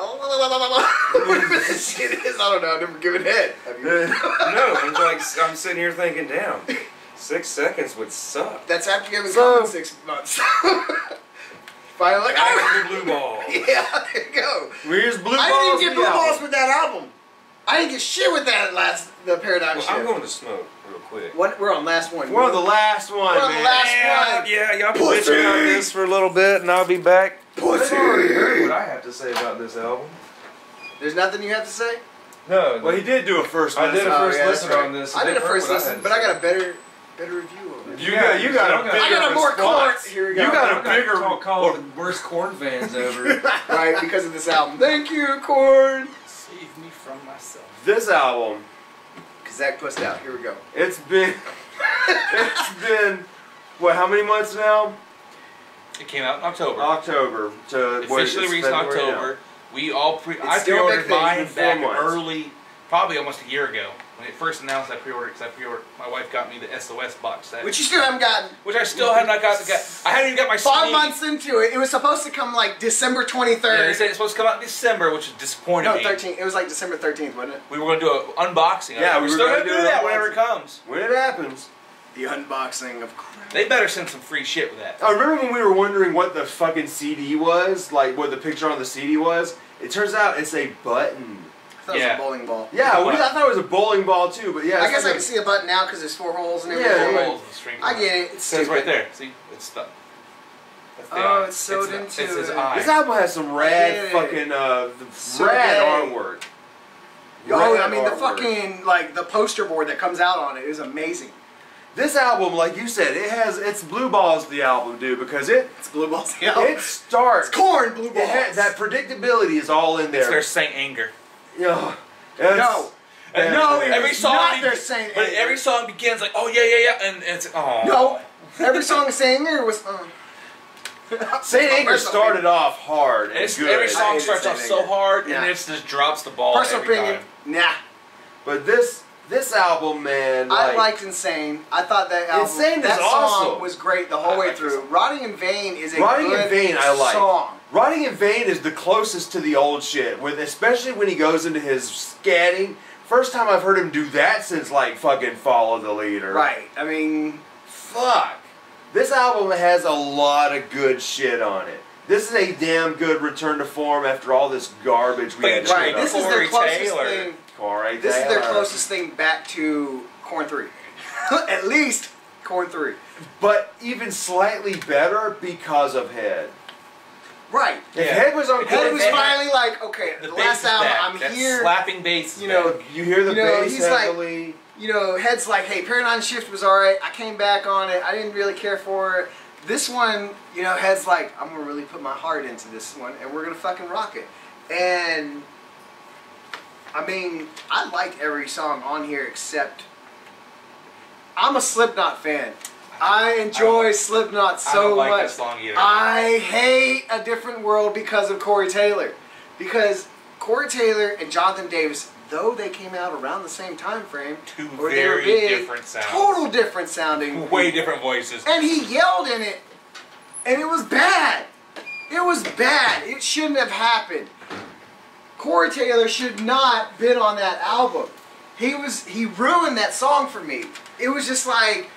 Whatever this shit is, I don't know. I've never given head. Have you? No, I'm sitting here thinking, damn, 6 seconds would suck. That's after you haven't So- come in 6 months. Finally, like, Back oh, to the blue ball. yeah, there you go. Where's blue balls? I didn't even get the blue balls album? with that album. I didn't get shit with that the Paradigm Well, shit. I'm going to smoke real quick. What? We're on last one. We're on the last one, We're on the man. last one. Yeah, y'all Pussy. bitching on this for a little bit, and I'll be back. Pussy. I've already heard what I have to say about this album. There's nothing you have to say? No, Well, he did do a first I did a listen. first yeah, listen that's right. on this. I did a They've heard first what listen, had but to I got a say. better review of it. You got a bigger I got a more corn. response. Here we go. You got a bigger. call the Worst Korn Fans over. Right, because of this album. Thank you, Korn. Save me from myself. This album, Zach pushed out. Here we go. it's been what? How many months now? It came out in October. October to what, Officially it's released in February now. October. We all I still a big pre-ordered thing. mine It's been back 4 months. early, probably almost a year ago. When it first announced, I pre-ordered because my wife got me the SOS box set, Which you still haven't gotten. which I still have not got. I haven't even got my 5 CD. months into it, it was supposed to come like December 23rd. Yeah, they said it's supposed to come out in December, which is disappointing. No, me. 13th. It was like December 13th, wasn't it? We were going to do an unboxing. of Yeah, it. we we're were still gonna going to do do an that whenever unboxing. it comes. When it happens. The unboxing of crap. They better send some free shit with that. I remember when we were wondering what the fucking CD was, like what the picture on the CD was. It turns out it's a button. I thought it was Yeah. a bowling ball. Yeah, I thought it was a bowling ball too, but yeah. I it's guess I like can see a button now because there's 4 holes and Yeah, everything. yeah. Holes and string I holes. get it. It's It says stupid. right there. See, it's stuck. That's the Oh, eye. it's sewed it's into his it. eye. This album has some I rad get it. fucking So rad gay. artwork. Oh, Rad I mean the artwork. fucking like the poster board that comes out on it is amazing. This album, like you said, it's blue balls the album, dude, because it It's blue balls. Yeah. starts. It's corn blue It balls. that predictability is all in It's there. their Saint Anger. Yeah. No. And No, it Every was song not be- their saying. But every song begins like, oh yeah, and it's oh. No. Every song saying there was. Saint Anger started off hard and good. Every I song hated starts Saint off so Anger. hard, Yeah. and it just drops the ball Personal every opinion. time. Nah. But this album, man, I like, liked Insane. I thought that album, Insane is that awesome. song was great the whole I way like through. Rotting in Vain is a Rotting good in Vain I like. song. Rotting in Vain is the closest to the old shit, with especially when he goes into his scatting. First time I've heard him do that since like fucking Follow the Leader. Right. I mean, Fuck. This album has a lot of good shit on it. This is a damn good return to form after all this garbage we had to right. put This up. is their Corey closest Taylor. thing. Corey This is their Taylor. closest thing back to Korn 3. At least Korn 3. But even slightly better because of Head. Right. If Yeah. Head was on Head Korn, was finally like, okay, the bass last is album, back. I'm That here. slapping bass. Is You know, back. you hear the You know, bass he's like- heavily. You know, Head's like, hey, Paradigm Shift was alright. I came back on it. I didn't really care for it. This one, you know, Head's like, I'm gonna really put my heart into this one, and we're gonna fucking rock it. And I mean, I liked every song on here except I'm a Slipknot fan. I enjoy Slipknot I so don't like much. that song either. I hate A Different World because of Corey Taylor. Because Corey Taylor and Jonathan Davis, though they came out around the same time frame, Two or they were very big, different sounds. total different sounding. Way different voices. And he yelled in it, and it was bad. It was bad. It shouldn't have happened. Corey Taylor should not been on that album. He ruined that song for me. It was just like,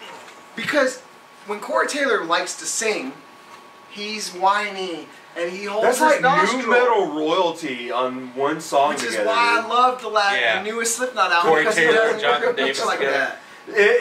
because when Corey Taylor likes to sing, he's whiny and he holds That's his like nostril, new metal royalty on one song which is together. why I dude. love Yeah. the newest Slipknot album Corey because Taylor he doesn't and Jonathan look Davis like together. that.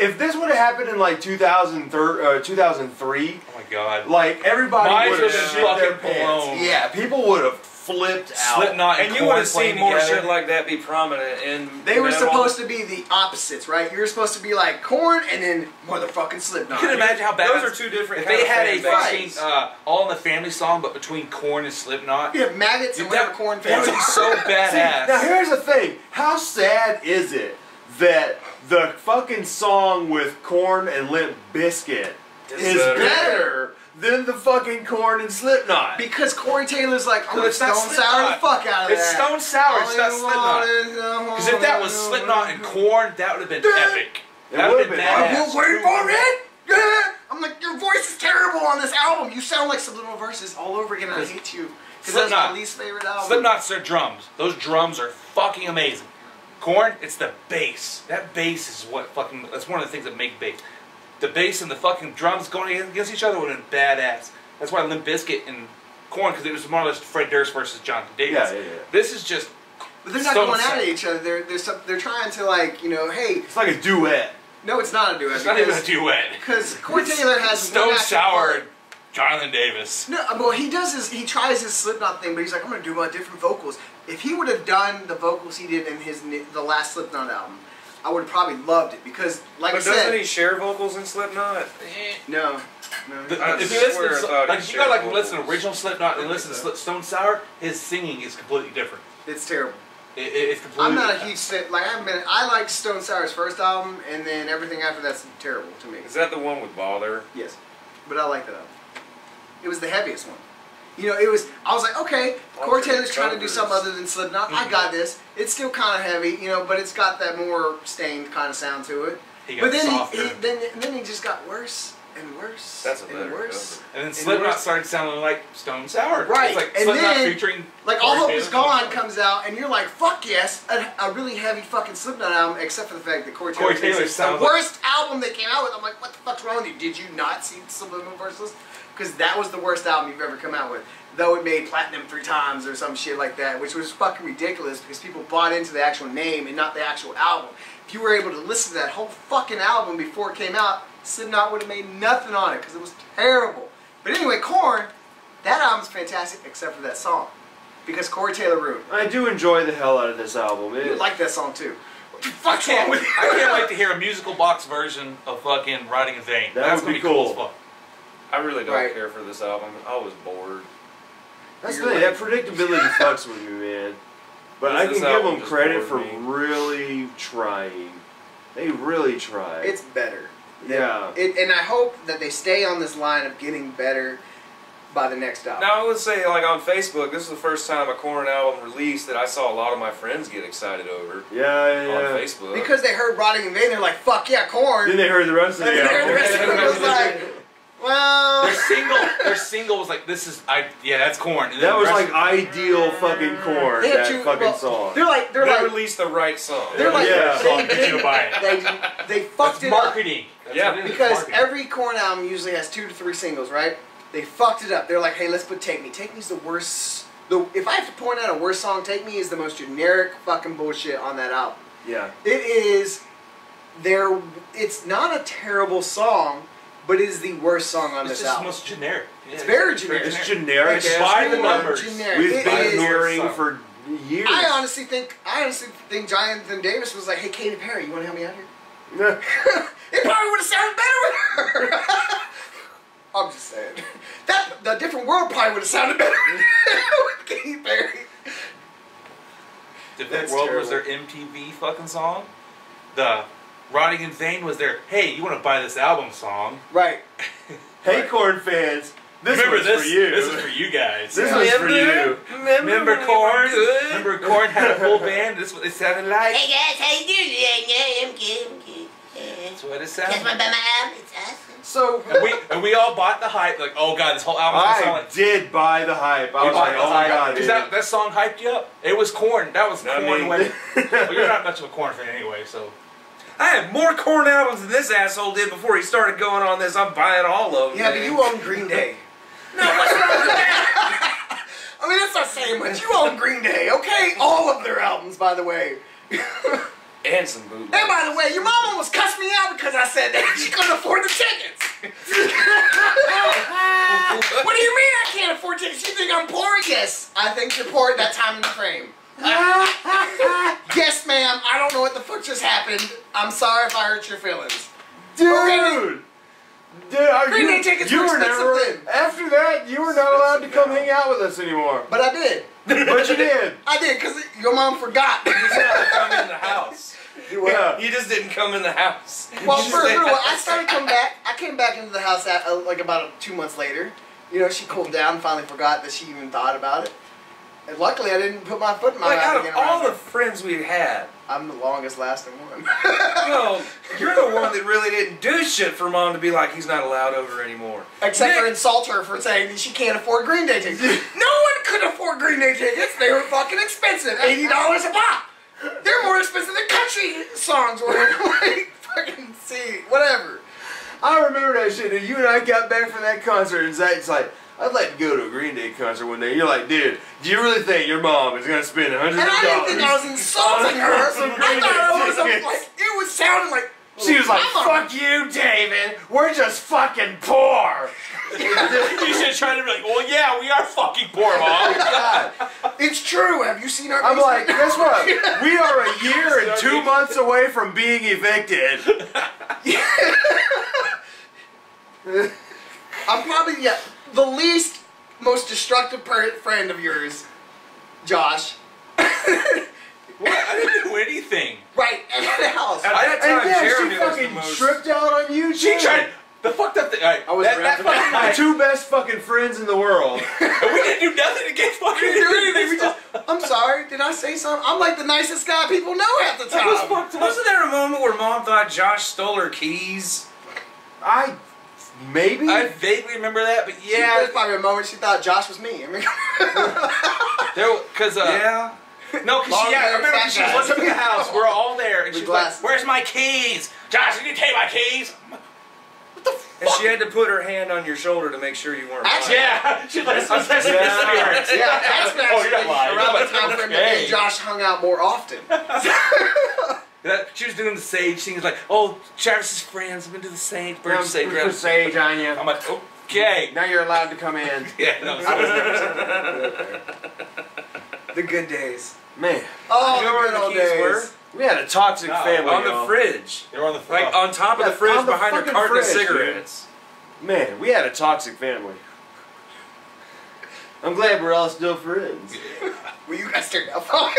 If this would have happened in like 2003, Oh my god. like everybody Minds would have would've shit their fucking pants. blown. Yeah, people would have flipped out. Slipknot And you would have seen more shit like that be prominent in. They were supposed to be the opposites, right? You were supposed to be like Korn and then motherfucking Slipknot. You can imagine how bad Those are two different. if kind they of had a fan fucking bases. All in the Family song, but between Korn and Slipknot. You have maggots and we have a Korn That fan. would be so badass. Now here's the thing: how sad is it that the fucking song with Korn and Limp Bizkit is better. better than the fucking Korn and Slipknot? Because Corey Taylor's like, I'm No, gonna it's not stone sour the Slipknot. fuck out of It's that. Stone Sour, it's not All you Slipknot. want is a Because if that was Slipknot and Korn, that would have been epic. It That would would've have been been badass. awesome. Wait for it! Yeah! I'm like, your voice is terrible on this album. You sound like Subliminal Verses all over again. I hate you. Because that's my least favorite album. Slipknot's their drums. Those drums are fucking amazing. Korn, it's the bass. That bass is what fucking, that's one of the things that make bass. The bass and the fucking drums going against each other would have been badass. That's why Limp Bizkit and Korn, because it was more or less Fred Durst versus Jonathan Davis. Yeah. This is just. But they're not going at each other. They're trying to, like, you know, hey. It's like a duet. No, it's not a duet. It's not even a duet. Because Corey Taylor has Stone Sour, Jonathan Davis. No, well, he tries his Slipknot thing, but he's like, I'm gonna do my different vocals. If he would have done the vocals he did in the last Slipknot album, I would have probably loved it because, like I said, doesn't he share vocals in Slipknot? No. If you listen, you gotta listen to original Slipknot and listen to Stone Sour, his singing is completely different. It's terrible. It's completely. I'm not a huge I like Stone Sour's first album, and then everything after that's terrible to me. Is that the one with Bother? Yes, but I like that album. It was the heaviest one. You know, it was. I was like, okay, Corey Taylor's trying to do something other than Slipknot. I got this. It's still kind of heavy, you know, but it's got that more stained kind of sound to it. But then then he just got worse and worse. That's a and better worse. cover. And then Slipknot started sounding like Stone Sour. Right. It's like and Slipknot then, featuring like All Corey Hope Is Taylor. Gone comes out, and you're like, fuck yes, a really heavy fucking Slipknot album, except for the fact that Corey Taylor thinks it's the sounds worst album they came out with. I'm like, what the fuck's wrong with you? Did you not see Subliminal Verses? Because that was the worst album you've ever come out with. Though it made platinum 3 times or some shit like that, which was fucking ridiculous because people bought into the actual name and not the actual album. If you were able to listen to that whole fucking album before it came out, Slipknot would have made nothing on it because it was terrible. But anyway, Korn, that album's fantastic except for that song. Because Corey Taylor ruined it. I do enjoy the hell out of this album. You like that song too. What the I fuck's wrong with you? can't wait to hear a musical box version of fucking Riding in Vain. That would be cool. As fuck. I really don't Right. care for this album. I was bored. That's the thing, that predictability fucks with me, man. But I can This give album them just credit for bored me. really trying. They really tried. It's better. Yeah. And I hope that they stay on this line of getting better by the next album. Now I would say, like on Facebook, this is the first time a Korn album released that I saw a lot of my friends get excited over Yeah. on Facebook. Because they heard Rotting in Vain, they're like, fuck yeah, Korn. Then they heard the rest of And the then they heard the rest of album. it was like, well... Their single was like, that's Korn. And then That was the like rest- ideal fucking Korn, They had that two- fucking well, song. They're like, they released the right song. they're like, Yeah. Song gets you to buy it. they fucked That's it up. marketing. That's Yeah. what it is, Because marketing. every Korn album usually has 2 to 3 singles, right? They fucked it up. They're like, hey, let's put Take Me. Take Me's the worst. If I have to point out a worst song, Take Me is the most generic fucking bullshit on that album. Yeah. It is it's not a terrible song, but it is the worst song on It's this just the album. most generic. Yeah, It's very generic. It's generic. It's by the pure numbers. generic. We've It been is- hearing for years. I honestly think Jonathan Davis was like, hey, Katy Perry, you want to help me out here? It probably would have sounded better with her. I'm just saying. The Different World probably would have sounded better with Katy Perry. Different That's World was their terrible. MTV fucking song. The Rotting in Vain was their, hey, you want to buy this album song. Right. Hey, Korn fans, this Remember one's this? for you. This is for you guys. This one's for you. Remember when we Korn? were good? Remember Korn had a full band? This is what it sounded like. Hey guys, how you doing today? Yeah, I'm good. That's what it Guess sounded what like. about my album? It's awesome. So, And we all bought the hype, like, oh god, this whole album's gonna sound I like. did buy the hype. I You was bought like, the oh my hype. god, Because dude. that song hyped you up. It was Korn. That was Not Korn. me. Well, you're not much of a Korn fan anyway, so. I had more Korn albums than this asshole did before he started going on this. I'm buying all of them. yeah, but man. you own Green Day. No, what's wrong with that? I mean, that's not saying much. You own Green Day, okay? All of their albums, by the way. And some bootlegs. And by the way, your mom almost cussed me out because I said that she couldn't afford the tickets. What do you mean I can't afford tickets? You think I'm poor? Yes, I think you're poor at that time in the frame. Yes, ma'am. I don't know what the fuck just happened. I'm sorry if I hurt your feelings. Dude! Green Day tickets were were expensive never, then. after that, you were not allowed to come hang out with us anymore. But I did. But you did. I did because your mom forgot. Come in the house. Yeah. You just didn't come in the house. Well, You just for a little said- while, I started coming back. I came back into the house like about 2 months later. You know, she cooled down and finally forgot that she even thought about it. And luckily, I didn't put my foot in my Like, mouth out again of all around the her. friends we've had, I'm the longest lasting one. no, you're the one that really didn't do shit for Mom to be like, he's not allowed over anymore. Except for Nick- insult her for saying she can't afford Green Day tickets. No one could afford Green Day tickets. They were fucking expensive. $80 a pop. They're more expensive than country songs were. Like, fucking see, whatever. I remember that shit. And you and I got back from that concert, and Zach's like, "I'd like to go to a Green Day concert one day." You're like, "Dude, do you really think your mom is gonna spend hundreds of And dollars?" I didn't think I was insulting her. Some I Green thought Day it was tickets. like, it was sounding like. She was like, "Come on." "Fuck you, David. We're just fucking poor." You should try to be like, well, yeah, we are fucking poor, Mom. God. It's true. Have you seen our I'm basement? like, guess what? We are a year and 2 months away from being evicted. I'm probably the least most destructive friend of yours, Josh. What? I didn't do anything. Right at the house. At that And time, yeah, Jeremy she was the fucking most... tripped out on you. She too. tried. The fucked up thing. Right, I was that rapping fucking My night. two best fucking friends in the world. We didn't do nothing to get fucking We didn't do anything. We stuff. just, I'm sorry. Did I say something? I'm like the nicest guy people know half the That was time. fucked up. Wasn't there a moment where Mom thought Josh stole her keys? Maybe. I vaguely remember that, but Yeah, there's yeah, probably a moment she thought Josh was me. I mean, because Yeah. no, because Long I hair, remember fat she was guy. looking at the house. We're all there, and With she's glasses. like, "Where's my keys, Josh? You need to take my keys." I'm like, what the And fuck? she had to put her hand on your shoulder to make sure you weren't Actually, lying. Yeah, she's like, "I'm testing Yeah. the spirits." yeah, that's Oh, you're not actually lying. around the time frame that me Okay. and Josh hung out more often. She was doing the sage thing. It's like, "Oh, Travis's friends have been to the sage, bird sage." Put sage on you. I'm like, "Okay." Now you're allowed to come in. Yeah, no, I was never the good days. Man, Oh, You know where the the good old keys days. were? we had a toxic No, family. On the y'all. fridge. they were on the Like on top of the Yeah, fridge on the behind her fucking carton of fridge, dude. cigarettes. Man, we had a toxic family. I'm glad we're all still friends. Well, you guys turned out fine.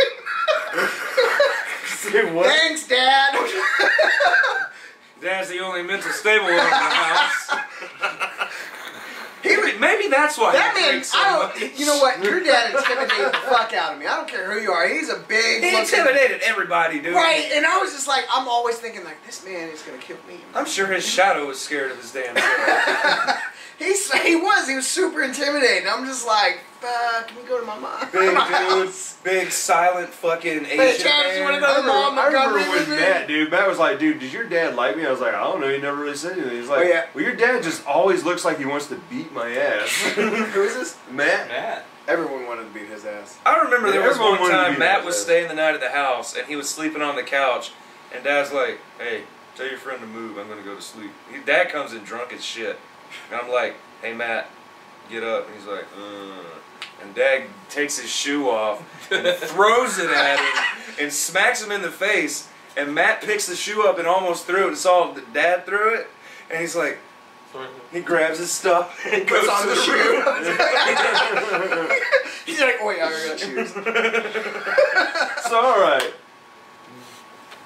Say what? Thanks, Dad. Dad's the only mental stable one in the house. He was, Maybe that's why that he man, drinks so I much. don't, you know what? Your dad intimidated the fuck out of me. I don't care who you are. He's a big He looking- intimidated everybody, dude. Right, and I was just like, I'm always thinking like, this man is gonna kill me. I'm sure his shadow was scared of his damn self. He was super intimidating. I'm just like, fuck, can we go to my mom? Big my dude, house? big silent fucking Hey, Asian Travis, you wanna man. go to Mom I remember Montgomery with with me? Matt, dude. Matt was like, "Dude, does your dad like me?" I was like, "I don't know. He never really said anything." He's like, Oh, yeah. "Well, your dad just always looks like he wants to beat my ass." Who is this? Matt. Matt. Everyone wanted to beat his ass. I remember there was Everyone one wanted to time be Matt there, was man. staying the night at the house and he was sleeping on the couch and Dad's like, "Hey, tell your friend to move. I'm gonna go to sleep." Dad comes in drunk as shit, and I'm like, "Hey Matt, get up." And he's like, and Dad takes his shoe off and throws it at him and smacks him in the face. And Matt picks the shoe up and almost threw it and saw that Dad threw it. And he's like, he grabs his stuff and Puts goes on to the the shoe. room. He's like, oh yeah, I got shoes. So, all right.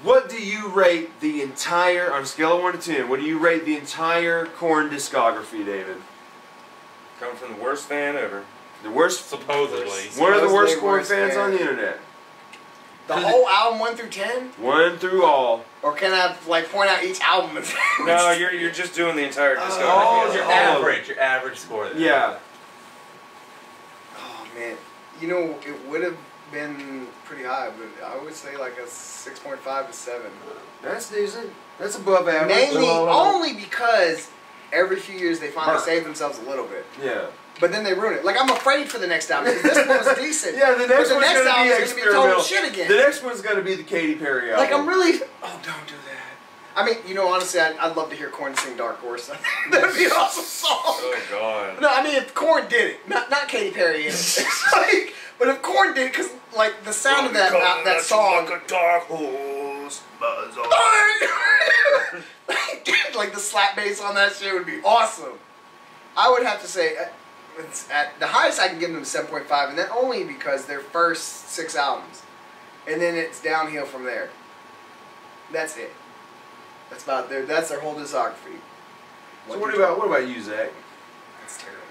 What do you rate the entire, on a scale of 1 to 10, what do you rate the entire Korn discography, David? Coming from the worst fan ever. The worst, Supposedly. one of the worst Supposedly Korn worst fans fan. on the internet. The whole album 1 through 10? 1 through all. Or can I like point out each album? No, you're just doing the entire discography. Oh, Your Oh. average score. There. Yeah. Oh man, you know it would have been pretty high, but I would say like a 6.5 to 7. That's decent. That's above average. Mainly Oh. only because every few years they finally Mark. save themselves a little bit, Yeah. but then they ruin it. Like I'm afraid for the next album because this one was decent. Yeah, the next but the one's next going to album be is gonna be total experimental. shit again. The next one's going to be the Katy Perry album. Like I'm really. Oh, don't do that. I mean, you know, honestly, I'd love to hear Korn sing "Dark Horse." That'd be an awesome song. Oh God. No, I mean if Korn did it, not Katy Perry. Like, but if Korn did, because like the sound of that song, Like a dark horse, buzz on. like the slap bass on that shit would be awesome. I would have to say, it's at the highest I can give them is 7.5, and that only because their first 6 albums, and then it's downhill from there. That's it. That's about that's their whole discography. So what about you, Zach? That's terrible.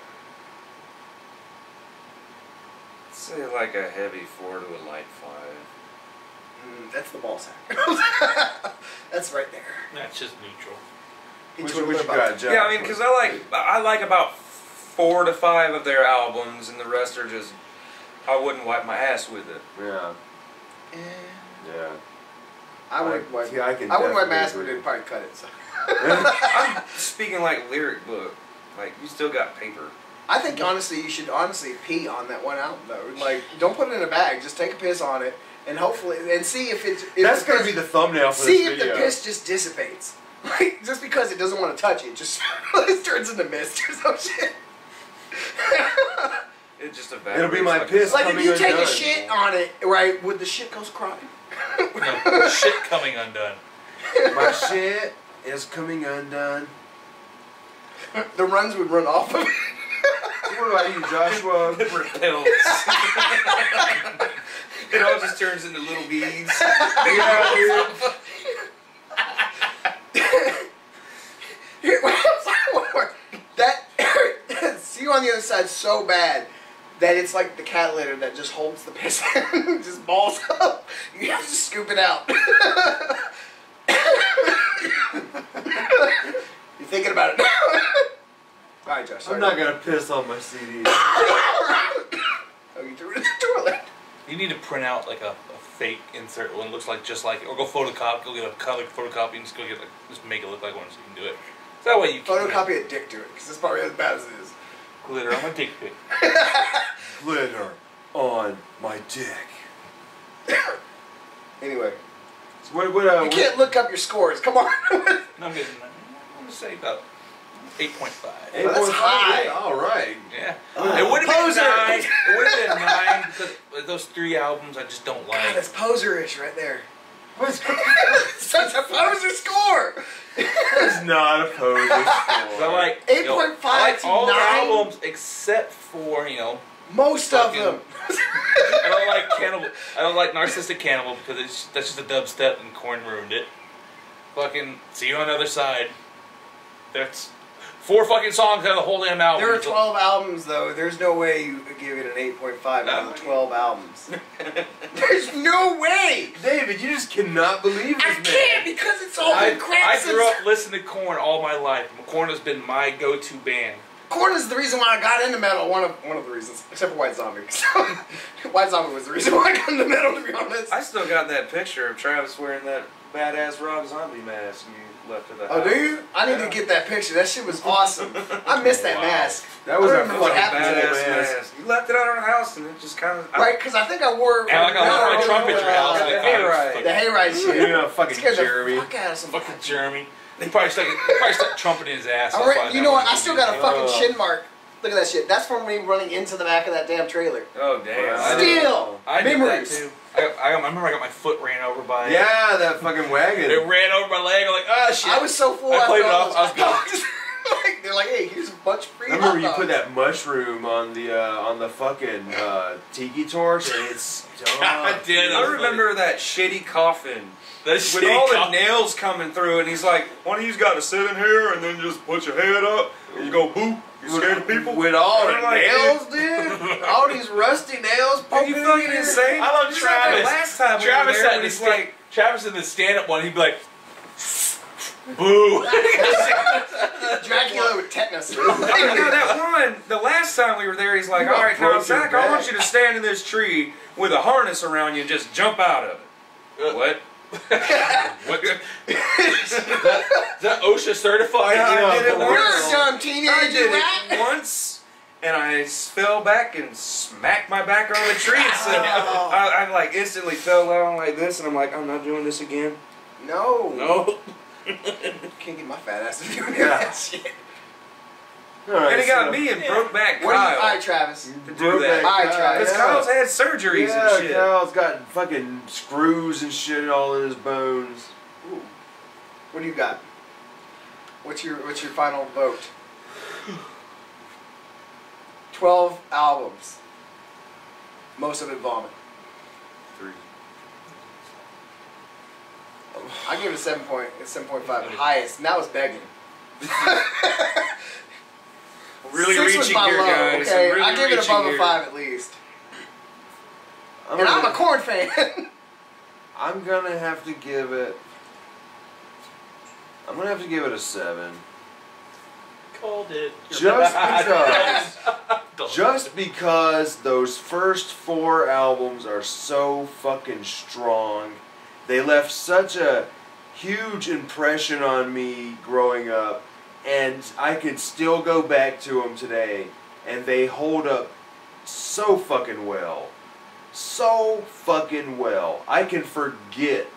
Say like a heavy 4 to a light 5. That's the ball sack. That's right there. That's just neutral. What you got, Josh? Yeah, I mean, because I like about 4 to 5 of their albums, and the rest are just I wouldn't wipe my ass with it. Yeah. Yeah. I wouldn't wipe. See, I can I wouldn't wipe my definitely ass, but agree. it'd probably cut it. So. I'm speaking like lyric book. Like you still got paper. I think honestly, you should pee on that one album though. Like, don't put it in a bag. Just take a piss on it, and hopefully, and see if it's. That's gonna be the thumbnail for See this if video. the piss just dissipates. Like, just because it doesn't want to touch it, just it turns into mist or some shit. It just evaporates. It'll be my like piss. Like if coming you take a undone. shit on it, right? Would the shit goes crying? No, shit coming undone. My shit is coming undone. The runs would run off of it. What about you, Joshua? It repels. It all just turns into little beads. Yeah, dude. Here, one more. That see you on the other side so bad that it's like the cat litter that just holds the piss in, just balls up. You have to scoop it out. You're thinking about it now. All right, Josh. I'm not gonna piss on my CD. Oh, you threw it in the toilet. You need to print out like a fake insert one looks like just like it, or go photocopy, go get a color photocopy and just go get like just make it look like one so you can do it. So that way you can Photocopy a dick to it, because it's probably as bad as it is. glitter on my dick pic. Glitter on my dick. Anyway, So what, you can't look up your scores. Come on. No, I'm gonna say about 8.5. Hey, That's boys, high. All right. Yeah. It would have been Poser. 9. It would have been 9 because those 3 albums I just don't God, like. that's poser-ish right there. What's Such a poser score. That's not a poser I score. like 8.5 I like to all 9. the albums except for Most of Fucking- them. I don't like Cannibal. I don't like Narcissistic Cannibal because that's just a dubstep and Korn ruined it. Fucking See You on the Other Side. That's 4 fucking songs out of the whole damn album. There are 12 albums, though. There's no way you could give it an 8.5 out of the 12 albums. There's no way! David, you just cannot believe this I man. can't because it's all I been crap grew since... up listening to Korn all my life. Korn has been my go-to band. Korn is the reason why I got into metal. One of the reasons. Except for White Zombie. White Zombie was the reason why I got into metal, to be honest. I still got that picture of Travis wearing that badass Rob Zombie mask you left at the Oh, house. do you? I need to get that picture. That shit was awesome. I missed that Wow. mask. That was I a don't remember what fucking happened to badass it. Badass mask. You left it out of the house and it just kind of... Right, because I think I wore... And like I left my trumpet to your house. the hayride. The hayride shit. Yeah, fucking Scared Jeremy. the fuck out of some Fucking Jeremy. He probably stuck trumpeting his ass. You know what? I still got a fucking shin mark. Look at that shit. That's from me running into the back of that damn trailer. Oh, damn. Wow. Still! I did Memories. that too. I remember I got my foot ran over by it. Yeah, that fucking wagon. It ran over my leg. I'm like, oh shit. I was so full I after played it all off, I was those hot dogs. Like, they're like, hey, here's a bunch of free I remember hot you dogs. put that mushroom on the fucking tiki torch and it's God damn, that I was remember that shitty coffin. That's With all the nails coming through, and he's like, one of you's got to sit in here and then just put your head up and you go boop. You scared of people? with all the I'm like, nails, dude. All these rusty nails Are poking you in fucking here. insane? I love You said that Travis. last time we Travis were there, had and this he's like, Travis in the stand-up one. He'd be like, boo. Dracula with tetanus. no, that one, the last time we were there, he's like, You got all right, now, broke your Zach, I want back." you to stand in this tree with a harness around you and just jump out of it. What? What? Is that OSHA certified? Yeah, I did it You're once. a dumb I teenager, did rat. it once, and I fell back and smacked my back on the tree. And so I like instantly fell down like this, and I'm like, I'm not doing this again. No. No. Can't get my fat ass to doing Yeah. that shit. All right, And it got so- me and broke back What do you... Kyle Alright, Travis. to do Broke that. back Alright, Travis. Because Kyle's had surgeries Yeah, and shit. Kyle's got fucking screws and shit all in his bones. Ooh. What do you got? What's your final vote? 12 albums. Most of it vomit. 3. I give it a 7.5. Highest. And that was begging. Really 6 was reaching my here, low, guys. okay? I'm really I give it reaching above here. a 5 at least. I'm a Korn fan. I'm gonna have to give it. I'm gonna have to give it a 7. Called it. Just because those first 4 albums are so fucking strong. They left such a huge impression on me growing up, and I could still go back to them today, and they hold up so fucking well. So fucking well. I can forget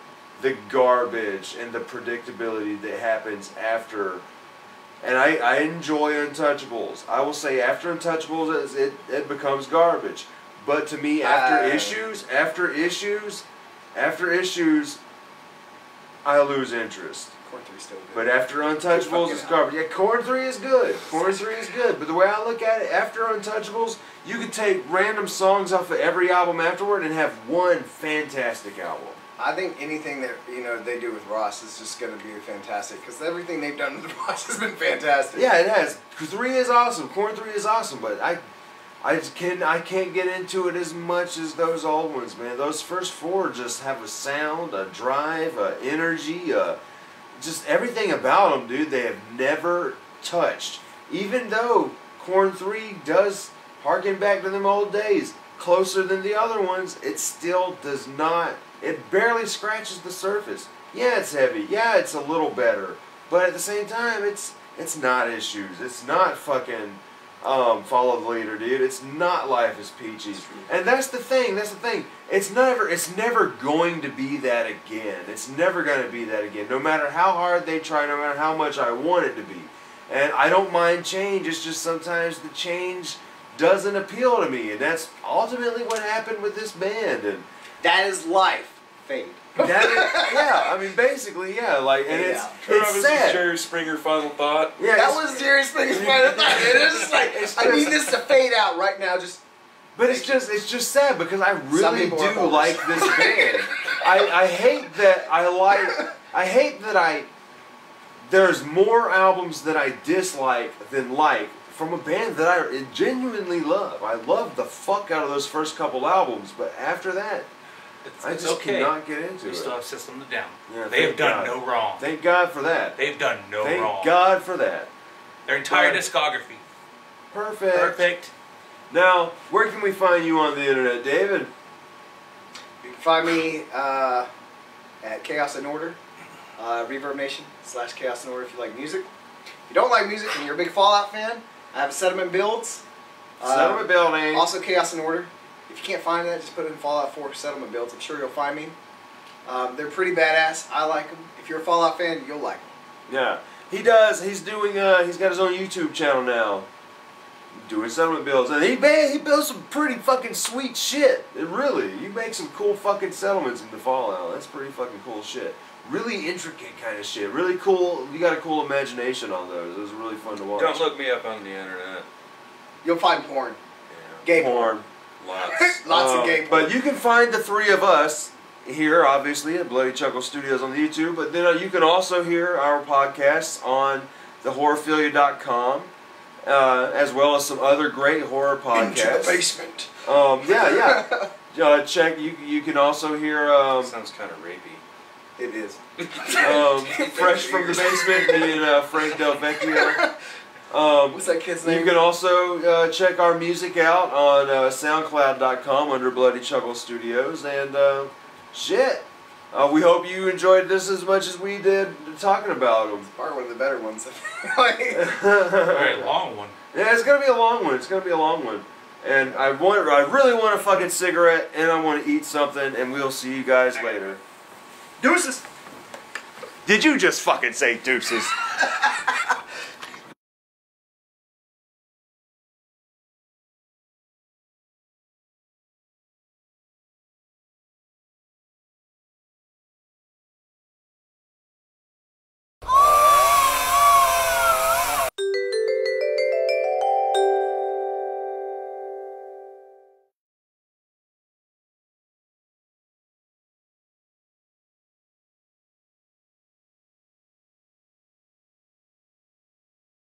the garbage and the predictability that happens after. And I enjoy Untouchables. I will say after Untouchables, it becomes garbage. But to me, after issues, I lose interest. Korn 3 is still good. But after Untouchables, it's garbage. Yeah, Korn 3 is good. Korn 3 is good. But the way I look at it, after Untouchables, you could take random songs off of every album afterward and have one fantastic album. I think anything that they do with Ross is just going to be fantastic because everything they've done with Ross has been fantastic. Yeah, it has. 3 is awesome. Korn 3 is awesome, but I can't get into it as much as those old ones, man. Those first 4 just have a sound, a drive, a energy, just everything about them, dude. They have never touched. Even though Korn 3 does harken back to them old days, closer than the other ones, it still does not. It barely scratches the surface. Yeah, it's heavy. Yeah, it's a little better. But at the same time, it's not Issues. It's not fucking Follow the Leader, dude. It's not Life is Peachy. And that's the thing. It's never going to be that again. It's never going to be that again. No matter how hard they try, no matter how much I want it to be. And I don't mind change. It's just sometimes the change doesn't appeal to me. And that's ultimately what happened with this band. And that is life. Fade. Yeah, I mean, basically, yeah. Like, and it's Travis sad. Jerry Springer final thought. Yeah, that was Jerry Springer's final thought. It's just like I need this to fade out right now. But it's just sad because I really do like this band. I hate that there's more albums that I dislike than like from a band that I genuinely love. I love the fuck out of those first couple albums, but after that, I just cannot get into it. We still have System of a Down. Yeah, they have done no wrong. Thank God for that. They've done no wrong. Thank God for that. Their entire discography. Perfect. Now, where can we find you on the internet, David? You can find me at Chaos and Order, Reverb Nation / Chaos and Order if you like music. If you don't like music and you're a big Fallout fan, I have Sediment Builds. Settlement Building. Also Chaos and Order. If you can't find that, just put in Fallout 4 Settlement Builds. I'm sure you'll find me. They're pretty badass. I like them. If you're a Fallout fan, you'll like them. Yeah. He does. He's doing. He's got his own YouTube channel now. Doing settlement builds, and he builds some pretty fucking sweet shit. You make some cool fucking settlements into Fallout. That's pretty fucking cool shit. Really intricate kind of shit. Really cool. You got a cool imagination on those. It was really fun to watch. Don't look me up on the internet. You'll find porn. Yeah. Gay porn. Lots. Lots of gay porn. But you can find the 3 of us here, obviously, at Bloody Chuckle Studios on the YouTube. But then you can also hear our podcasts on thehorrorphilia.com. As well as some other great horror podcasts. Into the basement. Check. You can also hear. Sounds kind of rapey. It is. Fresh from the basement, me and Frank Del Vecchio. What's that kid's name? You can also check our music out on SoundCloud.com under Bloody Chuckle Studios, and shit. We hope you enjoyed this as much as we did talking about them. Probably one of the better ones. Very long one. Yeah, it's gonna be a long one. And I really want a fucking cigarette, and I want to eat something, and we'll see you guys later. Deuces. Did you just fucking say deuces?